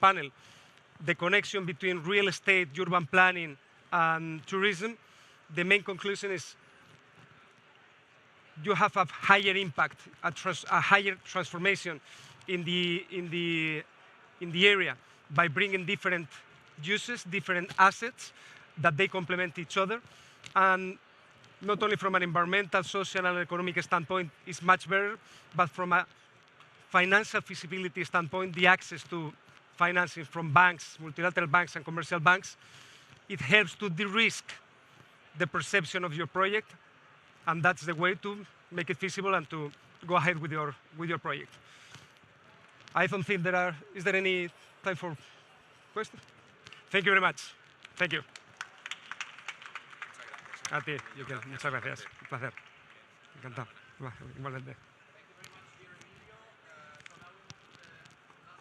panel, the connection between real estate, urban planning, and tourism. The main conclusion is you have a higher impact, a higher transformation in the area by bringing different uses, different assets that they complement each other. And not only from an environmental, social, and economic standpoint is much better, but from a financial feasibility standpoint, the access to financing from banks, multilateral banks and commercial banks, it helps to de-risk the perception of your project, and that's the way to make it feasible and to go ahead with your project. I don't think is there any time for questions? Thank you very much. Thank you. A ti, muchas gracias. Un placer. Encantado. Igualmente.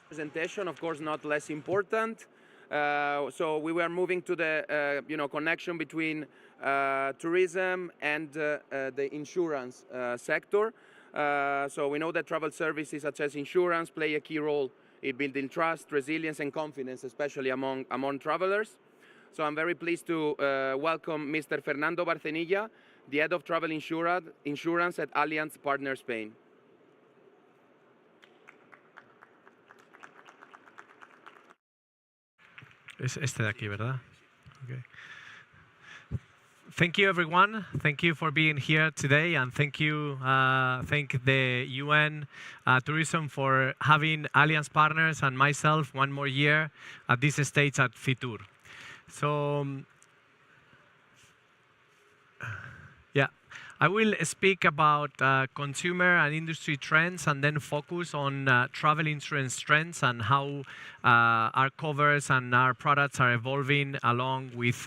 Presentation, of course, not less important. So we were moving to the connection between tourism and the insurance sector. So we know that travel services such as insurance play a key role in building trust, resilience, and confidence, especially among travelers. So I'm very pleased to welcome Mr. Fernando Barcenilla, the head of travel insurance at Allianz Partners Spain. Es este de aquí, ¿verdad? Okay. Thank you, everyone. Thank you for being here today, and thank the UN Tourism for having Allianz Partners and myself one more year at this stage at Fitur. So, yeah, I will speak about consumer and industry trends and then focus on travel insurance trends and how our covers and our products are evolving along with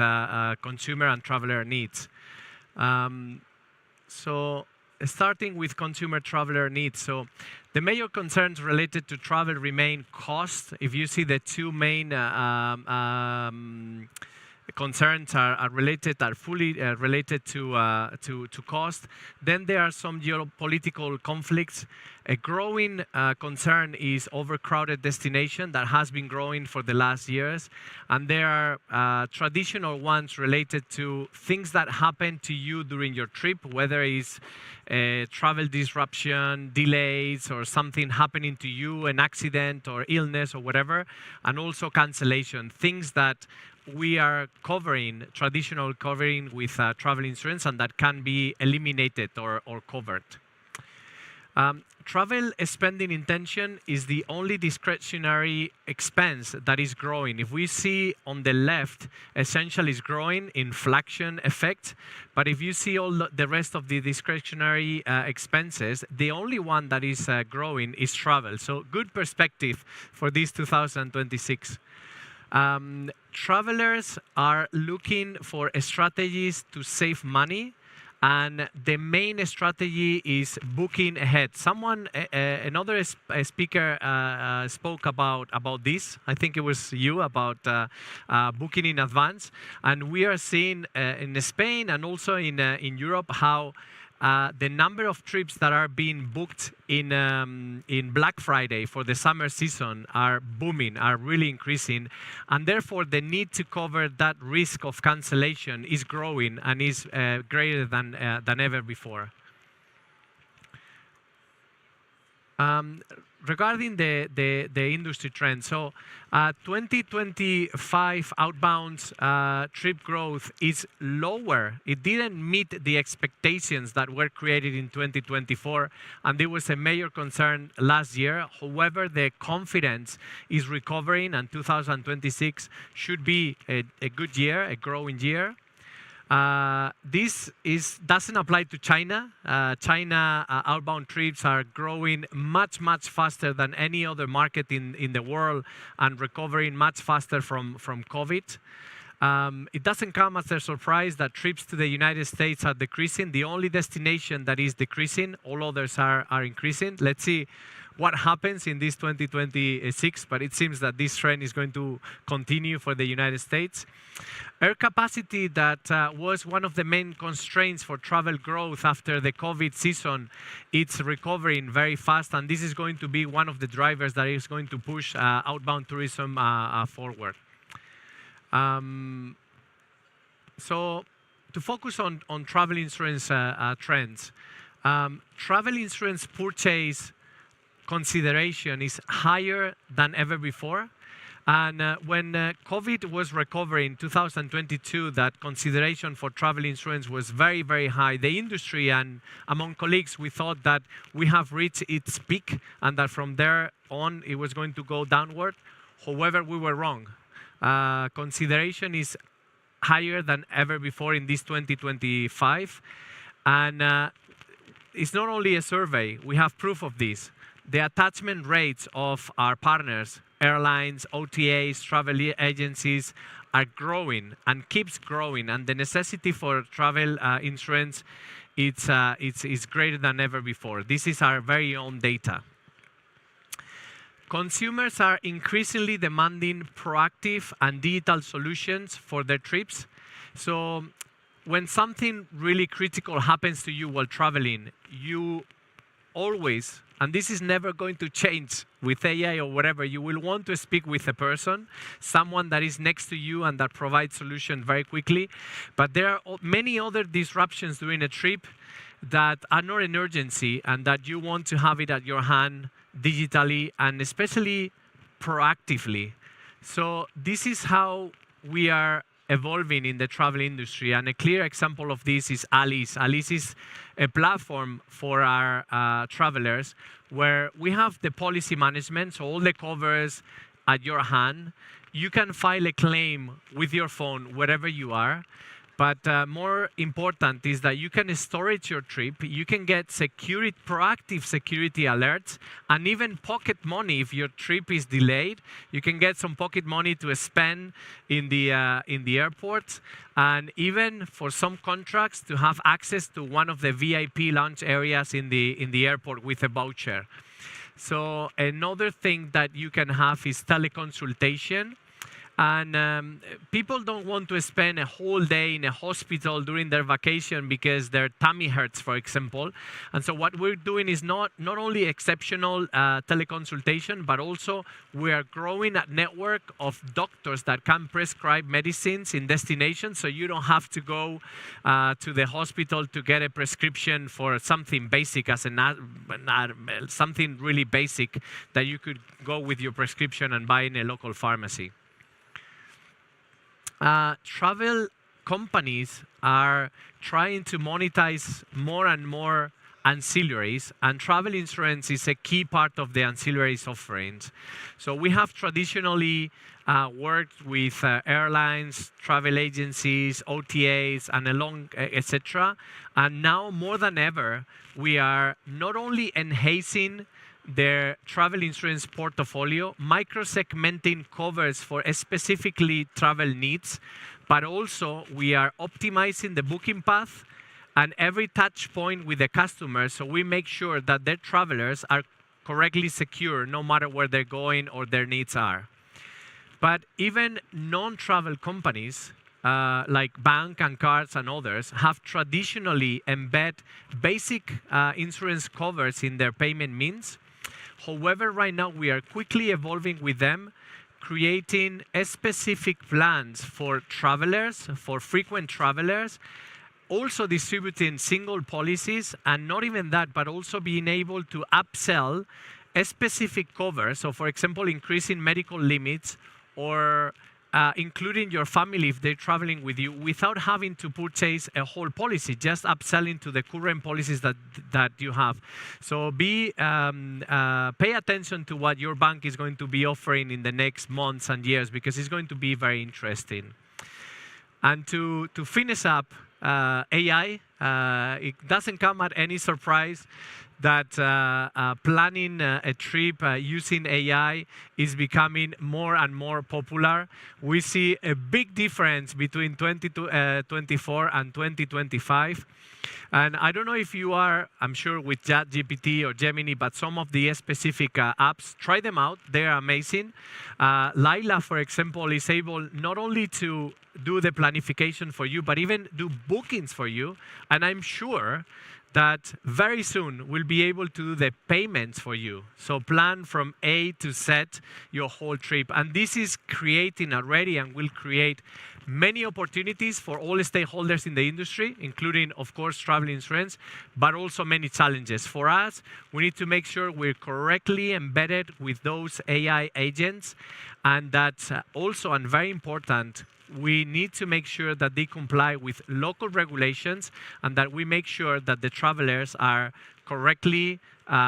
consumer and traveler needs. So, starting with consumer traveler needs. So, the major concerns related to travel remain cost. If you see the 2 main concerns are fully related to cost. Then there are some geopolitical conflicts. A growing concern is overcrowded destination that has been growing for the last years. And there are traditional ones related to things that happen to you during your trip, whether it's travel disruption, delays, or something happening to you, an accident or illness or whatever, and also cancellation, things that we are covering, traditional covering with travel insurance, and that can be eliminated or covered. Travel spending intention is the only discretionary expense that is growing. If we see on the left, essentially is growing, inflation effect. But if you see all the rest of the discretionary expenses, the only one that is growing is travel. So good perspective for this 2026. Travelers are looking for strategies to save money, and the main strategy is booking ahead. Another speaker spoke about this. I think it was you, about booking in advance. And we are seeing in Spain and also in Europe how the number of trips that are being booked in Black Friday for the summer season are booming, are really increasing, and therefore the need to cover that risk of cancellation is growing and is greater than ever before. Regarding the industry trend, so 2025 outbound trip growth is lower. It didn't meet the expectations that were created in 2024, and there was a major concern last year. However, the confidence is recovering, and 2026 should be a good year, a growing year. This doesn't apply to China. China outbound trips are growing much faster than any other market in the world and recovering much faster from COVID. It doesn't come as a surprise that trips to the United States are decreasing. The only destination that is decreasing, all others are increasing. Let's see what happens in this 2026, but it seems that this trend is going to continue for the United States. Air capacity, that was one of the main constraints for travel growth after the COVID season, it's recovering very fast, and this is going to be one of the drivers that is going to push outbound tourism forward. So to focus on travel insurance trends, travel insurance purchase consideration is higher than ever before. And when COVID was recovering in 2022, that consideration for travel insurance was very high. The industry and among colleagues, we thought that we have reached its peak and that from there on it was going to go downward. However, we were wrong. Consideration is higher than ever before in this 2025. And it's not only a survey, we have proof of this. The attachment rates of our partners, airlines, OTAs, travel agencies, are growing and keeps growing, and the necessity for travel insurance it's greater than ever before. This is our very own data. Consumers are increasingly demanding proactive and digital solutions for their trips. So when something really critical happens to you while traveling, you always, and this is never going to change with AI or whatever, you will want to speak with a person, someone that is next to you and that provides solution very quickly. But there are many other disruptions during a trip that are not an urgency and that you want to have it at your hand digitally and especially proactively. So this is how we are evolving in the travel industry, and a clear example of this is Alice. Alice is a platform for our travelers where we have the policy management, so all the covers at your hand. You can file a claim with your phone wherever you are. But more important is that you can storage your trip, you can get proactive security alerts, and even pocket money if your trip is delayed. You can get some pocket money to spend in the airport, and even for some contracts to have access to one of the VIP lounge areas in the airport with a voucher. So another thing that you can have is teleconsultation. And people don't want to spend a whole day in a hospital during their vacation because their tummy hurts, for example. And so what we're doing is not only exceptional teleconsultation, but also we are growing a network of doctors that can prescribe medicines in destinations, so you don't have to go to the hospital to get a prescription for something basic, something really basic that you could go with your prescription and buy in a local pharmacy. Travel companies are trying to monetize more and more ancillaries, and travel insurance is a key part of the ancillaries offerings. So we have traditionally worked with airlines, travel agencies, OTAs, and etc. And now more than ever, we are not only enhancing their travel insurance portfolio, micro-segmenting covers for specifically travel needs, but also we are optimizing the booking path and every touch point with the customer, so we make sure that their travelers are correctly secure no matter where they're going or their needs are. But even non-travel companies, like bank and cards and others, have traditionally embedded basic insurance covers in their payment means. However, right now we are quickly evolving with them, creating specific plans for travelers, for frequent travelers, also distributing single policies, and not even that, but also being able to upsell a specific cover. So for example, increasing medical limits or including your family if they're traveling with you without having to purchase a whole policy, just upselling to the current policies that you have. So pay attention to what your bank is going to be offering in the next months and years, because it's going to be very interesting. And to finish up, AI, it doesn't come at any surprise that planning a trip using AI is becoming more and more popular. We see a big difference between 2024 and 2025. And I don't know if you are, I'm sure, with ChatGPT or Gemini, but some of the specific apps, try them out. They're amazing. Laila, for example, is able not only to do the planification for you, but even do bookings for you. And I'm sure that very soon we'll be able to do the payments for you. So plan from A to Z your whole trip. And this is creating already and will create many opportunities for all stakeholders in the industry, including, of course, travel insurance, but also many challenges. For us, we need to make sure we're correctly embedded with those AI agents, and that's also, and very important, we need to make sure that they comply with local regulations and that we make sure that the travelers are correctly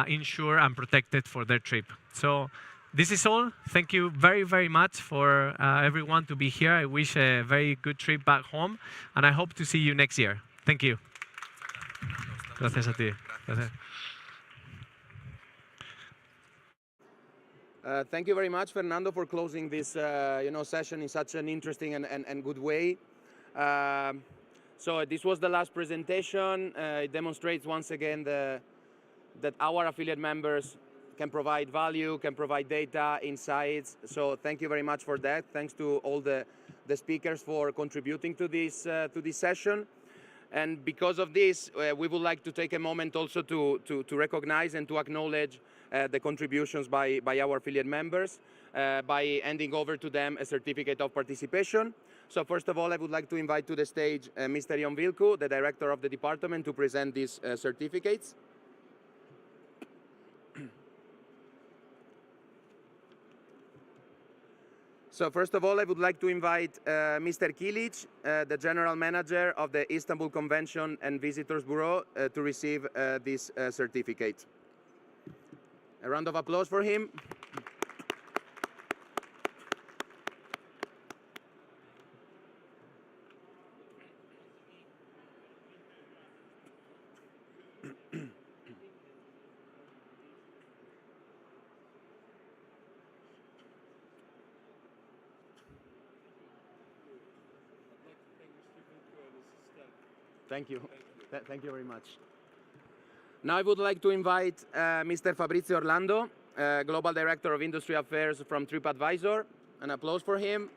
insured and protected for their trip. So this is all. Thank you very, very much for everyone to be here. I wish a very good trip back home, and I hope to see you next year. Thank you. Gracias a ti. Gracias. Thank you very much, Fernando, for closing this session in such an interesting and good way. So this was the last presentation. It demonstrates once again that our affiliate members can provide value, can provide data, insights. So thank you very much for that. Thanks to all the speakers for contributing to this session. And because of this, we would like to take a moment also to recognize and to acknowledge the contributions by our affiliate members by handing over to them a certificate of participation. So first of all, I would like to invite to the stage Mr. Jon Vilku, the director of the department, to present these certificates. So first of all, I would like to invite Mr. Kilic, the general manager of the Istanbul Convention and Visitors Bureau, to receive this certificate. A round of applause for him. Thank you. Thank you very much. Now I would like to invite Mr. Fabrizio Orlando, Global Director of Industry Affairs from TripAdvisor. An applause for him.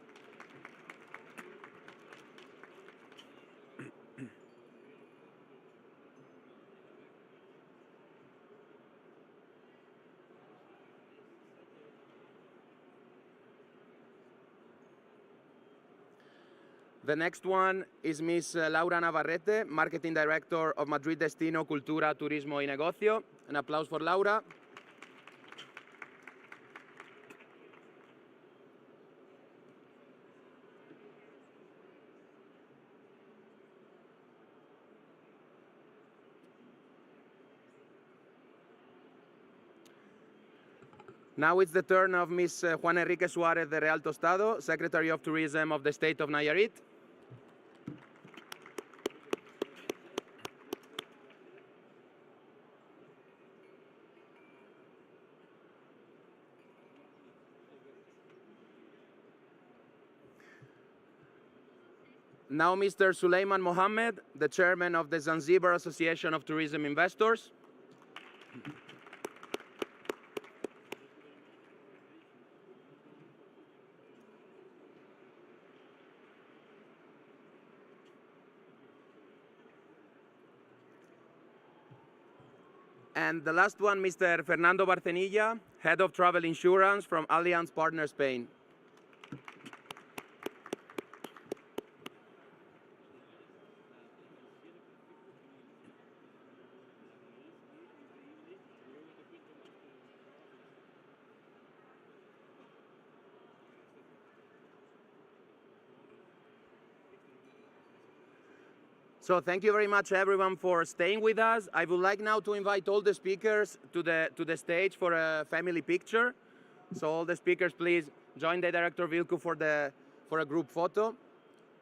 The next one is Ms. Laura Navarrete, Marketing Director of Madrid Destino, Cultura, Turismo y Negocio. An applause for Laura. Now it's the turn of Ms. Juan Enrique Suárez de Real Tostado, Secretary of Tourism of the State of Nayarit. Now Mr. Suleiman Mohammed, the chairman of the Zanzibar Association of Tourism Investors. And the last one, Mr. Fernando Barcenilla, head of travel insurance from Allianz Partner Spain. So thank you very much, everyone, for staying with us. I would like now to invite all the speakers to the stage for a family picture. So all the speakers, please join the director Vilku for a group photo.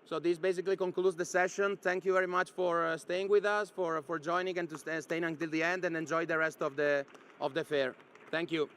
So this basically concludes the session. Thank you very much for staying with us, for joining and to staying until the end, and enjoy the rest of the fair. Thank you.